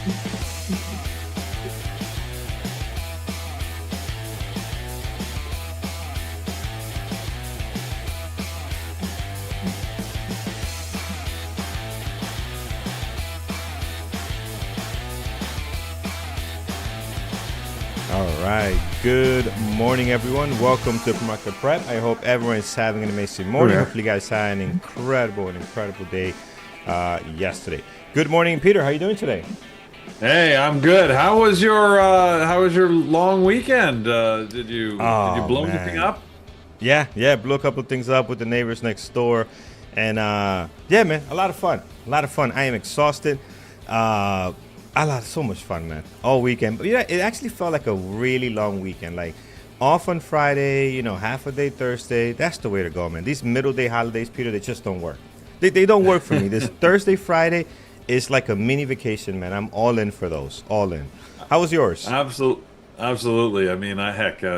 All right. Good morning, everyone. Welcome to Market Prep. I hope everyone is having an amazing morning. Hopefully, you guys had an incredible day yesterday. Good morning, Peter. How are you doing today? Hey, I'm good. How was your long weekend? Did you Oh blow anything man, up? yeah. Blew a couple of things up with the neighbors next door, and yeah, man, a lot of fun. I am exhausted. I had so much fun, man, all weekend. But yeah, it actually felt like a really long weekend. Like off on Friday, half a day Thursday. That's the way to go, man. These middle day holidays, Peter, they just don't work. They don't work for me. This Thursday, Friday is like a mini vacation, man. I'm all in for those. All in. How was yours? Absolutely. I mean,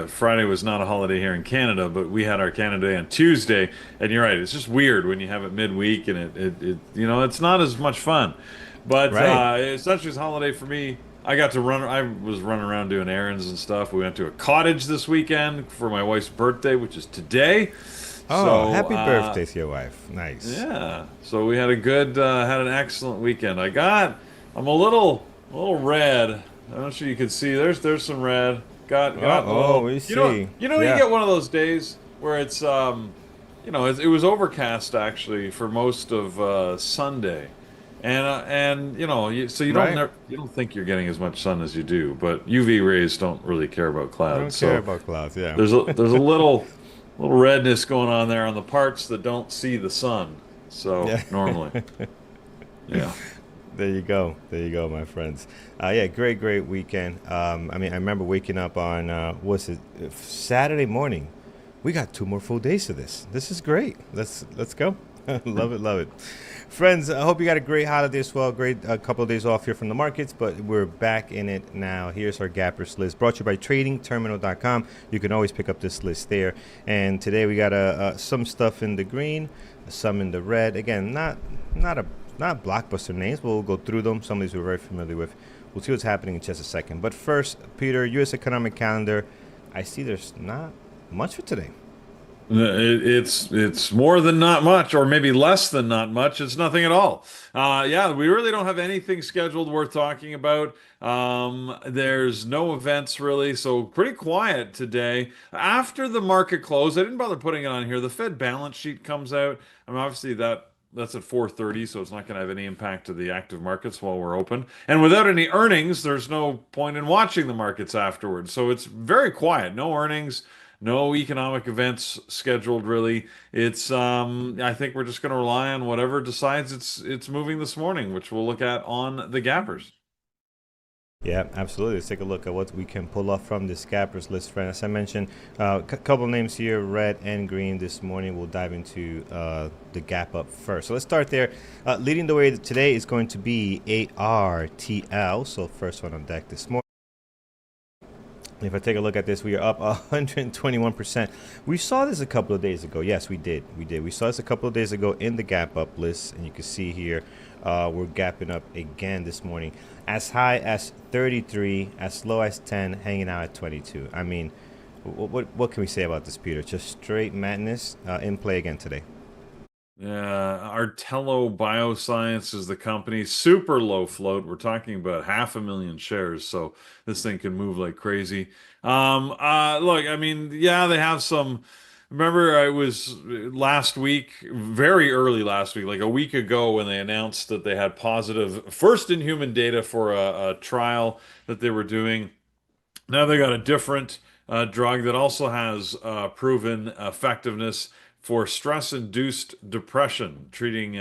Friday was not a holiday here in Canada, but we had our Canada Day on Tuesday. And you're right, it's just weird when you have it midweek, and it's not as much fun. But Right. essentially, it's a holiday for me. I got to run. I was running around doing errands and stuff. We went to a cottage this weekend for my wife's birthday, which is today. Oh, So happy birthday to your wife. Nice. yeah, so we had an excellent weekend. I'm a little red. I'm not sure you can see. There's some red. Got a Oh, little. we You know, see. you Yeah. get one of those days where it was overcast actually for most of Sunday, and so Right. you don't think you're getting as much sun as you do, but UV rays don't really care about I clouds. don't care So about clouds. Yeah. there's a little redness going on there on the parts that don't see the sun. So Yeah. normally, yeah. There you go. There you go, my friends. Yeah, great weekend. I mean, I remember waking up on what's it, Saturday morning. We got 2 more full days of this. This is great. Let's go. Love it. Friends, I hope you got a great holiday as well. Great couple of days off here from the markets, but we're back in it now. Here's our gappers list brought to you by tradingterminal.com. You can always pick up this list there. And today we got some stuff in the green, some in the red. Again, not a not blockbuster names, but we'll go through them. Some of these we're very familiar with. We'll see what's happening in just a second. But first, Peter, U.S. economic calendar. I see there's not much for today. It's more than not much, or maybe less than not much. It's nothing at all. Yeah, we really don't have anything scheduled worth talking about. There's no events really, so pretty quiet today. After the market close, I didn't bother putting it on here. The Fed balance sheet comes out. I mean, obviously that's at 4:30, so it's not going to have any impact to the active markets while we're open. And without any earnings, there's no point in watching the markets afterwards. So it's very quiet. No earnings, no economic events scheduled really. I think we're just going to rely on whatever decides it's moving this morning, which we'll look at on the gappers. Yeah, absolutely. Let's take a look at what we can pull off from the scappers list, friend. As I mentioned, a couple names here, red and green this morning. We'll dive into the gap up first. So let's start there. Leading the way today is going to be ARTL. So first one on deck this morning. If I take a look at this, we are up 121%. We saw this a couple of days ago. Yes, we did. We saw this a couple of days ago in the gap up list. And you can see here, we're gapping up again this morning. As high as 33, as low as 10, hanging out at 22. I mean, what can we say about this, Peter? Just straight madness in play again today. Yeah, Artello Bioscience is the company. Super low float. We're talking about 500,000 shares, so this thing can move like crazy. Look, I mean, yeah, they have some. Remember, I was last week, very early last week, like a week ago, when they announced that they had positive first in human data for a trial that they were doing. Now they got a different drug that also has proven effectiveness for stress-induced depression, treating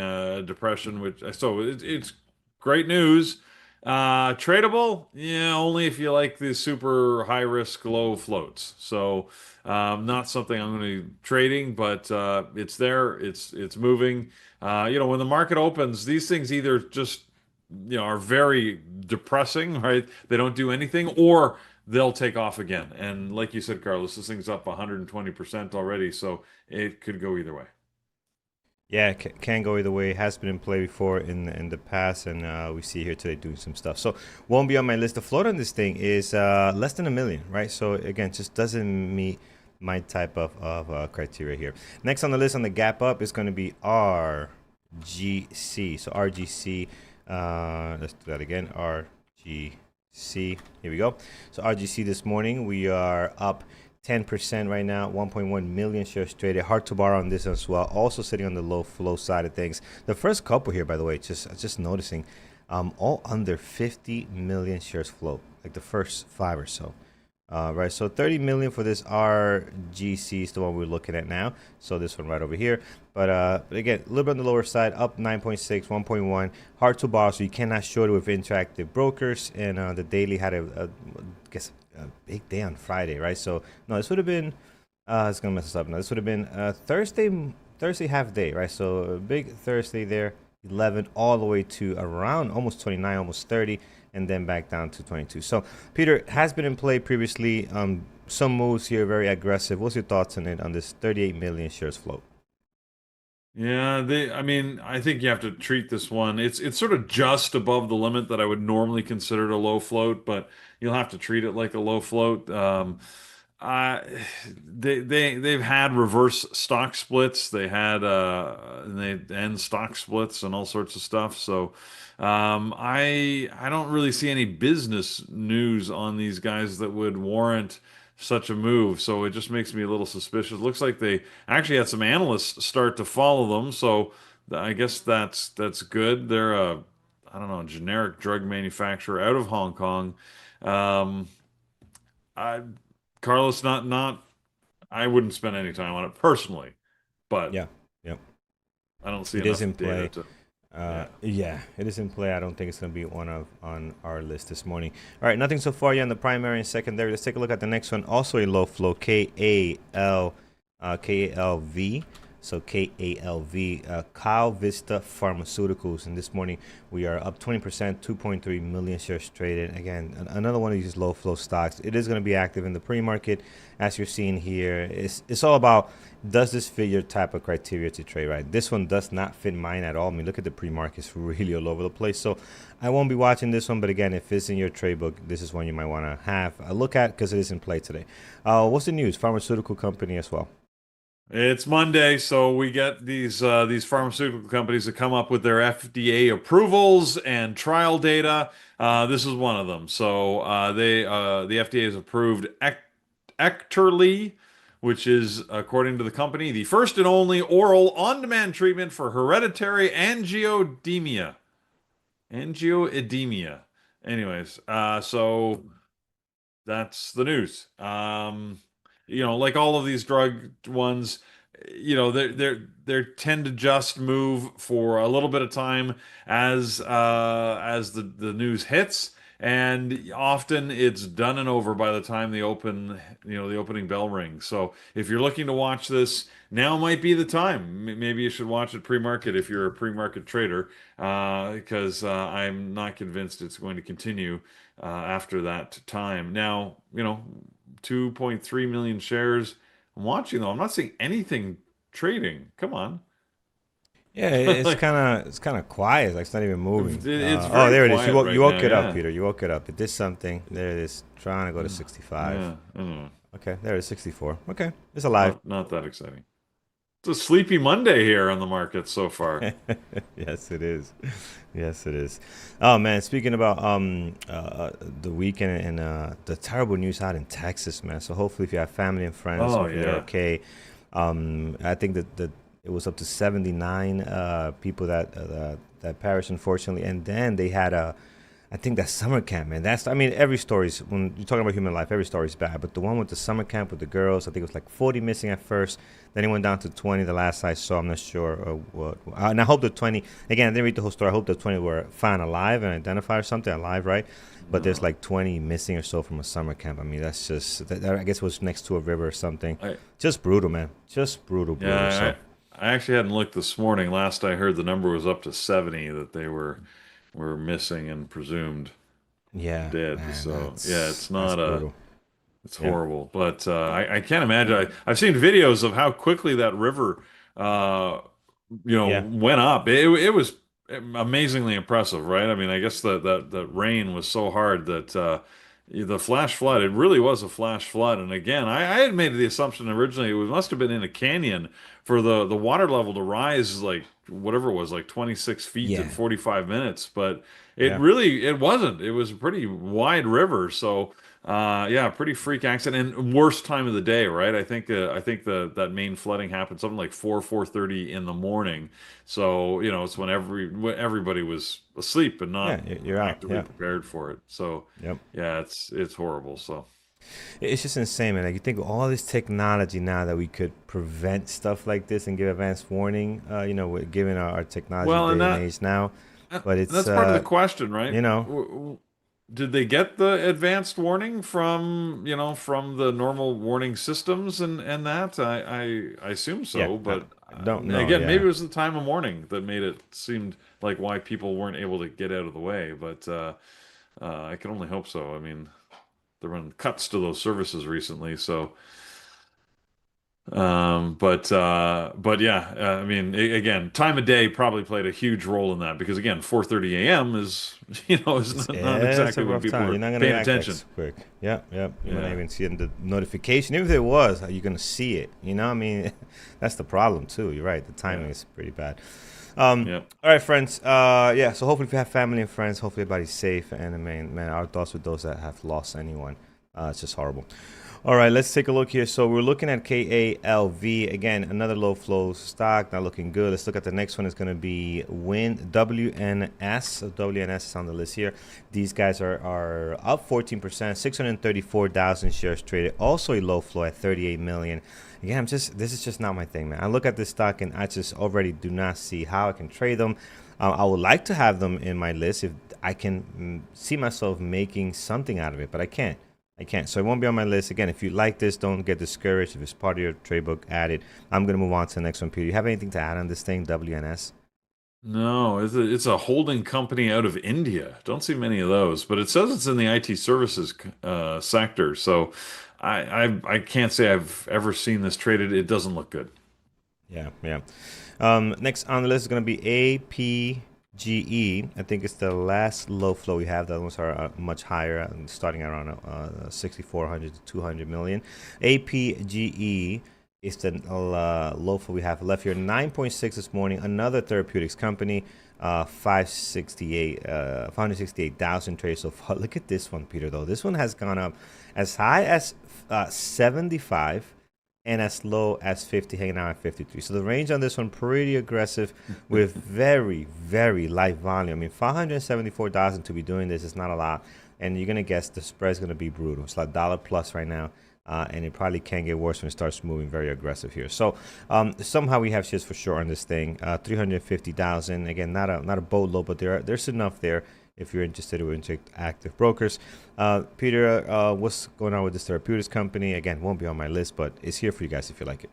depression. It's great news. Tradable, yeah, only if you like the super high-risk, low floats. So not something I'm going to be trading, but it's there. It's moving. When the market opens, these things either just are very depressing, right? They don't do anything, or they'll take off again. And like you said, Carlos, this thing's up 120% already, so it could go either way. Yeah, can go either way. Has been in play before in the past, and we see here today doing some stuff. So won't be on my list. The float on this thing is less than a million, right? So again, just doesn't meet my type of criteria here. Next on the list on the gap up is going to be RGC. So RGC, let's do that again. RGC. Here we go. So RGC this morning we are up 10% right now, 1.1 million shares traded. Hard to borrow on this as well. Also sitting on the low flow side of things. The first couple here, by the way, just noticing, all under 50 million shares float, like the first five or so. Right, so 30 million for this RGC is the one we're looking at now. So this one right over here. But again, a little bit on the lower side, up 9.6, 1.1. Hard to borrow, so you cannot short it with interactive brokers. And the daily had I guess, a big day on Friday, right? So no, this would have been, it's gonna mess us up now. This would have been Thursday half day, right? So a big Thursday there, 11 all the way to around almost 29, almost 30, and then back down to 22. So Peter has been in play previously. Some moves here, very aggressive. What's your thoughts on it on this 38 million shares float? Yeah, I mean, I think you have to treat this one. It's sort of just above the limit that I would normally consider it a low float, but you'll have to treat it like a low float. Uh, they've had reverse stock splits. They had and they end stock splits and all sorts of stuff. So I don't really see any business news on these guys that would warrant such a move. So it just makes me a little suspicious. Looks like they actually had some analysts start to follow them. So I guess that's good. They're a I don't know, generic drug manufacturer out of Hong Kong. Um, I Carlos, not I wouldn't spend any time on it personally, but Yeah, yeah, I don't see it is enough in data play. to, yeah. Yeah, it is in play. I don't think it's going to be one of on our list this morning. All right, nothing so far yet on the primary and secondary. Let's take a look at the next one. Also a low flow, KALV. So KALV, Kyle Vista Pharmaceuticals. And this morning we are up 20%, 2.3 million shares traded. Again, another one of these low flow stocks. It is going to be active in the pre-market, as you're seeing here. It's all about, does this fit your type of criteria to trade, right? This one does not fit mine at all. I mean, look at the pre-market. It's really all over the place. So I won't be watching this one. But again, if it's in your trade book, this is one you might want to have a look at because it is in play today. What's the news? Pharmaceutical company as well. It's Monday, so we get these pharmaceutical companies that come up with their FDA approvals and trial data. This is one of them. So the FDA has approved Ectorly, which is, according to the company, the first and only oral on-demand treatment for hereditary angioedema. Angioedema. Anyways, so that's the news. Like all of these drug ones, they tend to just move for a little bit of time as the news hits, and often it's done and over by the time the opening bell rings. So if you're looking to watch this, now might be the time. Maybe you should watch it pre-market if you're a pre-market trader, because I'm not convinced it's going to continue after that time. Now, 2.3 million shares. I'm watching though. I'm not seeing anything trading. Come on. Yeah, it's Like kind of quiet. Like it's not even moving. it's Oh, very there it is. quiet You right now. woke it up, Yeah. Peter. You woke it up. It did something. There it is. Trying to go to 65. Yeah. I don't know. Okay, there it is. 64. Okay, it's alive. Not that exciting. It's a sleepy Monday here on the market so far. Yes, it is. Yes, it is. Oh man, speaking about the weekend and the terrible news out in Texas, man. So hopefully, if you have family and friends, Oh hopefully they're yeah. okay. I think that it was up to 79 people that perished, unfortunately, and then they had I think that summer camp, man. I mean, every story's when you're talking about human life, every story's bad. But the one with the summer camp with the girls, I think it was like 40 missing at first. Then it went down to 20. The last I saw, I'm not sure what. And I hope the 20. Again, I didn't read the whole story. I hope the 20 were found alive and identified or something alive, right? But there's No. like 20 missing or so from a summer camp. I mean, that's just. I guess it was next to a river or something. I Just brutal, man. Just brutal, brutal. So. yeah. I actually hadn't looked this morning. Last I heard, the number was up to 70 that they were missing and presumed Yeah, dead. man, So yeah, that's brutal. it's Yeah. horrible. But I can't imagine. I've seen videos of how quickly that river uh, Yeah. went up. It was amazingly impressive, right? I mean, I guess that rain was so hard that the flash flood, it really was a flash flood. And again, I had made the assumption originally it must have been in a canyon for the water level to rise like whatever it was, like 26 feet in Yeah. 45 minutes, but Yeah. it wasn't. It was a pretty wide river, so yeah, pretty freak accident and worst time of the day, right? I think that main flooding happened something like 4:30 in the morning. So, it's when when everybody was asleep and Yeah. not You're out. actively Yeah. prepared for it. So, Yep. yeah, it's horrible. So, It's just insane, man. Like you think of all this technology now that we could prevent stuff like this and give advance warning. Given our technology well, and day and age now, but it's that's part of the question, right? you know, Did they get the advanced warning from, from the normal warning systems and that? I assume yeah. so, but I don't know. again, maybe Yeah. it was the time of morning that made it seemed like why people weren't able to get out of the way. But I can only hope so. I mean, there have been cuts to those services recently, so but yeah, I mean, again, time of day probably played a huge role in that because again, 4:30 a.m. is is not It's exactly a when rough people time. are You're not gonna paying react that attention. quick. Yep, yep. You might not Yeah, even see it in the notification. Even if it was, you're gonna see it. I mean, that's the problem too. You're right. The timing yeah, is pretty bad. yeah. All right, friends. Yeah. So hopefully, if you have family and friends, hopefully everybody's safe. And I mean, man, our thoughts with those that have lost anyone. It's just horrible. All right, let's take a look here. So we're looking at KALV again, another low flow stock, not looking good. Let's look at the next one. It's going to be WNS. So WNS is on the list here. These guys are up 14%, 634,000 shares traded. Also a low flow at 38 million. Again, this is just not my thing, man. I look at this stock and I just already do not see how I can trade them. I would like to have them in my list if I can see myself making something out of it, but I can't. I can't. So it won't be on my list. Again, if you like this, don't get discouraged. If it's part of your trade book, add it. I'm going to move on to the next one, Peter. You have anything to add on this thing, WNS? No, it's a holding company out of India. Don't see many of those, but it says it's in the IT services sector. So I can't say I've ever seen this traded. It doesn't look good. Yeah, yeah. Next on the list is going to be APGE. I think it's the last low flow we have. The ones are much higher, starting around 6,400 to 200 million. APGE is the low flow we have left here. 9.6 this morning. Another therapeutics company. 568,000 trades so far. Look at this one, Peter. Though this one has gone up as high as 75 and as low as 50, hanging out at 53. So the range on this one pretty aggressive with very, very light volume. I mean, 574,000 to be doing this is not a lot. And you're going to guess the spread is going to be brutal. It's like dollar plus right now. And it probably can get worse when it starts moving very aggressive here. So somehow we have shares for sure on this thing. 350,000. Again, not a boatload, but there's enough there if you're interested in active brokers. Peter, what's going on with this therapeutics company? Again, won't be on my list, but it's here for you guys if you like it.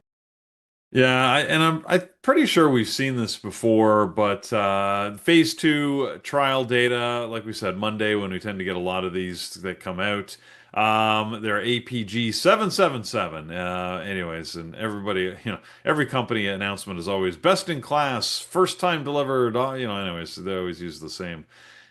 Yeah, I'm pretty sure we've seen this before, but phase two trial data, like we said, Monday when we tend to get a lot of these that come out. They're APG 777. Anyways, and everybody, every company announcement is always best in class, first time delivered. Anyways, they always use the same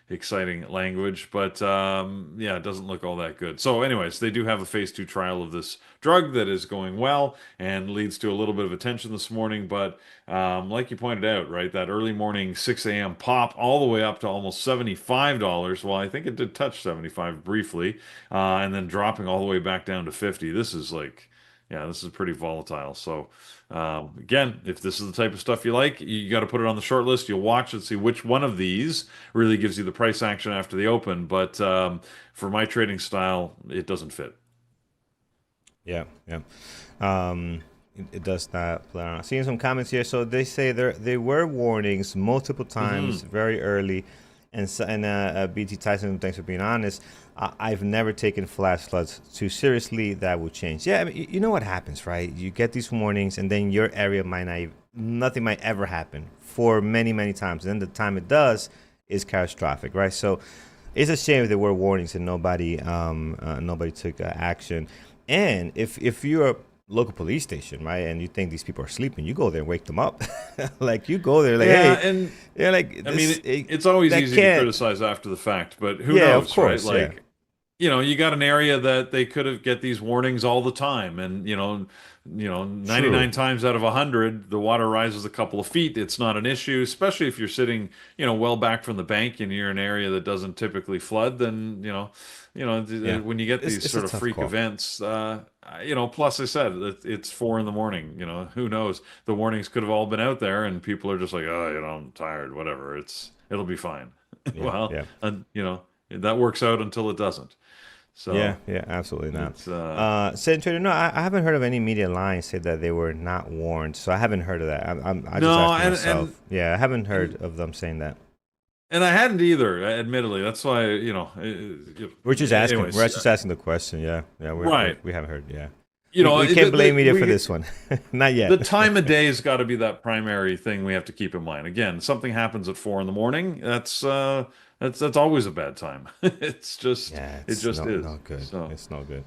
exciting language, but yeah, it doesn't look all that good. So, anyways, they do have a phase two trial of this drug that is going well and leads to a little bit of attention this morning. But like you pointed out, right, that early morning 6 a.m. pop all the way up to almost $75. Well, I think it did touch 75 briefly, and then dropping all the way back down to 50. This is like, yeah, this is pretty volatile. So, again, if this is the type of stuff you like, you got to put it on the short list. You'll watch and see which one of these really gives you the price action after the open. But for my trading style, it doesn't fit. Yeah, yeah. It does not play around. Seeing some comments here. So they say there were warnings multiple times, Hmm. very early, BT Tyson, thanks for being honest. I've never taken flash floods too seriously. That will change. Yeah, I mean, you know what happens, right? You get these warnings, and then your area might not, nothing might ever happen for many, many times. And then the time it does is catastrophic, right? So it's a shame there were warnings and nobody took action. And if you're local police station, right? And you think these people are sleeping, you go there and wake them up. Like you go there, like, Yeah, hey, and yeah, like I mean, this, it's always that easy to can't. criticize after the fact, but who Yeah, of knows, right? course, yeah, Like, you got an area that they could have get these warnings all the time, and 99 true, times out of 100, the water rises a couple of feet. It's not an issue, especially if you're sitting, well back from the bank and you're in an area that doesn't typically flood. Then, yeah. when you get these It's a sort of tough freak call. events, plus I said it's 4 in the morning. Who knows? The warnings could have all been out there, and people are just like, oh, I'm tired, whatever. It'll be fine. Yeah, Well, yeah. and that works out until it doesn't. Yeah, So yeah, absolutely not. it's Said trader, no, I haven't heard of any media line say that they were not warned, so I haven't heard of that. I just no, asking myself. Yeah, I haven't heard and of them saying that. and I hadn't either, admittedly. That's why, We're just asking. We're anyways, just asking the question. Yeah, yeah, right. we haven't heard. Yeah, You know, we can't blame media for we this one. Not the yet. time of day has got to be that primary thing we have to keep in mind. Again, something happens at 4 in the morning. That's always a bad time. Yeah, It it's just is. no good. So It's no good.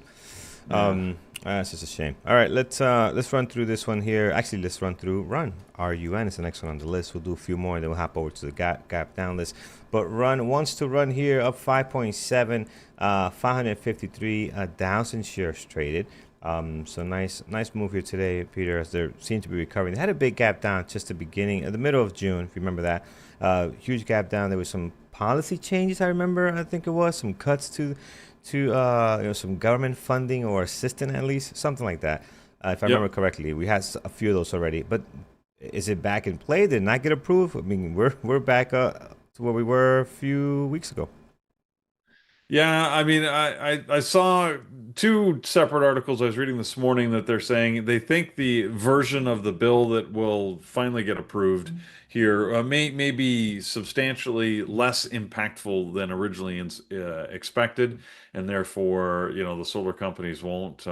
yeah. That's just a shame. All right, let's run through this one here. Actually, let's run through RUN is the next one on the list. We'll do a few more, and then we'll hop over to the gap down list. But Run wants to run here up 5.7, 553,000 shares traded. So nice move here today, Peter, as they seem to be recovering. They had a big gap down just the beginning, the middle of June, if you remember that. Huge gap down. There was some policy changes. I remember. I think it was some cuts to some government funding or assistance, at least something like that. If I remember Yep. correctly, we had a few of those already. But is it back in play? Did it not get approved? I mean, we're back to where we were a few weeks ago. Yeah, I mean, I saw two separate articles I was reading this morning that they're saying they think the version of the bill that will finally get approved here may be substantially less impactful than originally expected, and therefore, the solar companies won't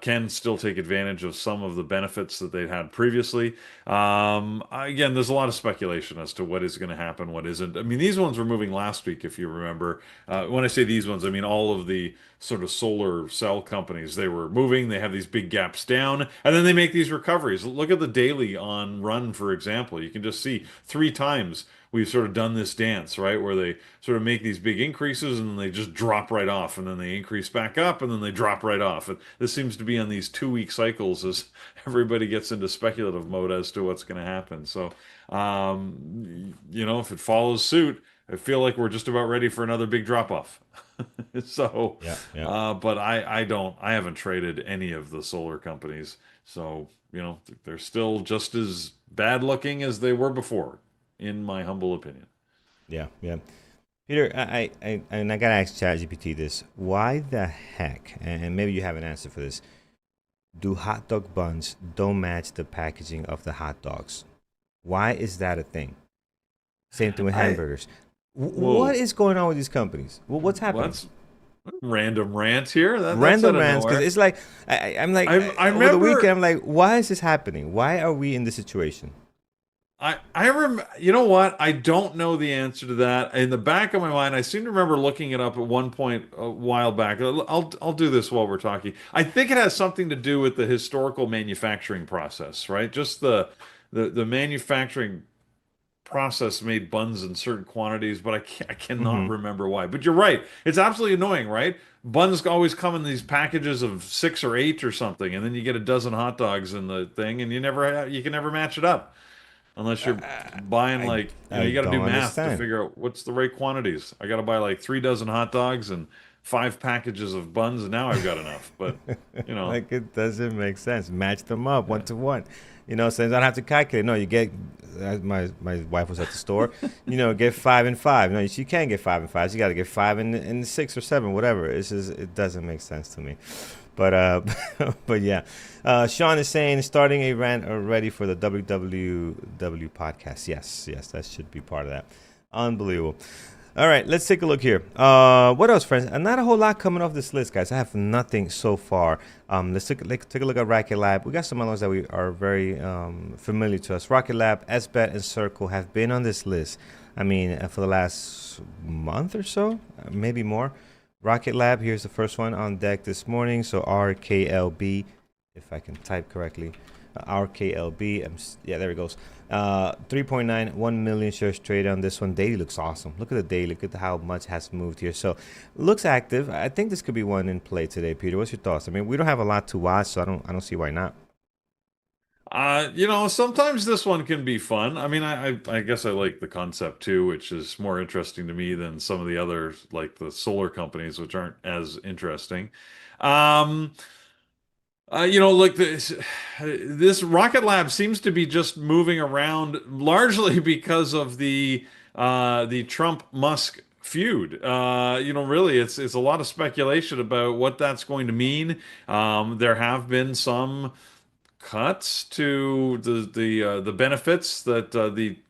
can still take advantage of some of the benefits that they'd had previously. Again, there's a lot of speculation as to what is going to happen, what isn't. I mean, these ones were moving last week, if you remember. When I say these ones, I mean all of the sort of solar cell companies. They were moving, they have these big gaps down, and then they make these recoveries. Look at the daily on Run, for example. You can just see 3 times we've sort of done this dance, right? Where they sort of make these big increases and then they just drop right off, and then they increase back up and then they drop right off. And this seems to be on these 2 week cycles as everybody gets into speculative mode as to what's going to happen. So, if it follows suit, I feel like we're just about ready for another big drop off. So, Yeah, yeah. but I haven't traded any of the solar companies. So, they're still just as bad looking as they were before, in my humble opinion. Yeah, yeah. Peter, and I gotta ask ChatGPT this: why the heck? And maybe you have an answer for this. Do hot dog buns don't match the packaging of the hot dogs? Why is that a thing? Same thing with I hamburgers. What Whoa, is going on with these companies? What's happening? what's random rant here? That's out Random of rants, because nowhere. it's like I'm like I over the weekend. remember. I'm like, why is this happening? Why are we in this situation? I rem You know what? I don't know the answer to that. In the back of my mind, I seem to remember looking it up at one point a while back. I'll do this while we're talking. I think it has something to do with the historical manufacturing process, right? Just the manufacturing process made buns in certain quantities, but I cannot Hmm. remember why. But you're right. It's absolutely annoying, right? Buns always come in these packages of 6 or 8 or something, and then you get a dozen hot dogs in the thing, and you can never match it up unless you're buying I like, I you got to do don't math to understand. figure out what's the right quantities. I got to buy like 3 dozen hot dogs and 5 packages of buns, and now I've got enough. But you know, Like it doesn't make sense. Match them up one to one. So I don't have to calculate. No, you get. My wife was at the store. Get 5 and 5. No, she can't get 5 and 5. You got to get 5 and 6 or 7, whatever. It's just it doesn't make sense to me. But but yeah, Sean is saying starting a rant already for the WWW podcast. Yes, yes, that should be part of that. Unbelievable. All right, let's take a look here. What else, friends? Not a whole lot coming off this list, guys. I have nothing so far. Let's take a look at Rocket Lab. We got some others that we are very familiar to us. Rocket Lab, SBET, and Circle have been on this list. I mean, for the last month or so, maybe more. Rocket Lab, here's the first one on deck this morning. So RKLB. if I can type correctly. RKLB. Yeah, there it goes. 3.9, 1 million shares traded on this one. Daily looks awesome. Look at the daily. Look at how much has moved here. So looks active. I think this could be one in play today, Peter. What's your thoughts? I mean, we don't have a lot to watch, so I don't see why not. Sometimes this one can be fun. I mean, I guess I like the concept too, which is more interesting to me than some of the others, like the solar companies, which aren't as interesting. Um, like this Rocket Lab seems to be just moving around largely because of the Trump Musk feud. Really, it's a lot of speculation about what that's going to mean. There have been some cuts to the benefits that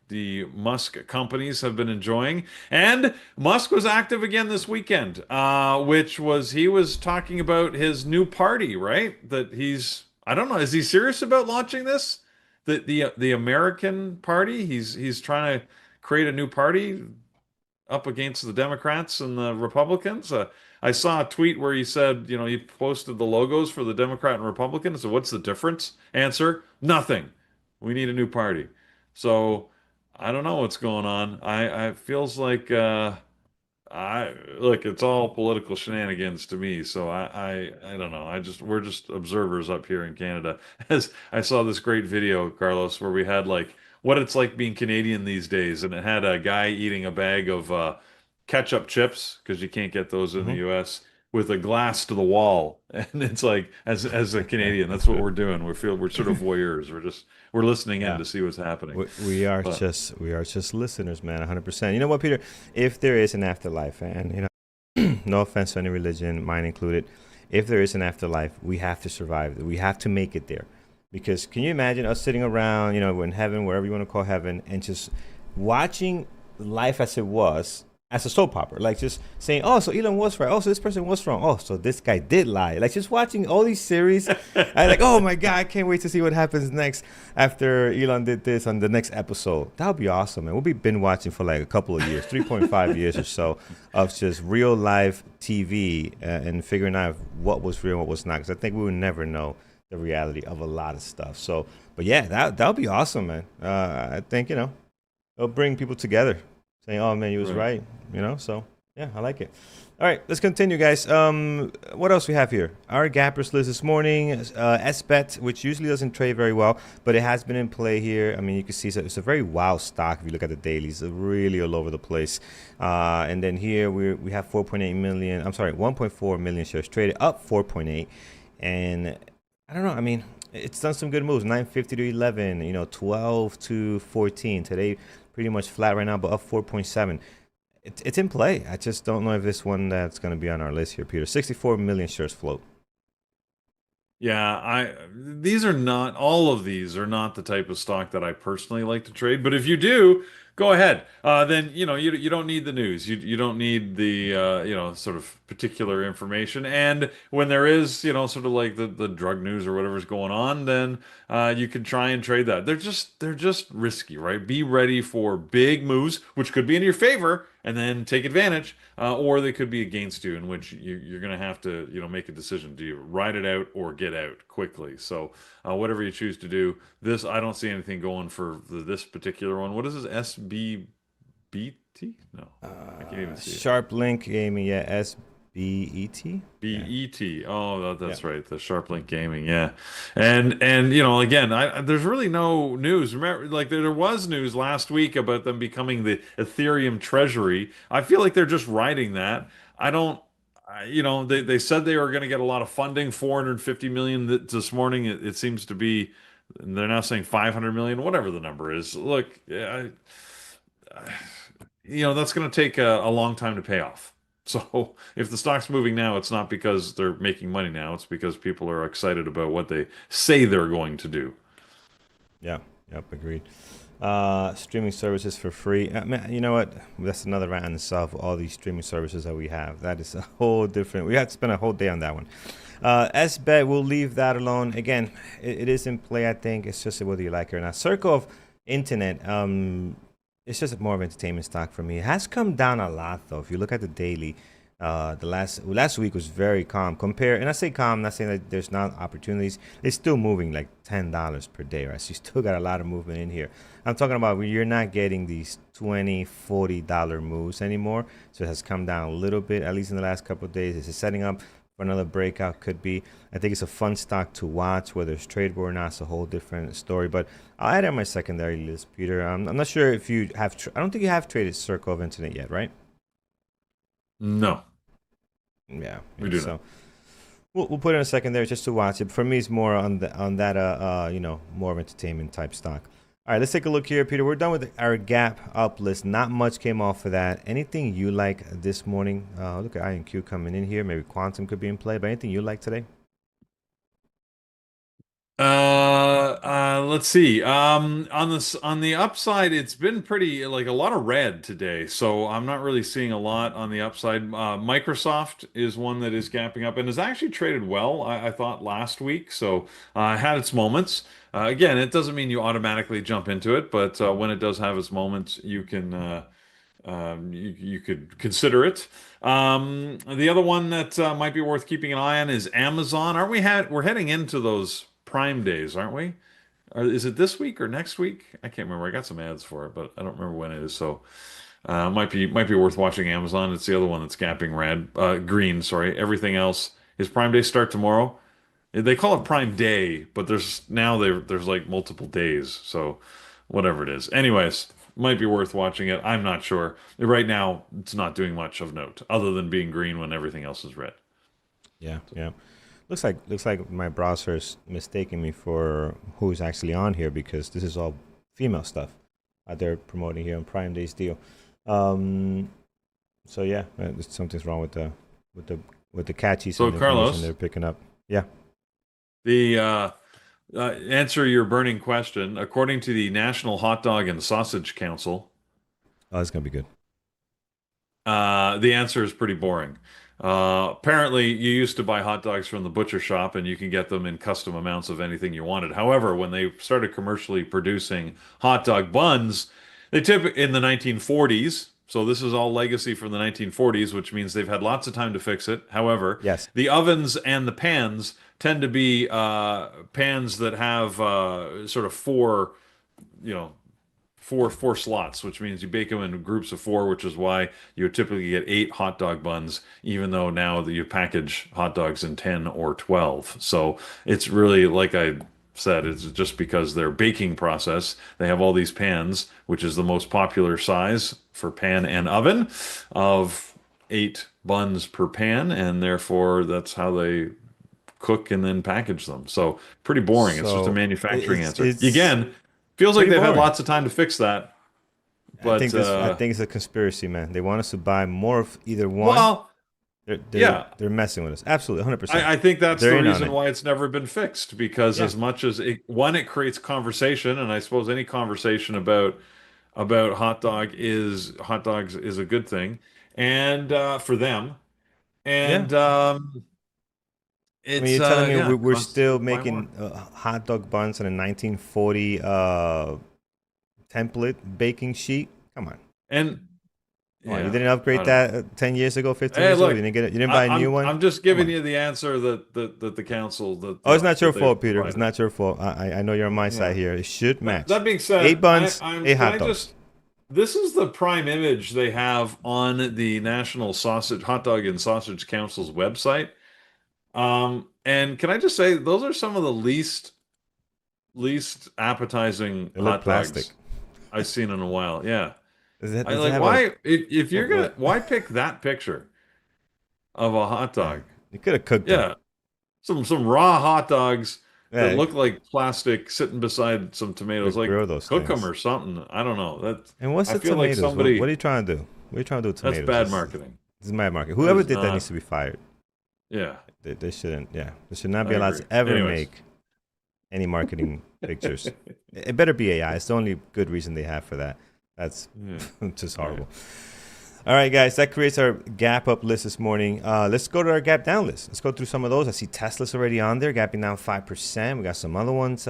the Musk companies have been enjoying. And Musk was active again this weekend, which was he was talking about his new party, right? That he's I don't know, is he serious about launching this? The American Party? He's trying to create a new party up against the Democrats and the Republicans. I saw a tweet where he said, he posted the logos for the Democrat and Republican. So what's the difference? Answer, nothing. We need a new party. So I don't know what's going on. I feels like I look, it's all political shenanigans to me. So I don't know. We're just observers up here in Canada. As I saw this great video, Carlos, where we had like what it's like being Canadian these days, and it had a guy eating a bag of ketchup chips because you can't get those in the Hmm. U.S. with a glass to the wall, and it's like as a Canadian, that's That's what good. we're doing. We're sort of voyeurs. We're listening in Yeah. to see what's happening. We are But just listeners, man. 100%. You know what, Peter? If there is an afterlife, and no offense to any religion, mine included, if there is an afterlife, we have to survive. We have to make it there. Because can you imagine us sitting around, we're in heaven, wherever you want to call heaven, and just watching life as it was as a soap opera, like just saying, "Oh, so Elon was right. Oh, so this person was wrong. Oh, so this guy did lie." Like just watching all these series, I like, "Oh my god, I can't wait to see what happens next after Elon did this on the next episode." That would be awesome, man. We'll be been watching for like a couple of years, 3.5 years or so, of just real live TV and figuring out what was real and what was not. Because I think we would never know the reality of a lot of stuff. So, but yeah, that would be awesome, man. I think it'll bring people together, saying, "Oh man, you was right. right," So yeah, I like it. All right, let's continue, guys. What else we have here? Our gappers list this morning, SBET, which usually doesn't trade very well, but it has been in play here. I mean, you can see it's a very wild stock if you look at the dailies. It's really all over the place. And then here we have 4.8 million. I'm sorry, 1.4 million shares traded, up 4.8, and I don't know. I mean, it's done some good moves. 950 to 11. 12 to 14. Today, pretty much flat right now, but up 4.7. It's in play. I just don't know if this one that's going to be on our list here, Peter. 64 million shares float. Yeah, these are not all of these are not the type of stock that I personally like to trade. But if you do, go ahead. Then you don't need the news. You don't need the sort of particular information. And when there is sort of like the drug news or whatever's going on, then you can try and trade that. They're just risky, right? Be ready for big moves, which could be in your favor, and then take advantage, or they could be against you, in which you're going to have to make a decision. Do you ride it out or get out quickly? So whatever you choose to do. This I don't see anything going for this particular one. What is this? SBBT? No, I can't even see it. Sharp Link Gaming, yeah, SBET. Yeah, BET. Oh, yeah. that's right. The SharpLink Gaming. Yeah. And again, there's really no news. Remember, like there was news last week about them becoming the Ethereum treasury. I feel like they're just riding that. I don't they said they were going to get a lot of funding, 450 million this morning. It seems to be they're now saying 500 million, whatever the number is. Look, yeah, that's going to take a long time to pay off. So if the stock's moving now, it's not because they're making money now. It's because people are excited about what they say they're going to do. Yeah, yep, agreed. Streaming services for free. Man, you know what? That's another rant in itself. All these streaming services that we have. That is a whole different. We had to spend a whole day on that one. SBET, we'll leave that alone. Again, it is in play. I think it's just whether you like it or not. Circle of Internet. It's just more of an entertainment stock for me. It has come down a lot though. If you look at the daily, The last week was very calm. Compare, and I say calm, not saying that there's not opportunities. It's still moving like $10 per day, right? So you still got a lot of movement in here. I'm talking about when you're not getting these $20, $40 moves anymore. So it has come down a little bit, at least in the last couple of days. Is it setting up for another breakout? Could be. I think it's a fun stock to watch. Whether it's tradable or not, it's a whole different story. But I'll add it on my secondary list, Peter. I'm not sure if you have. I don't think you have traded Circle of Internet yet, right? No, Yeah. we do So not. we'll put it in a second there just to watch it. For me, it's more on that more of entertainment type stock. All right, let's take a look here, Peter. We're done with our gap up list. Not much came off of that. Anything you like this morning? Look at INQ coming in here. Maybe Quantum could be in play. But anything you like today? Let's see. On the upside, it's been pretty like a lot of red today, so I'm not really seeing a lot on the upside. Microsoft is one that is gapping up and has actually traded well, I thought last week, so had its moments. Again, it doesn't mean you automatically jump into it, but when it does have its moments, you can you could consider it. The other one that might be worth keeping an eye on is Amazon. Aren't we we're heading into those Prime days, aren't we? Or is it this week or next week? I can't remember. I got some ads for it, but I don't remember when it is. So might be worth watching Amazon. It's the other one that's gapping green. Sorry. Everything else is Prime Day start tomorrow. They call it Prime Day, but there's like multiple days. So whatever it is. Anyways, might be worth watching it. I'm not sure. Right now, it's not doing much of note other than being green when everything else is red. Yeah, yeah. Looks like my browser is mistaking me for who's actually on here because this is all female stuff they're promoting here on Prime Day's deal. Um, so yeah, something's wrong with the with the catchy So some information Carlos, they're picking up. Yeah. the answer your burning question, according to the National Hot Dog and Sausage Council, Oh, it's gonna be good. the answer is pretty boring. Apparently, you used to buy hot dogs from the butcher shop and you can get them in custom amounts of anything you wanted. However, when they started commercially producing hot dog buns, they typically in the 1940s, so this is all legacy from the 1940s, which means they've had lots of time to fix it. However, Yes. the ovens and the pans tend to be pans that have sort of you know, four slots, which means you bake them in groups of four, which is why you would typically get 8 hot dog buns, even though now that you package hot dogs in 10 or 12. So it's really like I said, it's just because their baking process, they have all these pans, which is the most popular size for pan and oven of 8 buns per pan, and therefore that's how they cook and then package them. So pretty boring. It's just a So manufacturing answer. it's Again, feels like pretty they've had boring. lots of time to fix that. I But think it's a conspiracy, man. They want us to buy more of either one. well, They're yeah, they're messing with us. Absolutely, 100%. I think that's the They're in on reason it. why it's never been fixed. Because Yeah. as much as it creates conversation, and I suppose any conversation about hot dogs is a good thing, and for them, Yeah. and I mean, it's you're telling me yeah, it we're costs still people to buy more. making hot dog buns on a 1940 template baking sheet? Come on. And Come on. You yeah, didn't I upgrade don't know. that 10 years ago, 15 Hey, years ago? You look, didn't get it? You didn't buy a new one? I'm just Come giving on. you the answer that the council Oh, it's not that your they've fault, Peter. It's provided. not your fault. I know you're on my side Yeah. here. It should match. That being Eight said, buns, eight can hot I dogs. just this is the prime image they have on the National Sausage Hot Dog and Sausage Council's website. And can I just say those are some of the least appetizing They look hot plastic. dogs I've seen in a while. Yeah. I Does it like have why if you're gonna what? why pick that picture of a hot Yeah. dog? You could have cooked them. Yeah, some raw hot dogs that Yeah, look like plastic sitting beside some you tomatoes. could Like grill those cook them things. or something. I don't know. That And what's I the feel like tomatoes? What are somebody you trying to do? What are you trying to do with that's tomatoes? bad marketing. This is my market. That Whoever is did that not. needs to be fired. Yeah, They shouldn't. Yeah, they should not I be allowed agree. to ever Anyways, make any marketing pictures. It better be AI. It's the only good reason they have for that. That's yeah, just yeah. horrible. All right, guys, that creates our gap up list this morning. Let's go to our gap down list. Let's go through some of those. I see Tesla's already on there, gapping down 5%. We got some other ones.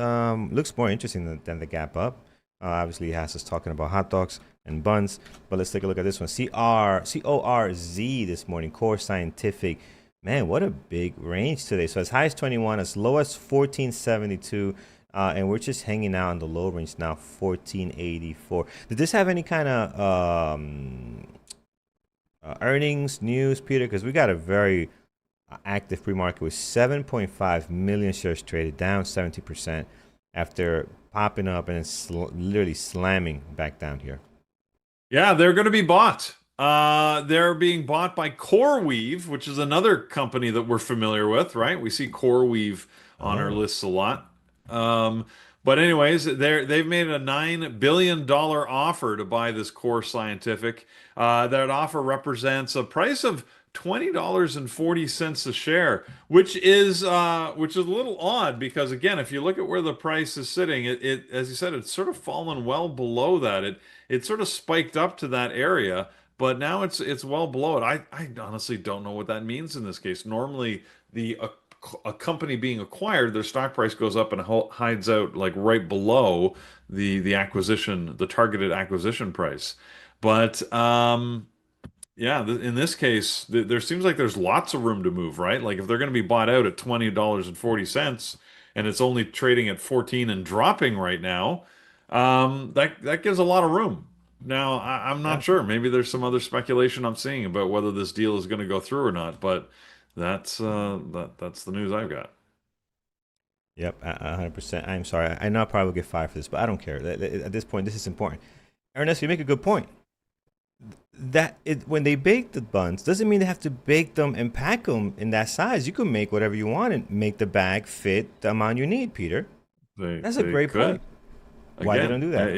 Looks more interesting than the gap up. Obviously, it has us talking about hot dogs and buns. But let's take a look at this one. CORZ this morning, Core Scientific. Man, what a big range today. So as high as 21, as low as 1472. And we're just hanging out in the low range now, 1484. Did this have any kind of earnings news, Peter? Because we got a very active pre-market with 7.5 million shares traded, down 70% after popping up and literally slamming back down here. Yeah, they're going to be bought. They're being bought by CoreWeave, which is another company that we're familiar with, right? We see CoreWeave on our Oh, lists a lot. Um, but anyways, they've made a $9 billion offer to buy this Core Scientific. That offer represents a price of $20.40 a share, which is a little odd because again, if you look at where the price is sitting, it as you said, it's sort of fallen well below that. It sort of spiked up to that area, but now it's well below it. I honestly don't know what that means in this case. Normally, the a company being acquired, their stock price goes up and hides out like right below the acquisition, the targeted acquisition price. But yeah, in this case, there seems like there's lots of room to move, right? Like if they're going to be bought out at $20.40 and it's only trading at 14 and dropping right now, that gives a lot of room. Now, I'm yeah. not sure. Maybe there's some other speculation I'm seeing about whether this deal is going to go through or not, but that's the news I've got. Yep, 100%. I'm sorry. I know I probably will get fired for this, but I don't care. At this point, this is important. Ernest, you make a good point. When they bake the buns, doesn't mean they have to bake them and pack them in that size. You can make whatever you want and make the bag fit the amount you need, Peter. That's a They great could. point. Why they don't Again, do that?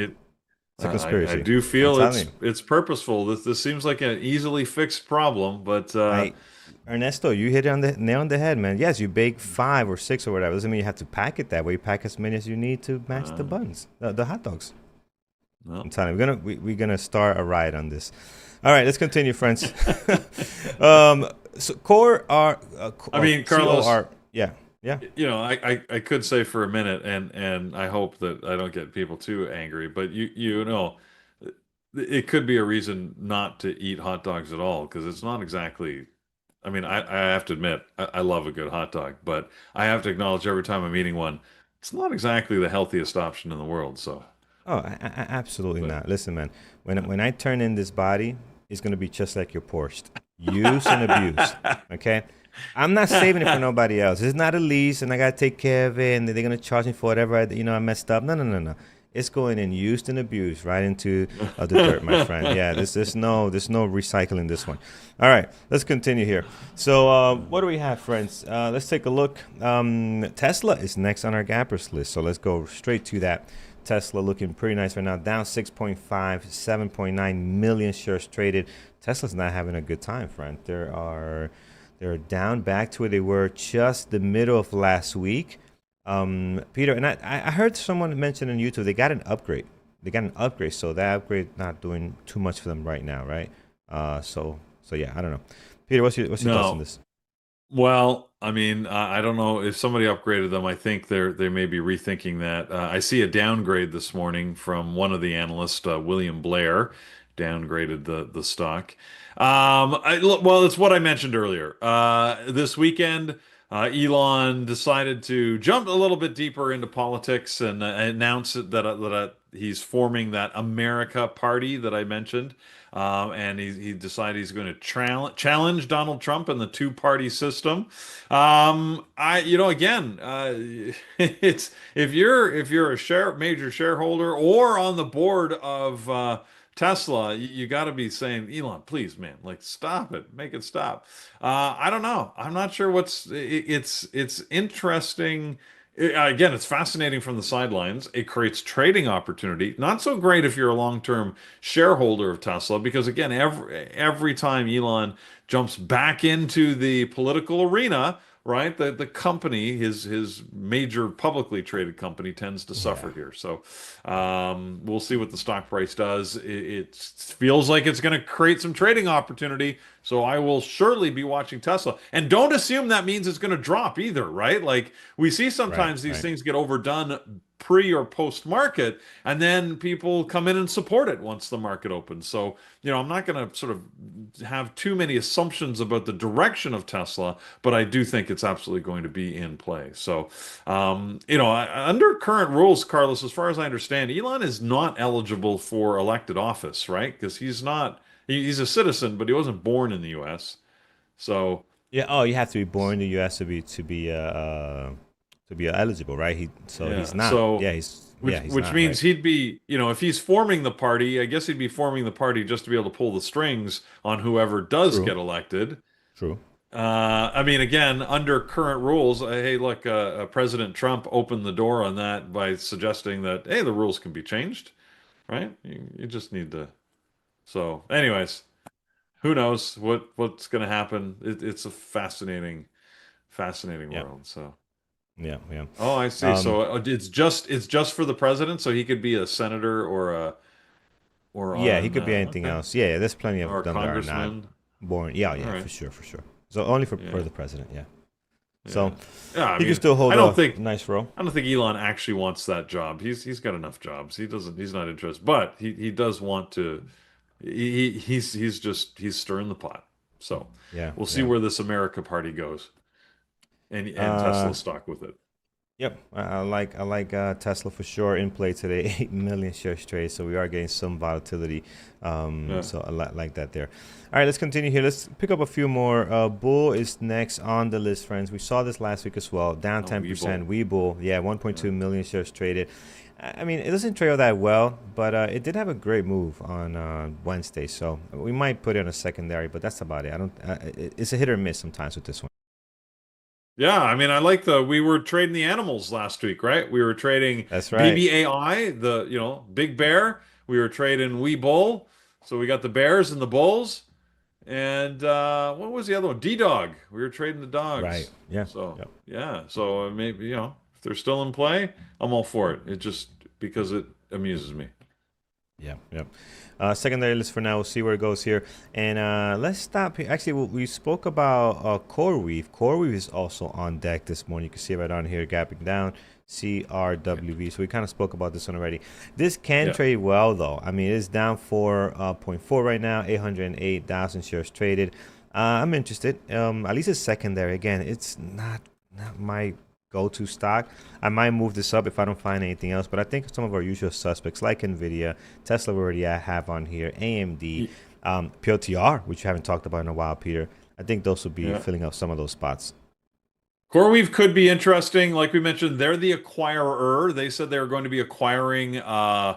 It's a I conspiracy. do I'm feel telling you. it's purposeful. This seems like an easily fixed problem, but I Ernesto, you hit it on the nail on the head, man. Yes, you bake 5 or 6 or whatever. Doesn't mean you have to pack it that way. You pack as many as you need to match the uh, buns, the hot dogs. I'm no. telling you, we're gonna start a riot on this. All right, let's continue, friends. So core R, I mean, Carlos, COR, yeah, yeah, I could say for a minute, and I hope that I don't get people too angry, but it could be a reason not to eat hot dogs at all because it's not exactly. I mean, I have to admit, I love a good hot dog, but I have to acknowledge every time I'm eating one, it's not exactly the healthiest option in the world. So, Oh, absolutely but not. Listen, man, when I turn in this body, it's gonna be just like your Porsche, use and abuse. yeah. Okay, I'm not saving it for nobody else. It's not a lease, and I gotta take care of it, and they're gonna charge me for whatever I messed up. No, no, no, no. It's going in used and abused right into the dirt, my friend. Yeah, there's no recycling this one. All right, let's continue here. So, what do we have, friends? Let's take a look. Tesla is next on our gappers list, so let's go straight to that. Tesla looking pretty nice right now, down 6.5, 7.9 million shares traded. Tesla's not having a good time, friend. They're down back to where they were just the middle of last week. Peter, and I heard someone mention on YouTube they got an upgrade. They got an upgrade, so that upgrade not doing too much for them right now, right? So yeah, I don't know. Peter, what's your thoughts on No. this? Well, I mean, I don't know if somebody upgraded them. I think they may be rethinking that. I see a downgrade this morning from one of the analysts, William Blair, downgraded the stock. Well, it's what I mentioned earlier. This weekend, Elon decided to jump a little bit deeper into politics and announce that he's forming that America Party that I mentioned. And he decided he's going to challenge Donald Trump in the two-party system. Again, it's if you're a major shareholder or on the board of Tesla, you got to be saying, Elon, please, man, like stop it, make it stop. I don't know. I'm not sure it's interesting. Again, it's fascinating from the sidelines. It creates trading opportunity. Not so great if you're a long-term shareholder of Tesla, because again, every time Elon jumps back into the political arena, right, the company, his major publicly traded company, tends to Yeah, suffer here. So we'll see what the stock price does. It feels like it's going to create some trading opportunity. So I will surely be watching Tesla. And don't assume that means it's going to drop either, right? Like we see right, sometimes these right. things get overdone pre or post market, and then people come in and support it once the market opens. So, I'm not going to sort of have too many assumptions about the direction of Tesla, but I do think it's absolutely going to be in play. So, under current rules, Carlos, as far as I understand, Elon is not eligible for elected office, right? Because he's a citizen, but he wasn't born in the U.S. So, Yeah. Oh, you have to be born in the U.S. to be eligible, right? He's yeah. not. So, He's which not, right? means he'd be, if he's forming the party, I guess he'd be forming the party just to be able to pull the strings on whoever does True. get elected. True. I mean, again, under current rules, hey, look, President Trump opened the door on that by suggesting that, hey, the rules can be changed, right? You just need to. So, anyways, who knows what's going to happen? It's a fascinating Yeah. world. So, Yeah. Yeah. oh, I see. Um. So it's just for the president, so he could be a senator or Yeah. He on could be anything okay, else. Yeah. There's plenty or of a them that are not congressman. born. Yeah. All Yeah. right, For sure. For sure. So only for yeah, the president. Yeah. yeah, So yeah. I he can mean, still I hold don't a think. nice role. I don't think Elon actually wants that job. He's got enough jobs. He doesn't. He's not interested. But he does want to. He's stirring the pot. So Yeah. we'll see Yeah. where this America Party goes, and Uh. Tesla stock with it. Yep, I like Tesla for sure in play today. 8 million shares trade, so we are getting some volatility. Yeah. So I like that there. All right, let's continue here. Let's pick up a few more. Bull is next on the list, friends. We saw this last week as well, down Oh, 10%. Weeble. Webull, yeah, Yeah. 1.2 million shares traded. I mean, it doesn't trade all that well, but it did have a great move on Wednesday. So we might put it on a secondary, but that's about it. I don't. It's a hit or miss sometimes with this one. Yeah, I mean, we were trading the animals last week, right? We were trading That's right. BBAI, the, big bear. We were trading Wee Bull. So we got the bears and the bulls. And what was the other one? D-Dog. We were trading the Right. dogs. Yeah. So, Yep. yeah. So maybe, if they're still in play, I'm all for it. It just because it amuses me. Yeah, yeah. Secondary list for now. We'll see where it goes here. And let's stop here. Actually, we spoke about CoreWeave. CoreWeave is also on deck this morning. You can see it right on here, gapping down. CRWV. So we kind of spoke about this one already. This can Yeah. trade well, though. I mean, it is down 4.4 right now, 808,000 shares traded. I'm interested. At least it's secondary. Again, it's not my go-to stock. I might move this up if I don't find anything else, but I think some of our usual suspects like Nvidia, Tesla, we already have on here, AMD, Y- PLTR, which we haven't talked about in a while, Peter. I think those will be Yeah. filling up some of those spots. CoreWeave could be interesting. Like we mentioned, they're the acquirer. They said they were going to be acquiring CORZ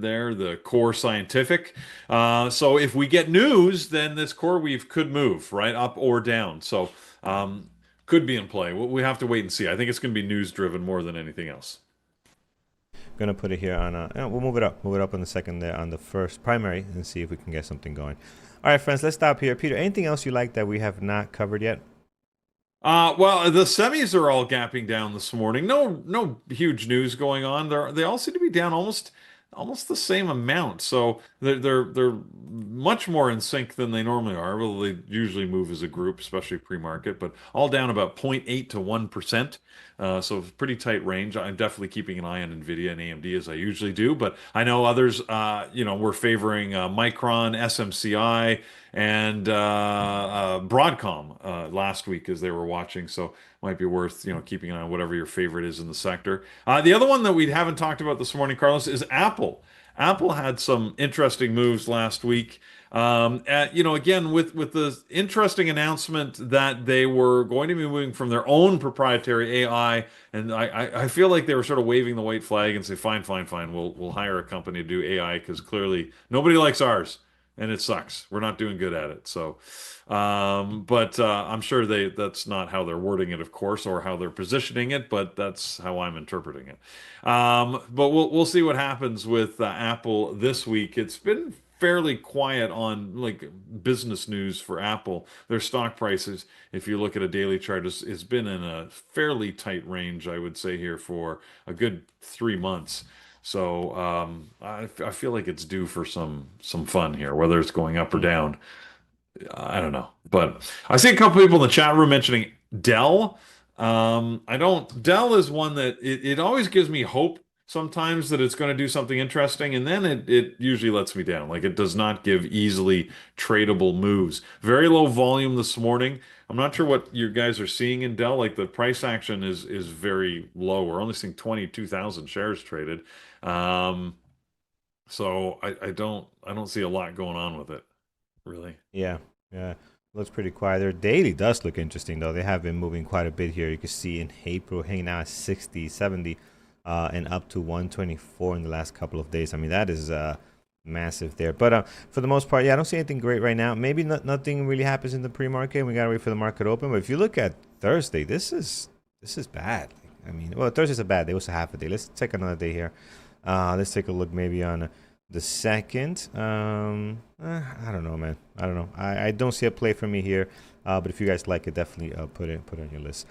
there, the Core Scientific. So if we get news, then this CoreWeave could move right up or down. So could be in play. We have to wait and see. I think it's going to be news driven more than anything else. Gonna put it here on we'll move it up on the second there on the first primary and see if we can get something going. All right, friends, let's stop here. Peter, anything else you like that we have not covered yet? Well, the semis are all gapping down this morning. No huge news going on. They all seem to be down almost the same amount. So they're much more in sync than they normally are. Well, they usually move as a group, especially pre-market, but all down about 0.8 to 1%. So pretty tight range. I'm definitely keeping an eye on Nvidia and AMD as I usually do, but I know others, we're favoring Micron, SMCI, and Broadcom last week as they were watching. So might be worth keeping an eye on whatever your favorite is in the sector. The other one that we haven't talked about this morning, Carlos, is Apple. Apple had some interesting moves last week. Again, with the interesting announcement that they were going to be moving from their own proprietary AI, and I feel like they were sort of waving the white flag and say, fine, fine, fine, we'll hire a company to do AI because clearly nobody likes ours and it sucks. We're not doing good at it. So, but I'm sure that's not how they're wording it, of course, or how they're positioning it, but that's how I'm interpreting it. But we'll see what happens with Apple this week. It's been fairly quiet on like business news for Apple. Their stock prices, if you look at a daily chart, has been in a fairly tight range, I would say here for a good 3 months. So I feel like it's due for some fun here, whether it's going up or Mm. down. I don't know, but I see a couple people in the chat room mentioning Dell. I don't. Dell is one that it always gives me hope sometimes that it's going to do something interesting, and then it usually lets me down. Like it does not give easily tradable moves. Very low volume this morning. I'm not sure what you guys are seeing in Dell. Like the price action is very low. We're only seeing 22,000 shares traded. Um, so I don't see a lot going on with it, really. Yeah, yeah. Looks pretty quiet. Their daily does look interesting, though. They have been moving quite a bit here. You can see in April hanging out at 60, 70, and up to 124 in the last couple of days. I mean, that is massive there. But for the most part, yeah, I don't see anything great right now. Maybe nothing really happens in the pre-market. We got to wait for the market open. But if you look at Thursday, this is bad. I mean, well, Thursday's a bad day. It was a half a day. Let's take another day here. Let's take a look maybe on the second. I don't know, man. I don't know. I don't see a play for me here. But if you guys like it, definitely put it on your list.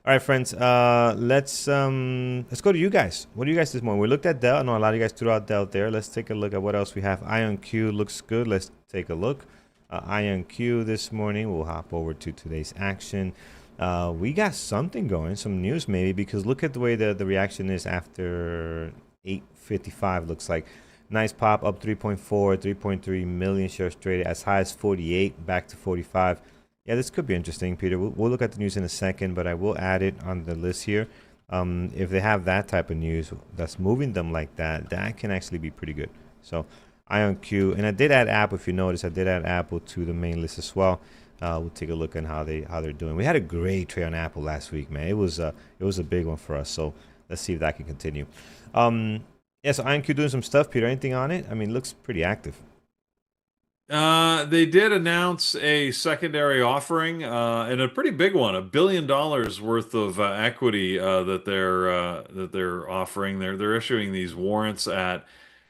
All right, friends. Let's go to you guys. What do you guys this morning? We looked at Dell. I know a lot of you guys threw out Dell there. Let's take a look at what else we have. IonQ looks good. Let's take a look. IonQ this morning. We'll hop over to today's action. We got something going, some news maybe, because look at the way the reaction is after 8:55. Looks like nice pop up 3.4, 3.3 million shares traded as high as 48, back to 45. Yeah, this could be interesting, Peter. We'll look at the news in a second, but I will add it on the list here. If they have that type of news that's moving them like that, that can actually be pretty good. So, IonQ, and I did add Apple. If you notice, I did add Apple to the main list as well. We'll take a look at how they're doing. We had a great trade on Apple last week, man. It was a big one for us. So let's see if that can continue. Yeah, so IonQ doing some stuff, Peter. Anything on it? I mean, it looks pretty active. They did announce a secondary offering, and a pretty big one, $1 billion worth of equity that they're offering. They're issuing these warrants at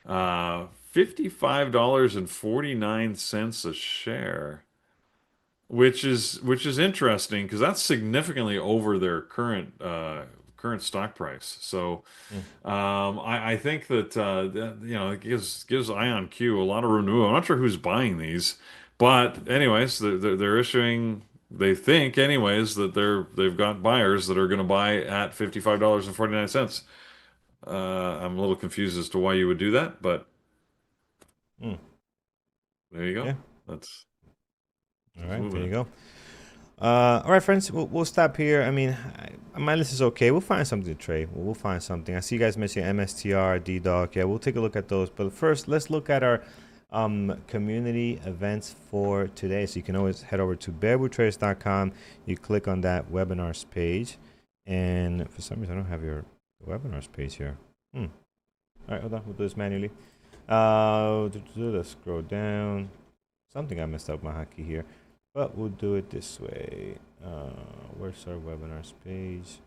$55.49 a share, which is interesting because that's significantly over their current stock price. So. Mm. I think that it gives IonQ a lot of renewal. I'm not sure who's buying these, but anyways, they're issuing. They think anyways that they've got buyers that are going to buy at $55.49. I'm a little confused as to why you would do that, but Mm. there you go. Yeah. That's All that's right. There moving you it. go. All right, friends. We'll stop here. I mean, my list is okay. We'll find something to trade. We'll find something. I see you guys mentioning MSTR, DDoc. Yeah, we'll take a look at those. But first, let's look at our community events for today. So you can always head over to bearwoodtraders.com. You click on that webinars page, and for some reason I don't have your webinars page here. All right, hold on. We'll do this manually. Let's scroll down. Something I messed up my hotkey here. But we'll do it this way. Where's our webinars page?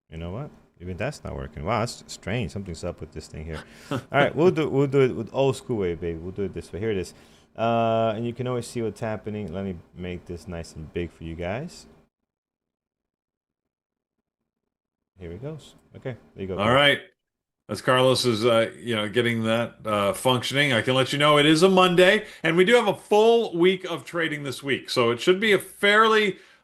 You know what? Even that's not working. Wow, that's strange. Something's up with this thing here. All right, we'll do it with old school way, baby. We'll do it this way. Here it is. And you can always see what's happening. Let me make this nice and big for you guys. Here it goes. Okay, there you go, All Peter. right. As Carlos is, getting that functioning, I can let you know it is a Monday, and we do have a full week of trading this week. So it should be a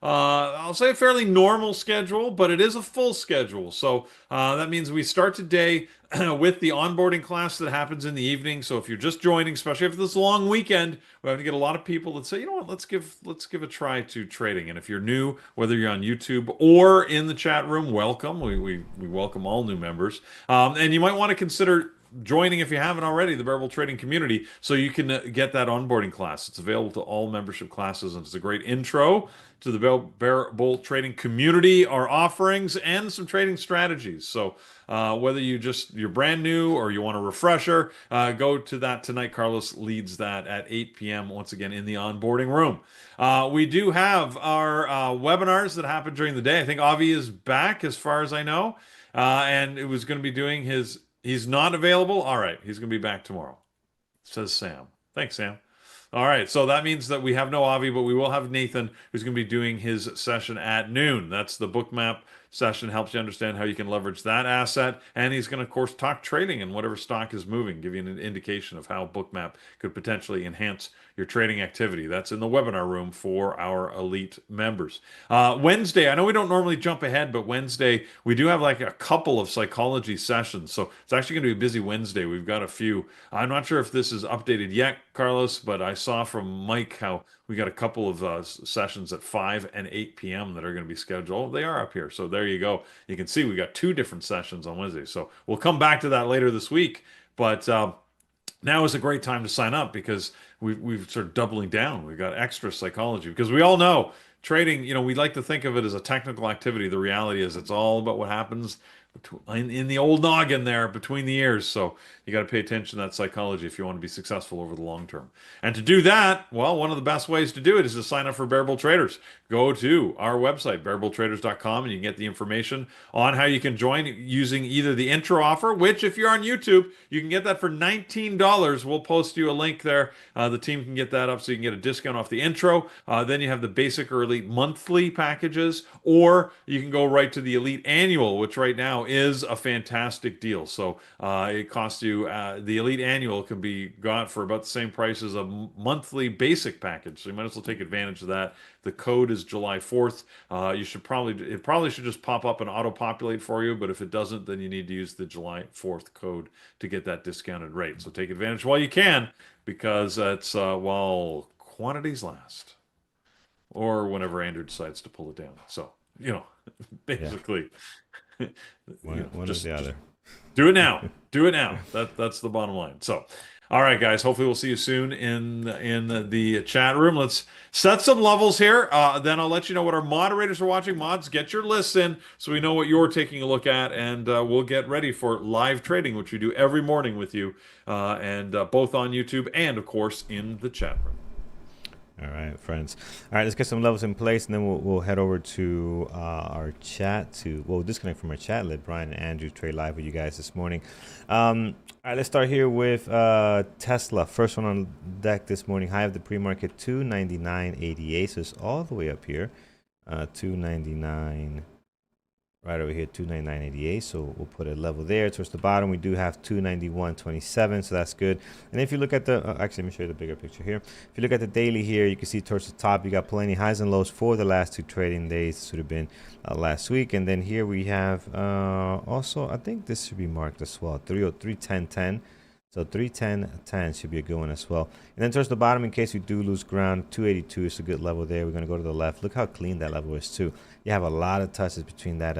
I'll say a fairly normal schedule, but it is a full schedule. So that means we start today with the onboarding class that happens in the evening. So if you're just joining, especially after this long weekend, we're going to get a lot of people that say, you know what, let's give a try to trading. And if you're new, whether you're on YouTube or in the chat room, welcome. We welcome all new members. And you might want to consider joining if you haven't already the Bearable Trading community so you can get that onboarding class. It's available to all membership classes, and it's a great intro to the Bearable Trading community, our offerings, and some trading strategies. So whether you're brand new or you want a refresher, go to that tonight. Carlos leads that at 8 p.m. once again in the onboarding room. We do have our webinars that happen during the day. I think Avi is back as far as I know. And it was going to be doing he's not available. All right. He's going to be back tomorrow, says Sam. Thanks, Sam. All right. So that means that we have no Avi, but we will have Nathan, who's going to be doing his session at noon. That's the book map session helps you understand how you can leverage that asset. And he's going to, of course, talk trading and whatever stock is moving, give you an indication of how Bookmap could potentially enhance your trading activity. That's in the webinar room for our elite members. Wednesday, I know we don't normally jump ahead, but Wednesday, we do have like a couple of psychology sessions. So it's actually going to be a busy Wednesday. We've got a few. I'm not sure if this is updated yet, Carlos, but I saw from Mike how we got a couple of sessions at 5 and 8 p.m. that are going to be scheduled. They are up here. So there you go. You can see we got two different sessions on Wednesday. So we'll come back to that later this week. But now is a great time to sign up because we've sort of doubling down. We've got extra psychology because we all know trading, we like to think of it as a technical activity. The reality is it's all about what happens in the old noggin there between the ears. So you got to pay attention to that psychology if you want to be successful over the long term. And to do that, well, one of the best ways to do it is to sign up for Bearable Traders. Go to our website, bearabletraders.com, and you can get the information on how you can join using either the intro offer, which if you're on YouTube, you can get that for $19. We'll post you a link there. The team can get that up so you can get a discount off the intro. Then you have the basic or elite monthly packages, or you can go right to the elite annual, which right now is a fantastic deal. So it costs you, the elite annual can be got for about the same price as a monthly basic package. So you might as well take advantage of that. The code is July 4th. It probably should just pop up and auto-populate for you, but if it doesn't, then you need to use the July 4th code to get that discounted rate. So take advantage while you can, because it's while quantities last, or whenever Andrew decides to pull it down. So, basically, One or the other. do it now. Do it now. That's the bottom line. So, all right, guys. Hopefully, we'll see you soon in the chat room. Let's set some levels here. Then I'll let you know what our moderators are watching. Mods, get your lists in so we know what you're taking a look at, and we'll get ready for live trading, which we do every morning with you, and both on YouTube and, of course, in the chat room. All right, friends. All right, let's get some levels in place, and then we'll head over to our chat. We'll disconnect from our chat. Let Brian and Andrew trade live with you guys this morning. All right, let's start here with Tesla. First one on deck this morning. High of the pre-market, 299.88. So it's all the way up here, 299. Right over here, 299.88. So we'll put a level there. Towards the bottom, we do have 291.27. So that's good. And if you look at the, actually, let me show you the bigger picture here. If you look at the daily here, you can see towards the top, you got plenty highs and lows for the last two trading days. This would have been last week. And then here we have also, I think this should be marked as well, 303.10.10. So 310.10 should be a good one as well. And then towards the bottom, in case we do lose ground, 282 is a good level there. We're going to go to the left. Look how clean that level is too. You have a lot of touches between that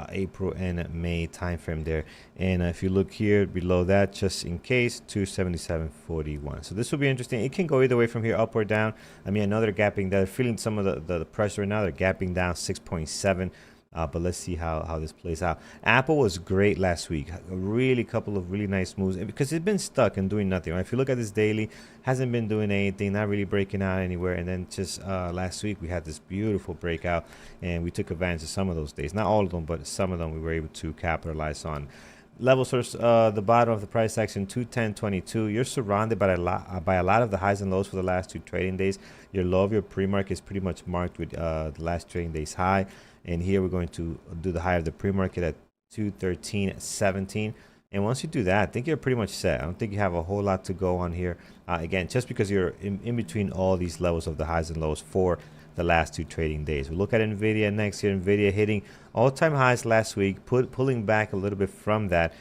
April and May time frame there. And if you look here below that, just in case, 277.41. So this will be interesting. It can go either way from here, up or down. I mean, I know they're gapping. They're feeling some of the pressure right now. They're gapping down 6.7. But let's see how this plays out. Apple was great last week. A couple of really nice moves because it's been stuck and doing nothing. Right? If you look at this daily, hasn't been doing anything, not really breaking out anywhere. And then just last week, we had this beautiful breakout, and we took advantage of some of those days. Not all of them, but some of them we were able to capitalize on. Level source, the bottom of the price action, 210.22. You're surrounded by a lot of the highs and lows for the last two trading days. Your low of your pre-market is pretty much marked with the last trading day's high. And here we're going to do the high of the pre-market at 213.17. And once you do that, I think you're pretty much set. I don't think you have a whole lot to go on here. Again, just because you're in between all these levels of the highs and lows for the last two trading days. We look at NVIDIA next here. NVIDIA hitting all-time highs last week, pulling back a little bit from that.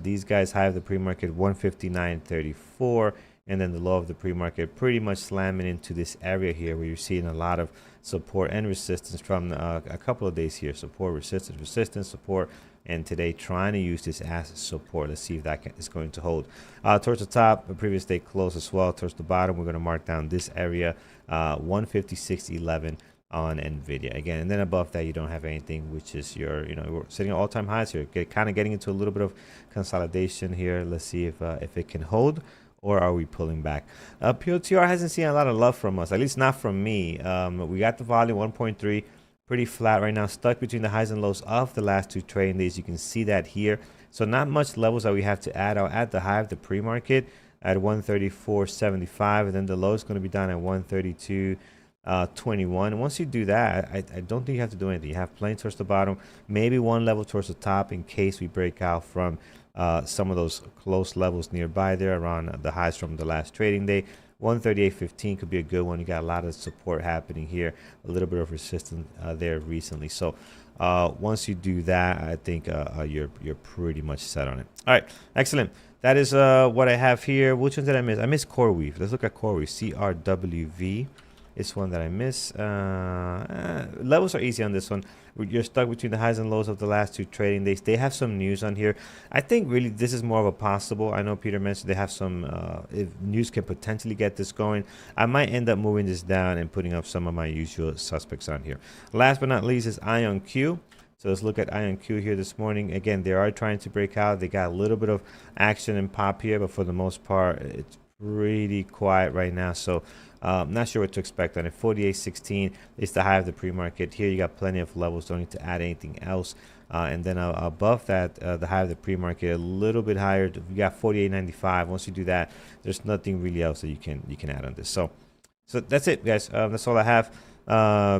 These guys high of the pre-market, 159.34. And then the low of the pre-market pretty much slamming into this area here where you're seeing a lot of support and resistance from a couple of days here. Support, resistance, support. And today trying to use this as support. Let's see if that is going to hold. Towards the top, the previous day close as well. Towards the bottom, we're going to mark down this area, 156.11 on NVIDIA. Again, and then above that, you don't have anything, which is we're sitting at all-time highs here. Kind of getting into a little bit of consolidation here. Let's see if it can hold. Or are we pulling back? POTR hasn't seen a lot of love from us, at least not from me. We got the volume 1.3, pretty flat right now, stuck between the highs and lows of the last two trading days. You can see that here. So not much levels that we have to add. I'll add the high of the pre-market at 134.75, and then the low is going to be down at 132. 21. Once you do that, I don't think you have to do anything. You have plenty towards the bottom, maybe one level towards the top in case we break out from some of those close levels nearby there around the highs from the last trading day. 138.15 could be a good one. You got a lot of support happening here, a little bit of resistance there recently. So once you do that, I think you're pretty much set on it. All right, excellent. That is what I have here. Which one did I miss? I missed CoreWeave. Let's look at CoreWeave. CRWV. It's one that I miss. Levels are easy on this one. You're stuck between the highs and lows of the last two trading days. They have some news on here. I think really this is more of a possible. I know Peter mentioned they have some, if news can potentially get this going. I might end up moving this down and putting up some of my usual suspects on here. Last but not least is IonQ. So let's look at IonQ here this morning. Again, they are trying to break out. They got a little bit of action and pop here, but for the most part, it's pretty quiet right now. So not sure what to expect on it. 48.16 is the high of the pre-market. Here you got plenty of levels. Don't need to add anything else. And then above that, the high of the pre-market, a little bit higher. You got 48.95. Once you do that, there's nothing really else that you can add on this. So that's it, guys. That's all I have.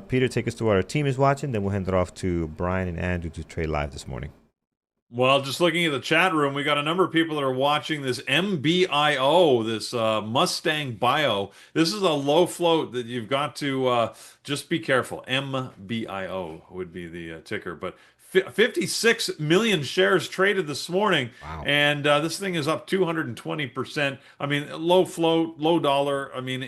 Peter, take us to what our team is watching. Then we'll hand it off to Brian and Andrew to trade live this morning. Well, just looking at the chat room, we got a number of people that are watching this MBIO, this Mustang Bio. This is a low float that you've got to just be careful. MBIO would be the ticker, but 56 million shares traded this morning. Wow. And this thing is up 220%. I mean, low float, low dollar. I mean,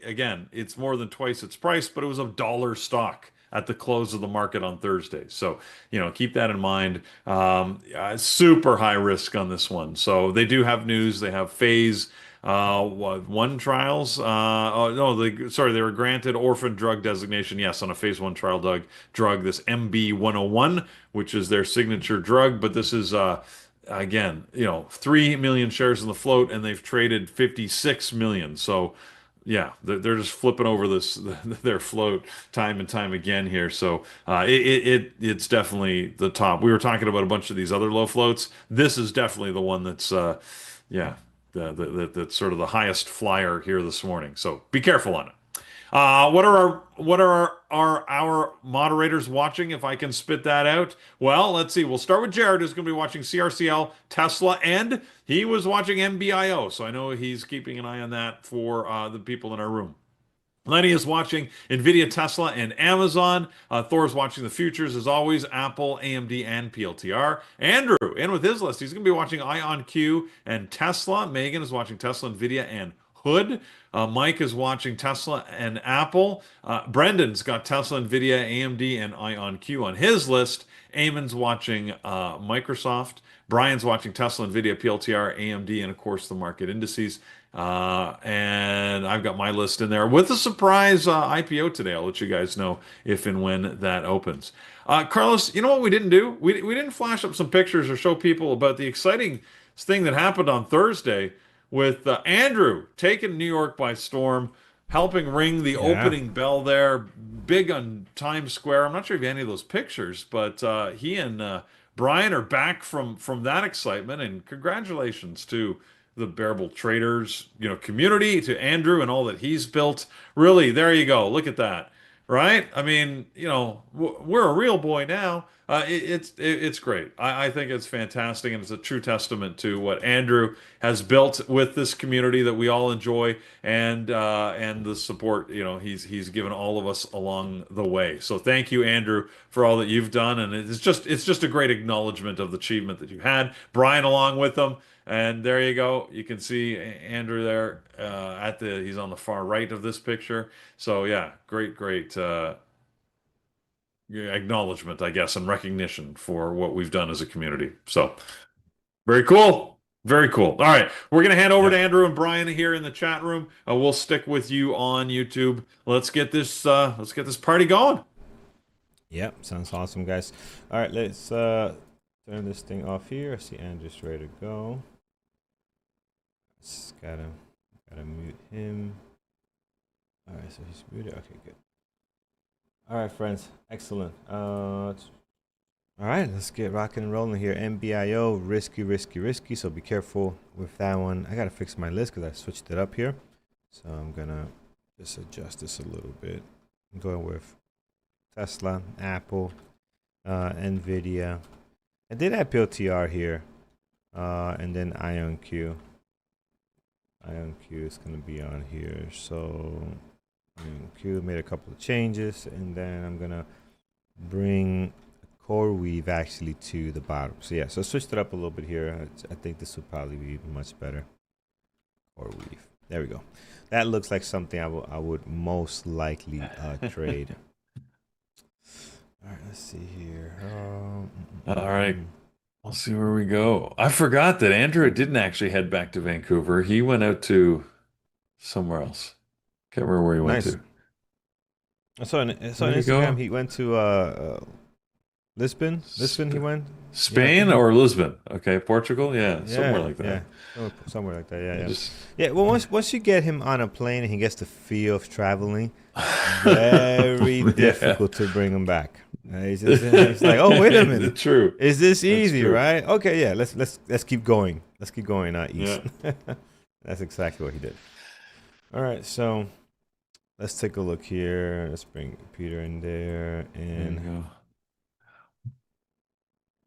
again, it's more than twice its price, but it was a dollar stock at the close of the market on Thursday. So, keep that in mind. Super high risk on this one. So they do have news. They have phase one trials. They were granted orphan drug designation. Yes, on a phase one trial drug, this MB101, which is their signature drug. But this is, again, 3 million shares in the float, and they've traded 56 million. So, yeah, they're just flipping over their float time and time again here. So it's definitely the top. We were talking about a bunch of these other low floats. This is definitely the one that's that's sort of the highest flyer here this morning. So be careful on it. What are our moderators watching? If I can spit that out. Well, let's see. We'll start with Jared, who's going to be watching CRCL, Tesla, and he was watching MBIO. So I know he's keeping an eye on that for the people in our room. Lenny is watching NVIDIA, Tesla, and Amazon. Thor is watching the futures, as always, Apple, AMD, and PLTR. Andrew, in with his list, he's going to be watching IonQ and Tesla. Megan is watching Tesla, NVIDIA, and Hood. Mike is watching Tesla and Apple. Brendan's got Tesla, NVIDIA, AMD, and IonQ on his list. Eamon's watching Microsoft. Brian's watching Tesla, NVIDIA, PLTR, AMD, and of course the market indices. And I've got my list in there with a surprise IPO today. I'll let you guys know if and when that opens. Carlos, you know what we didn't do? We didn't flash up some pictures or show people about the exciting thing that happened on Thursday with Andrew taking New York by storm, helping ring the opening bell there, big on Times Square. I'm not sure if you have any of those pictures, but he and Brian are back from that excitement, and congratulations to the Bearable Traders, community, to Andrew and all that he's built. Really, there you go. Look at that, right? I mean, we're a real boy now. It's great. I think it's fantastic, and it's a true testament to what Andrew has built with this community that we all enjoy, and the support he's given all of us along the way. So thank you, Andrew, for all that you've done, and it's just a great acknowledgement of the achievement that you had. Brian along with them. And there you go. You can see Andrew there he's on the far right of this picture. So yeah, great acknowledgement, I guess, and recognition for what we've done as a community. So very cool. Very cool. All right, we're going to hand over to Andrew and Brian here in the chat room. We'll stick with you on YouTube. Let's get this party going. Yep, sounds awesome, guys. All right, let's turn this thing off here. I see Andrew's ready to go. Just gotta mute him. All right, so he's muted. Okay, good. All right, friends, excellent. All right, let's get rocking and rolling here. MBIO, risky. So be careful with that one. I gotta fix my list because I switched it up here. So I'm gonna just adjust this a little bit. I'm going with Tesla, Apple, Nvidia. I did have PLTR here, and then IonQ. IonQ is going to be on here. So IonQ made a couple of changes, and then I'm going to bring core weave actually to the bottom. So yeah, so I switched it up a little bit here. I think this would probably be much better. Core weave. There we go. That looks like something I would most likely trade. All right, let's see here. All right. We'll see where we go. I forgot that Andrew didn't actually head back to Vancouver. He went out to somewhere else. Can't remember where he went Nice. to. I saw on Where'd he Instagram go? he went to Lisbon. Lisbon he Sp went. Yeah, I Spain think or Lisbon? Okay, Portugal. Yeah, somewhere yeah, like yeah. that. Somewhere like that. Yeah, I yeah. just Yeah, well once you get him on a plane and he gets the feel of traveling, very yeah. difficult to bring him back. He's like, oh wait a minute, True. is this That's easy, true. right? Okay, yeah, let's keep going. Let's keep going east. Yeah. That's exactly what he did. All right, so let's take a look here. Let's bring Peter in there, There you and go.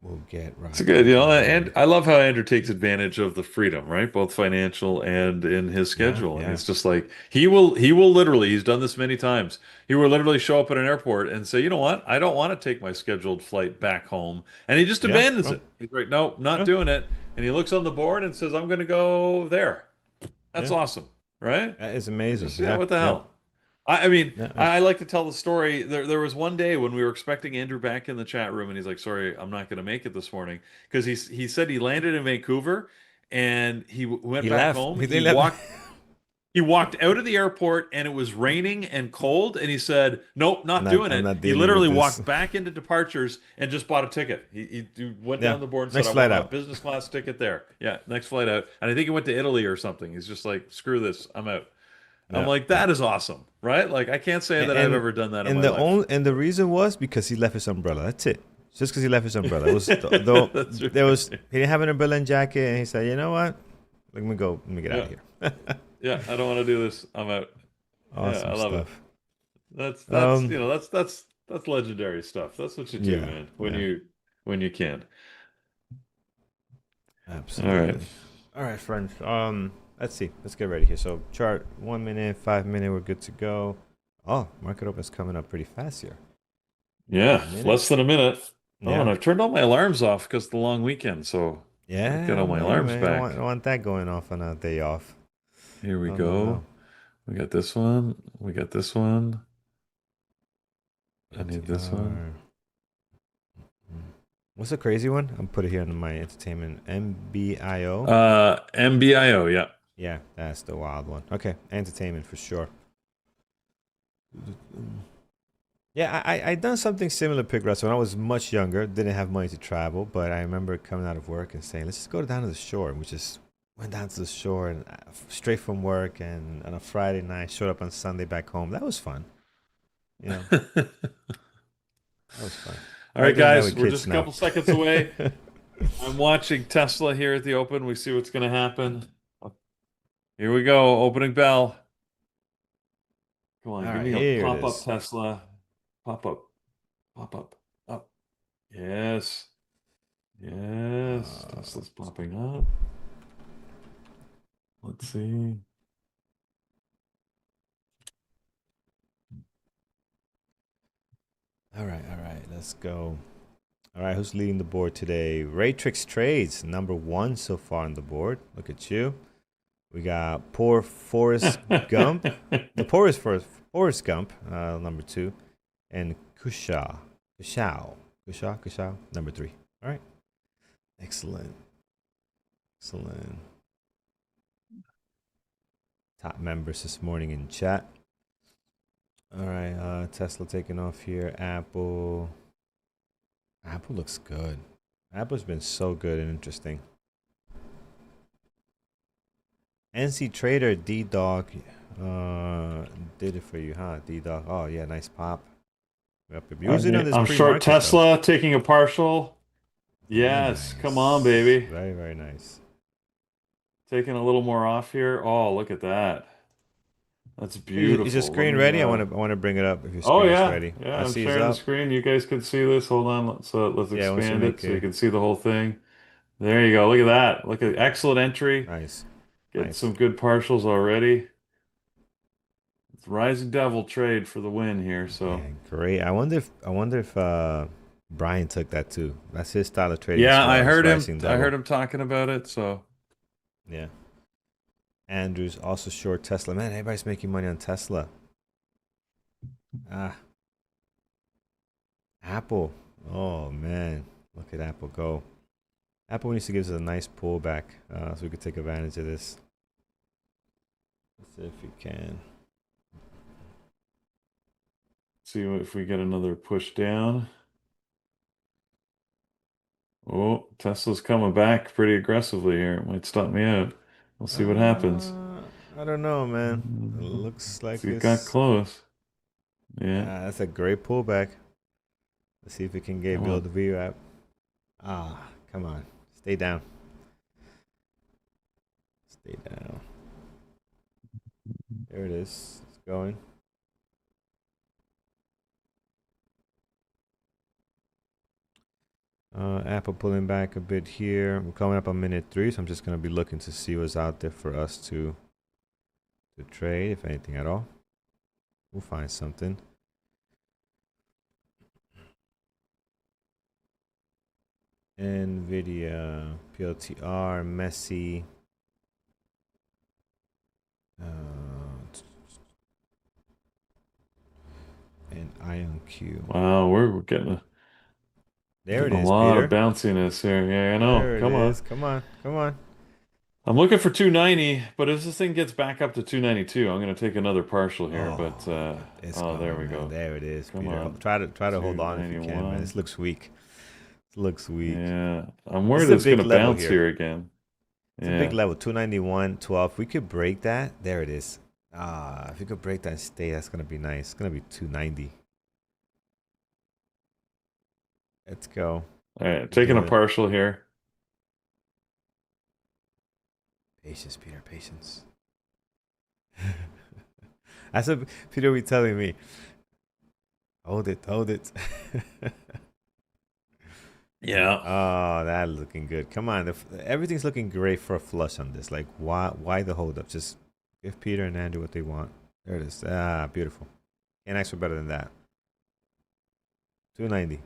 we'll get It's good, rocking and here. I love how Andrew takes advantage of the freedom, right? Both financial and in his Yeah, schedule. And yeah, it's just like he will literally, he's done this many times. He will literally show up at an airport and say, "You know what? I don't want to take my scheduled flight back home." And he just yeah. abandons Oh, it. He's like, "No, not yeah, doing it." And he looks on the board and says, "I'm going to go there." That's yeah. awesome, right? That is It's amazing. just, yeah, Yeah, what the yep. hell? I mean, Yeah, I like to tell the story. There was one day when we were expecting Andrew back in the chat room, and he's like, "Sorry, I'm not going to make it this morning," because he said he landed in Vancouver and he went he back left. home. They left. He walked out of the airport and it was raining and cold, and he said, "Nope, not doing I'm it." not He dealing with literally this. walked back into departures and just bought a ticket. He went Yeah, down the board and said, next "I flight want a out. business class ticket there." Yeah, next flight out. And I think he went to Italy or something. He's just like, "Screw this, I'm out." I'm Yeah, like, yeah. that is awesome, right? Like, I can't say And that I've ever done that in my life. and the reason was because he left his umbrella. That's it. Just because he left his umbrella. It was That's there was right. he didn't have an umbrella and jacket, and he said, you know what? Let me go. Let me get out Yeah, of here. yeah. I don't want to do this. I'm out. Yeah, I Awesome love it. stuff. That's Um, that's legendary stuff. That's what you do, yeah, man. yeah, When you can. All right. absolutely. All right, friends. Let's see. Let's get ready here. So chart 1 minute, 5 minute. We're good to go. Oh, market open's coming up pretty fast here. Yeah, Minute. less than a minute. Oh, and Yeah. I've turned all my alarms off because of the long weekend, so I Yeah, I got all don't my blame you, alarms man. back. Don't want that going off on a day off. Here we No, no, no. go. We got this one. We got this one. I need this one. LTR. What's the crazy one? I'm put it here in my entertainment. MBIO. MBIO, yeah. Yeah, that's the wild one. Okay, entertainment for sure. Yeah, I done something similar, Piggrass, when I was much younger. Didn't have money to travel, but I remember coming out of work and saying, "Let's just go down to the shore." And we just went down to the shore and straight from work, and on a Friday night, showed up on Sunday back home. That was fun. You know, that was fun. All Try right, doing that guys, with we're kids just a now. couple seconds away. I'm watching Tesla here at the open. We see what's going to happen. Here we go. Opening bell. Come All on, give right, me a here it pop-up is. Tesla. Pop up. Pop up. Up. Yes. Yes. Tesla's popping up. Let's see. All right, let's go. All right, who's leading the board today? Raytrix Trades, number one so far on the board. Look at you. We got Poor Forrest Gump. The poorest Forrest Gump, number two. And Kushao, number three. All right. Excellent. Excellent. Top members this morning in chat. All right, Tesla taking off here. Apple. Apple looks good. Apple's been so good and interesting. NC Trader D Dog did it for you, huh? D Dog. Oh yeah, nice pop. Yep. All Using on right, this I'm short pre-market though. Tesla, taking a partial. Very Yes, come on, nice. baby. Very, very nice. Taking a little more off here. Oh, look at that. That's Is your beautiful. Let screen me. ready? I want to bring it up if your Oh screen is yeah, ready. yeah. I I'm see it's sharing the up. screen. You guys can see this. Hold on. Let's Yeah, once you expand it make so you it can see the whole thing. There you go. Look at that. Look at excellent entry. nice, Getting nice. some good partials already. It's Rising Devil trade for the win here. So Yeah, great. I wonder if Brian took that too. That's his style of trading as yeah, I well. It's heard him. rising I heard double. him talking about it. So Yeah. Andrews also short Tesla. Man, everybody's making money on Tesla. Ah, Apple. Oh man, look at Apple go. Apple needs to give us a nice pullback so we could take advantage of this. Let's see if we can. see if we get another push down. Oh, Tesla's coming back pretty aggressively here. It might stop me out. We'll see what happens. I don't know, man. It looks like See, it got it's. close. Yeah, That's a great pullback. Let's see if we can get come below on. the VWAP. Come on. Stay down. Stay down. There it is. It's going. Apple pulling back a bit here. We're coming up on minute 3, so I'm just gonna be looking to see what's out there for us to trade, if anything at all. We'll find something. Nvidia, PLTR, Messi, and IonQ. Wow, we're There it getting a is, lot of Peter. bounciness here. Yeah, I know. There it Come on. is. Come on. Come on. I'm looking for 290, but if this thing gets back up to 292, I'm going to take another partial here. Oh, But it's oh, there going, we man. go. There it is, Come Peter. on. Try to hold on if you can, man. 291. This looks weak. This looks weak. Yeah, I'm This worried is a it's going big to level bounce here. here again. It's a big Yeah. level. 291.12. If we could break that, there it is. If we could break that and stay, that's gonna be nice. It's gonna be 290. Let's go. All right, Let's taking do a it. partial here. Patience, Peter. Patience. That's what Peter be telling me. Hold it. Hold it. Yeah. Oh, that's looking good. Come on. Everything's looking great for a flush on this. Like, why the hold up? Just give Peter and Andrew what they want. There it is. Beautiful. Can't ask for better than that. 290.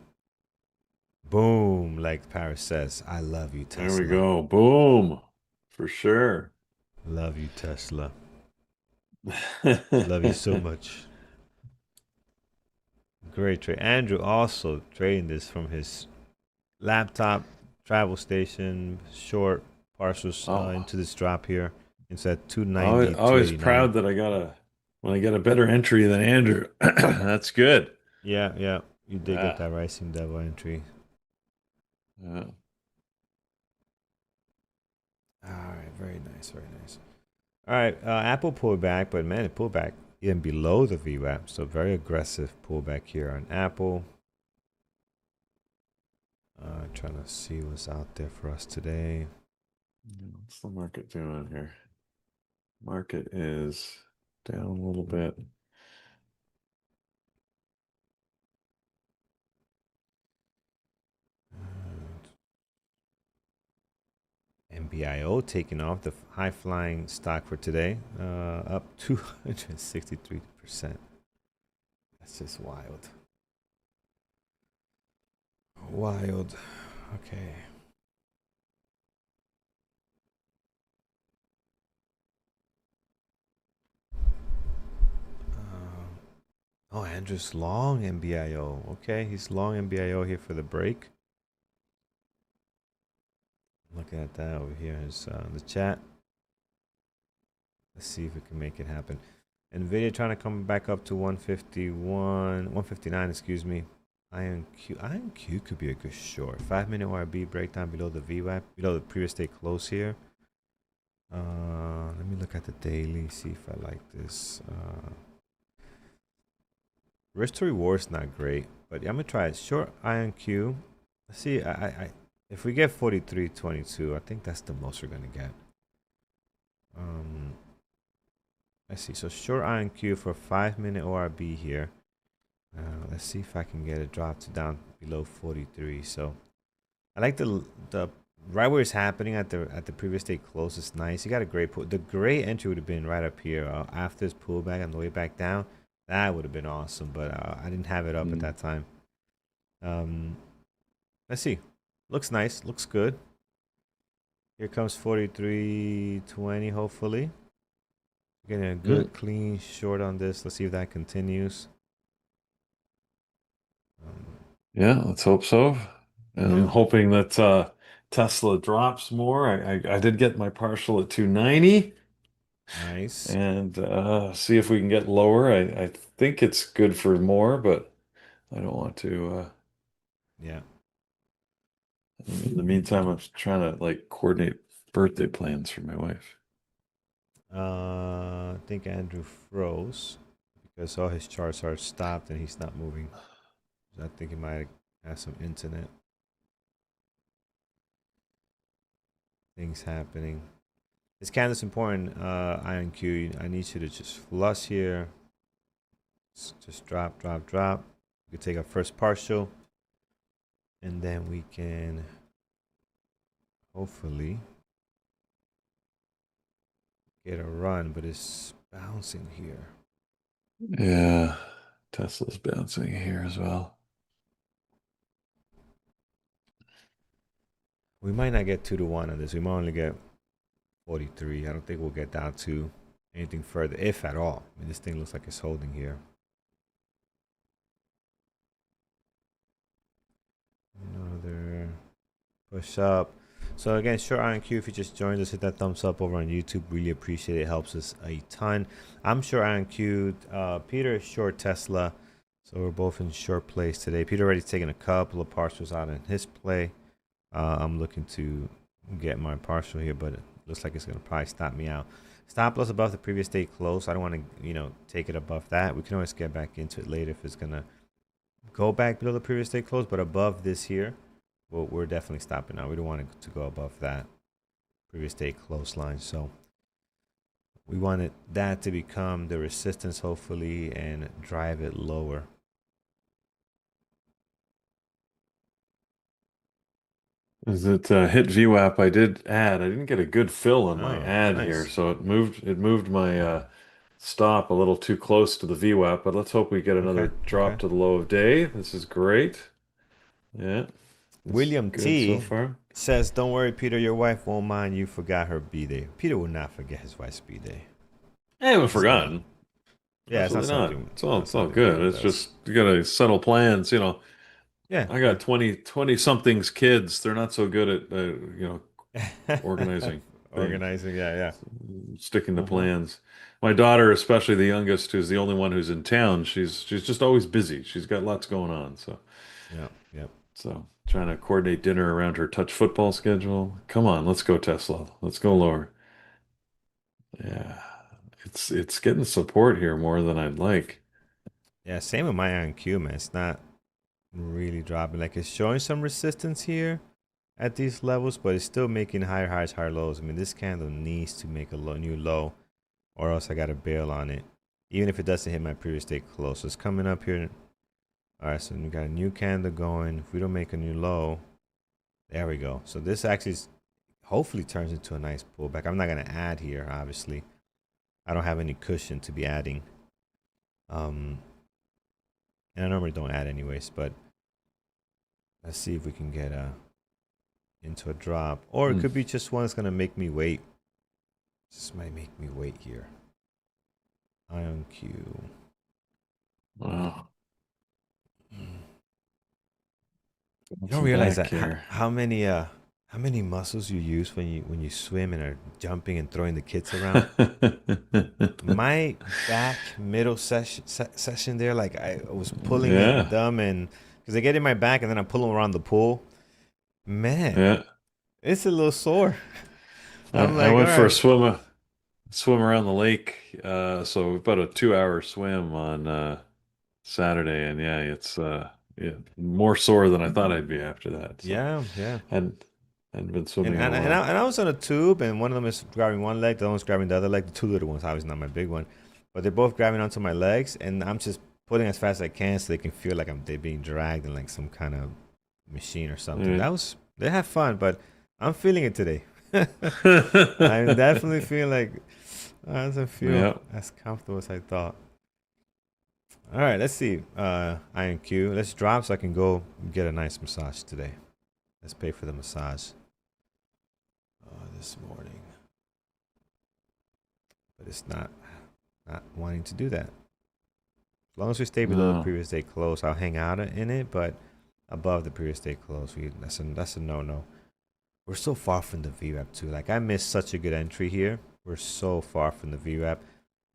Boom, like Paris says. I love you, There we Tesla. go. Boom. For sure. Love you, Tesla. Love you so much. Great trade. Andrew also trading this from his laptop, travel station, short parcels Oh, into this drop here. It's at 290, always 289. proud that when I get a better entry than Andrew. That's good. Yeah, yeah. You did get Yeah. that Rising Devil entry. Yeah. All right, very nice, very nice. All right, Apple pulled back, but man, it pulled back even below the VWAP. So very aggressive pullback here on Apple. Trying to see what's out there for us today. What's the market doing here? Market is down a little bit. MBIO taking off the high flying stock for today, up 263%. That's just wild. Wild. Okay. Andrew's long MBIO. Okay, he's long MBIO here for the break. Looking at that over here is the chat. Let's see if we can make it happen. Nvidia trying to come back up to 159, excuse me. IonQ could be a good short. 5-minute RB breakdown below the VWAP, below the previous day close here. Let me look at the daily, see if I like this. Risk to reward is not great, but I'm gonna try it. Short IonQ. Let's see. If we get 43.22, I think that's the most we're gonna get. let's see. So short INQ for 5 minute ORB here. Let's see if I can get it dropped to down below 43. So I like the right where it's happening at the previous day close is nice. You got a great pull. The great entry would have been right up here after this pullback on the way back down. That would have been awesome, but I didn't have it up at Mm. that time. Um, let's see. Looks nice. Looks good. Here comes 43.20. Hopefully, getting a Mm. good clean short on this. Let's see if that continues. Um, Yeah, let's hope so. And I'm yeah, hoping that Tesla drops more. I did get my partial at 290 nice. and see if we can get lower. I think it's good for more, but I don't want to. Yeah. In the meantime, I'm trying to like coordinate birthday plans for my wife. I think Andrew froze because all his charts are stopped and he's not moving. So I think he might have some internet things happening. This candle's important, IonQ. I need you to just flush here. Just drop, drop, drop. We can take our first partial. And then we can hopefully get a run, but it's bouncing here. Yeah, Tesla's bouncing here as well. We might not get 2 to 1 on this. We might only get 43. I don't think we'll get down to anything further, if at all. I mean, this thing looks like it's holding here. Another push up. So again, short IonQ, if you just joined us, hit that thumbs up over on YouTube. Really appreciate it. It helps us a ton. I'm short IonQ. Peter is short Tesla. So we're both in short plays today. Peter already taken a couple of partials out in his play. I'm looking to get my partial here, but it looks like it's going to probably stop me out. Stop loss above the previous day close. I don't want to, take it above that. We can always get back into it later if it's going to go back below the previous day close, but above this here, well, we're definitely stopping now. We don't want it to go above that previous day close line. So we wanted that to become the resistance, hopefully, and drive it lower. Is it hit VWAP? I did add. I didn't get a good fill on my Oh, ad here, nice. so it moved my stop a little too close to the VWAP. But let's hope we get Okay, another okay. drop to the low of day. This is great. Yeah, it's William good so T far. says, "Don't worry, Peter. Your wife won't mind. You forgot her b-day. Peter will not forget his wife's b-day. I haven't It's not. forgotten. Yeah, it's not Absolutely not. something. It's It's all not it's all something good. Peter It's does. just you gotta settle plans. Yeah, I yeah. got 20 somethings kids. They're not so good at organizing things. Organizing. Yeah, yeah. Sticking to Uh-huh. plans. My daughter, especially the youngest, who's the only one who's in town, she's just always busy. She's got lots going on. Yeah, yeah. So trying to coordinate dinner around her touch football schedule. Come on, let's go Tesla. Let's go lower. Yeah. It's getting support here more than I'd like. Yeah, same with my IQ, man. It's not really dropping. Like it's showing some resistance here at these levels, but it's still making higher highs, higher lows. I mean, this candle needs to make a new low, or else I got to bail on it. Even if it doesn't hit my previous day close. So it's coming up here. All right, so we got a new candle going. If we don't make a new low, there we go. So this actually hopefully turns into a nice pullback. I'm not going to add here, obviously. I don't have any cushion to be adding. Um, and I normally don't add anyways, but let's see if we can get into a drop. Or it Hmm. could be just one that's going to make me wait. This might make me wait here. Ion Q. Wow. You What's don't the realize back that here? how many muscles you use when you swim and are jumping and throwing the kids around. My back middle session there, like I was pulling it Yeah. dumb, and because I get in my back and then I pull them around the pool. Man, Yeah. it's a little sore. I'm I like, all went for a right, swim around the lake. So about a 2 hour swim on Saturday, and yeah, it's yeah, more sore than I thought I'd be after that. So yeah, yeah. and I've been And swimming in a and, and, while. I, and I was on a tube, and one of them is grabbing one leg, the other one's grabbing the other leg. The two little ones, obviously not my big one, but they're both grabbing onto my legs, and I'm just pulling as fast as I can so they can feel like they're being dragged in like some kind of machine or something. Yeah. They have fun, but I'm feeling it today. I'm definitely feeling like I doesn't feel Yeah. as comfortable as I thought. All right, let's see. INQ. Let's drop so I can go get a nice massage today. Let's pay for the massage this morning, but it's not wanting to do that. As long as we stay below the No. previous day close, I'll hang out in it. But above the previous day close, that's a no no. We're so far from the VWAP too. Like I missed such a good entry here. We're so far from the VWAP.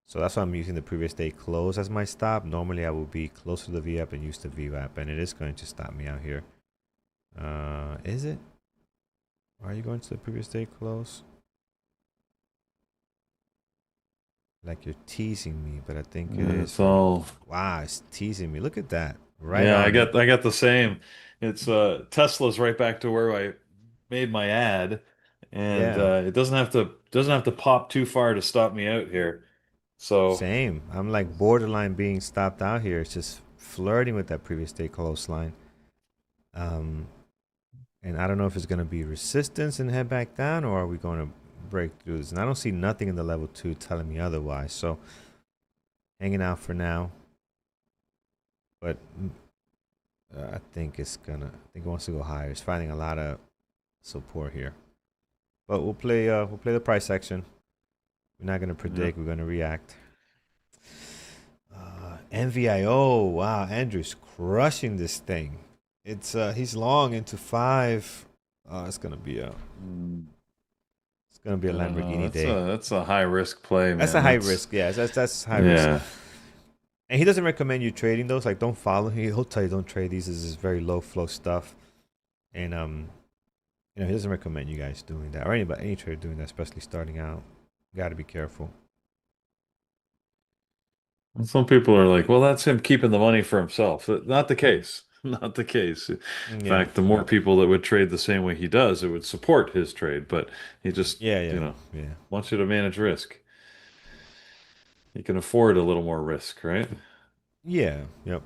So that's why I'm using the previous day close as my stop. Normally I will be close to the VWAP and use the VWAP, and it is going to stop me out here. Is it? Are you going to the previous day close? Like you're teasing me, but I think it Yeah, is it's for me. all. Wow, it's teasing me. Look at that. Right Yeah, on it. I got the same. It's Tesla's right back to where I made my ad, and Yeah. it doesn't have to pop too far to stop me out here. So Same. I'm like borderline being stopped out here. It's just flirting with that previous day close line. Um, and I don't know if it's going to be resistance and head back down, or are we going to break through this? And I don't see nothing in the level two telling me otherwise. So hanging out for now. But I think I think it wants to go higher. It's finding a lot of support here. But we'll play the price action. We're not going to yeah. predict. We're going to react. NVIO. Wow, Andrew's crushing this thing. He's long into five. Mm, It's gonna be a I don't know. Lamborghini day. That's a high risk play, That's a man. high That's risk. Yeah, that's high risk. yeah. And he doesn't recommend you trading those. Like, don't follow. He'll tell you don't trade these. This is very low flow stuff. And he doesn't recommend you guys doing that or any trader doing that, especially starting out. Got to be careful. And some people are like, well, that's him keeping the money for himself. Not the case. Not the case. In Yeah, fact, the more yeah, people that would trade the same way he does, it would support his trade. But he just, yeah, you yeah, know, yeah. wants you to manage risk. He can afford a little more risk, right? Yeah, yep.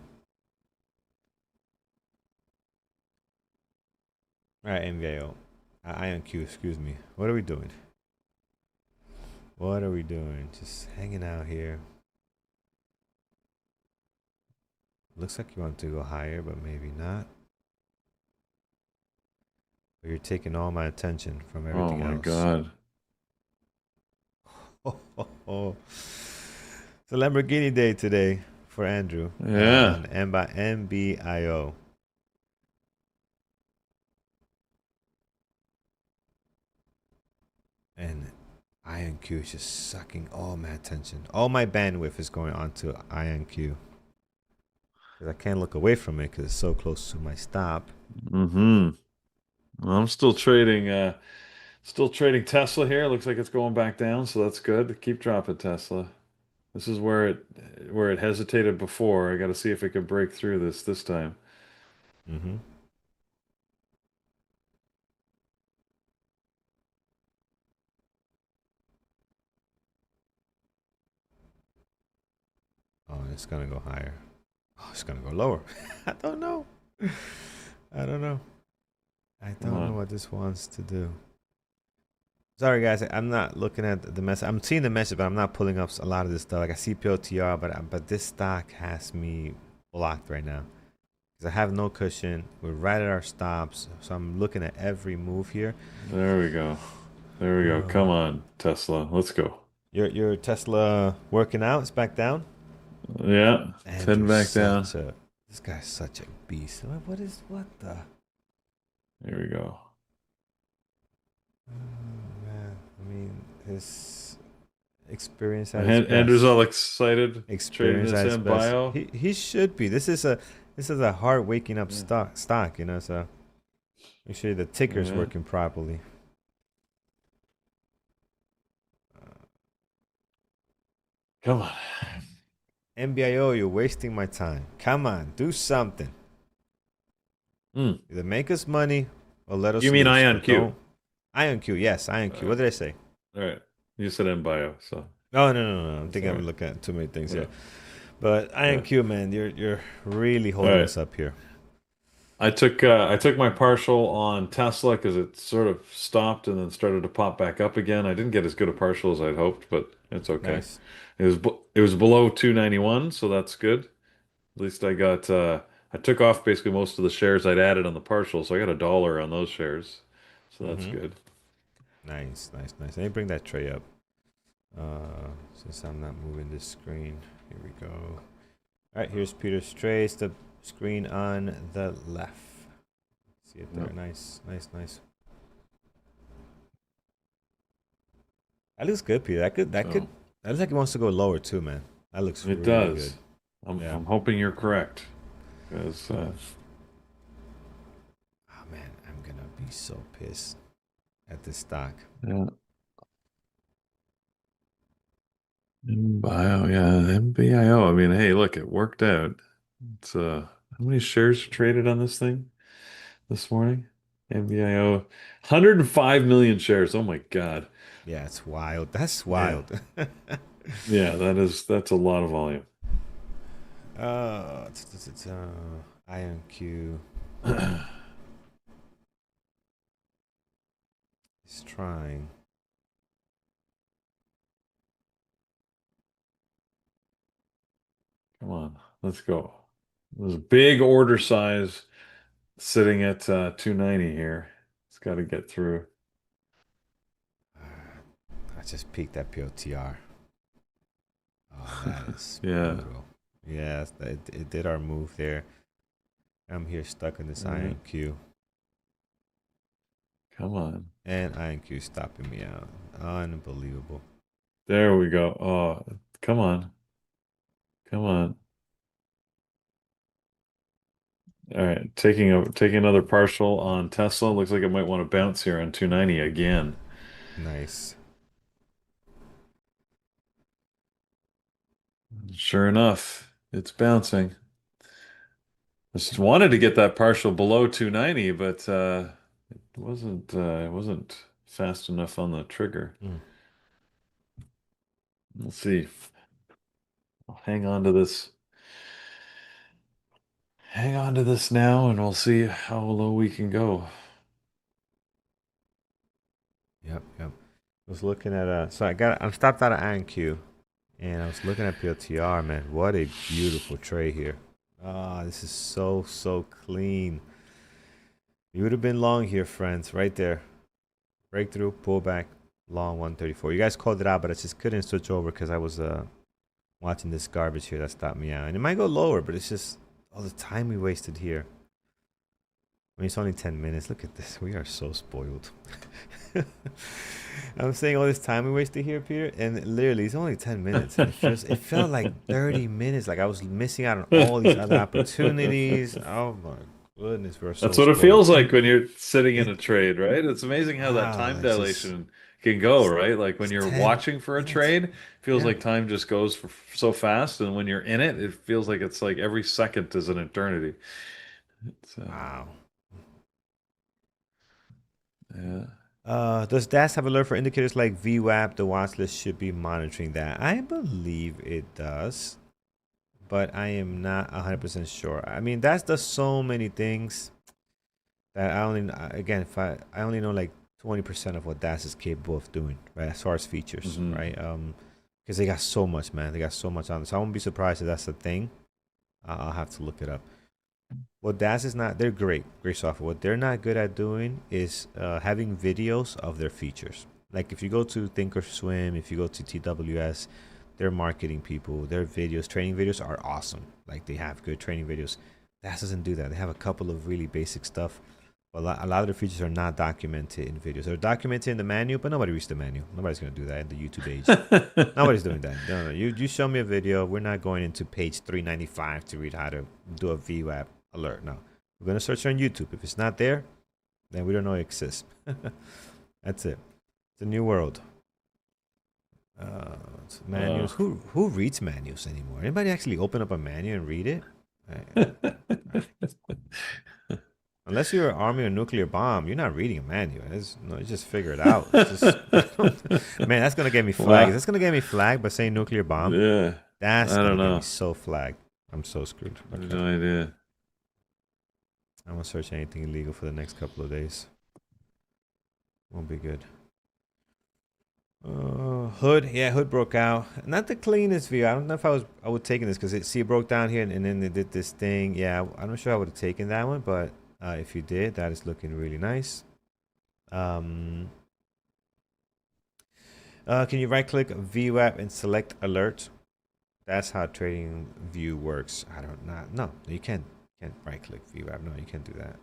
All right, NVIO. IonQ, excuse me. What are we doing? What are we doing? Just hanging out here. Looks like you want to go higher, but maybe not. But you're taking all my attention from Oh everything my else. God. Oh. It's a Lamborghini day today for Andrew Yeah. on MBIO. And IonQ is just sucking all my attention. All my bandwidth is going onto IonQ. Because I can't look away from it because it's so close to my stop. Mm-hmm. I'm still trading Tesla here. Looks like it's going back down, so that's good. Keep dropping Tesla. This is where it hesitated before. I got to see if it can break through this time. Mm-hmm. Oh, it's going to go higher. Oh, it's going to go lower. I don't know. I don't know. I Come don't know on. what this wants to do. Sorry, guys. I'm not looking at the message. I'm seeing the message, but I'm not pulling up a lot of this stuff. Like I see POTR, but this stock has me blocked right now because I have no cushion. We're right at our stops, so I'm looking at every move here. There we go. There we go. Come on, Tesla. Let's go. Your Tesla working out. It's back down. Yeah. 10 Andrew's back down. such a this guy's such a beast. What the? There we go. Oh, man, I mean his experience at his Andrew's best. all excited trading Experience this at his in best. bio. He should be. This is a hard waking up Yeah. stock. So make sure the ticker's Yeah. working properly. Come on. NBIO, you're wasting my time. Come on, do something. Mm. Either make us money Well, let You us mean loose, Ion but Q? don't. IonQ, yes, IonQ. Uh, What did I say? all right. You said MBio, so Oh no! I'm thinking I'm sorry. looking at too many things Yeah. here. But Yeah. IonQ, man, you're really All holding right. us up here. I took my partial on Tesla because it sort of stopped and then started to pop back up again. I didn't get as good a partial as I'd hoped, but it's okay. Nice. It was below 291, so that's good. At least I took off basically most of the shares I'd added on the partial, so I got $1 on those shares. So that's Mm-hmm. good. Nice. Let me bring that tray up. Since I'm not moving this screen, here we go. All right, here's Peter's tray. It's the screen on the left. See it there? Yep. Nice. That looks good, Peter. So That looks like it wants to go lower too, man. That looks it really good. does. I'm Yeah. I'm hoping you're correct. Because Oh man, I'm gonna be so pissed at this stock. yeah. MBio, yeah, MBIO. I mean, hey, look, it worked out. It's how many shares traded on this thing this morning? MBIO, 105 million shares. Oh my God. Yeah, it's wild. That's Yeah. wild. Yeah, that's a lot of volume. IonQ Come is trying. on, let's go. There's a big order size sitting at 290 here. It's got to get through. I just peeked at POTR. Oh, that is Yeah. brutal. Yes, it did our move there. I'm here stuck in this All right. IonQ. Come on. And IonQ stopping me out. Unbelievable. There we go. Oh, come on. Come on. All right, taking another partial on Tesla. Looks like it might want to bounce here on 290 again. Nice. Sure enough, it's bouncing. I just wanted to get that partial below 290, but it wasn't fast enough on the trigger. Mm. We'll see. I'll hang on to this. Hang on to this now, and we'll see how low we can go. Yep. I was looking at I'm stopped out of IonQ and I was looking at PLTR, man. What a beautiful tray here. Ah, this is so clean. You would have been long here, friends, right there. Breakthrough, pullback, long 134. You guys called it out, but I just couldn't switch over because I was watching this garbage here that stopped me out. And it might go lower, but it's just all the time we wasted here. I mean, it's only 10 minutes. Look at this. We are so spoiled. I'm saying all this time we wasted here, Peter, and literally it's only 10 minutes. And it felt like 30 minutes. Like I was missing out on all these other opportunities. Oh my goodness, we're so That's what it spoiled. feels like when you're sitting in It a trade, right? It's amazing how that wow, time dilation can go, right? Like when it's you're 10 watching for a minutes. trade, it feels Yeah. like time just goes so fast, and when you're in it, it feels like it's like every second is an eternity. It's, Wow. yeah. Does DAS have alert for indicators like VWAP? The watch list should be monitoring that. I believe it does, but I am not 100% sure. I mean, DAS does so many things that I only, again, if I only know like 20% of what DAS is capable of doing, right? As far as features, Hmm. right? Because they got so much, man. They got so much on it. So I won't be surprised if that's the thing. I'll have to look it up. What DAS is not, they're great software. What they're not good at doing is having videos of their features. Like if you go to Thinkorswim, if you go to TWS, their marketing people, their videos, training videos are awesome. Like they have good training videos. DAS doesn't do that. They have a couple of really basic stuff. But a lot of the features are not documented in videos. They're documented in the manual, but nobody reads the manual. Nobody's going to do that in the YouTube age. Nobody's doing that. No. You show me a video. We're not going into page 395 to read how to do a VWAP alert. No. We're going to search on YouTube. If it's not there, then we don't know it exists. That's it. It's a new world. Manuals. Who reads manuals anymore? Anybody actually open up a manual and read it? I'm Unless you're an army or nuclear bomb, you're not reading a manual. You just figure it out. It's just, man, that's gonna get me flagged. Is Wow. that's gonna get me flagged by saying nuclear bomb? Yeah. That's I gonna don't get me know. so flagged. I'm so screwed. I have Okay, no idea. I'm gonna search anything illegal for the next couple of days. Won't be good. Hood, yeah, Hood broke out. Not the cleanest view. I don't know if I would taken this because it broke down here and then they did this thing. Yeah, I'm not sure I would have taken that one, but if you did, that is looking really nice. Um, can you right click VWAP and select alert? That's how Trading View works. I don't know. No, you can't right click VWAP. No, you can't do that.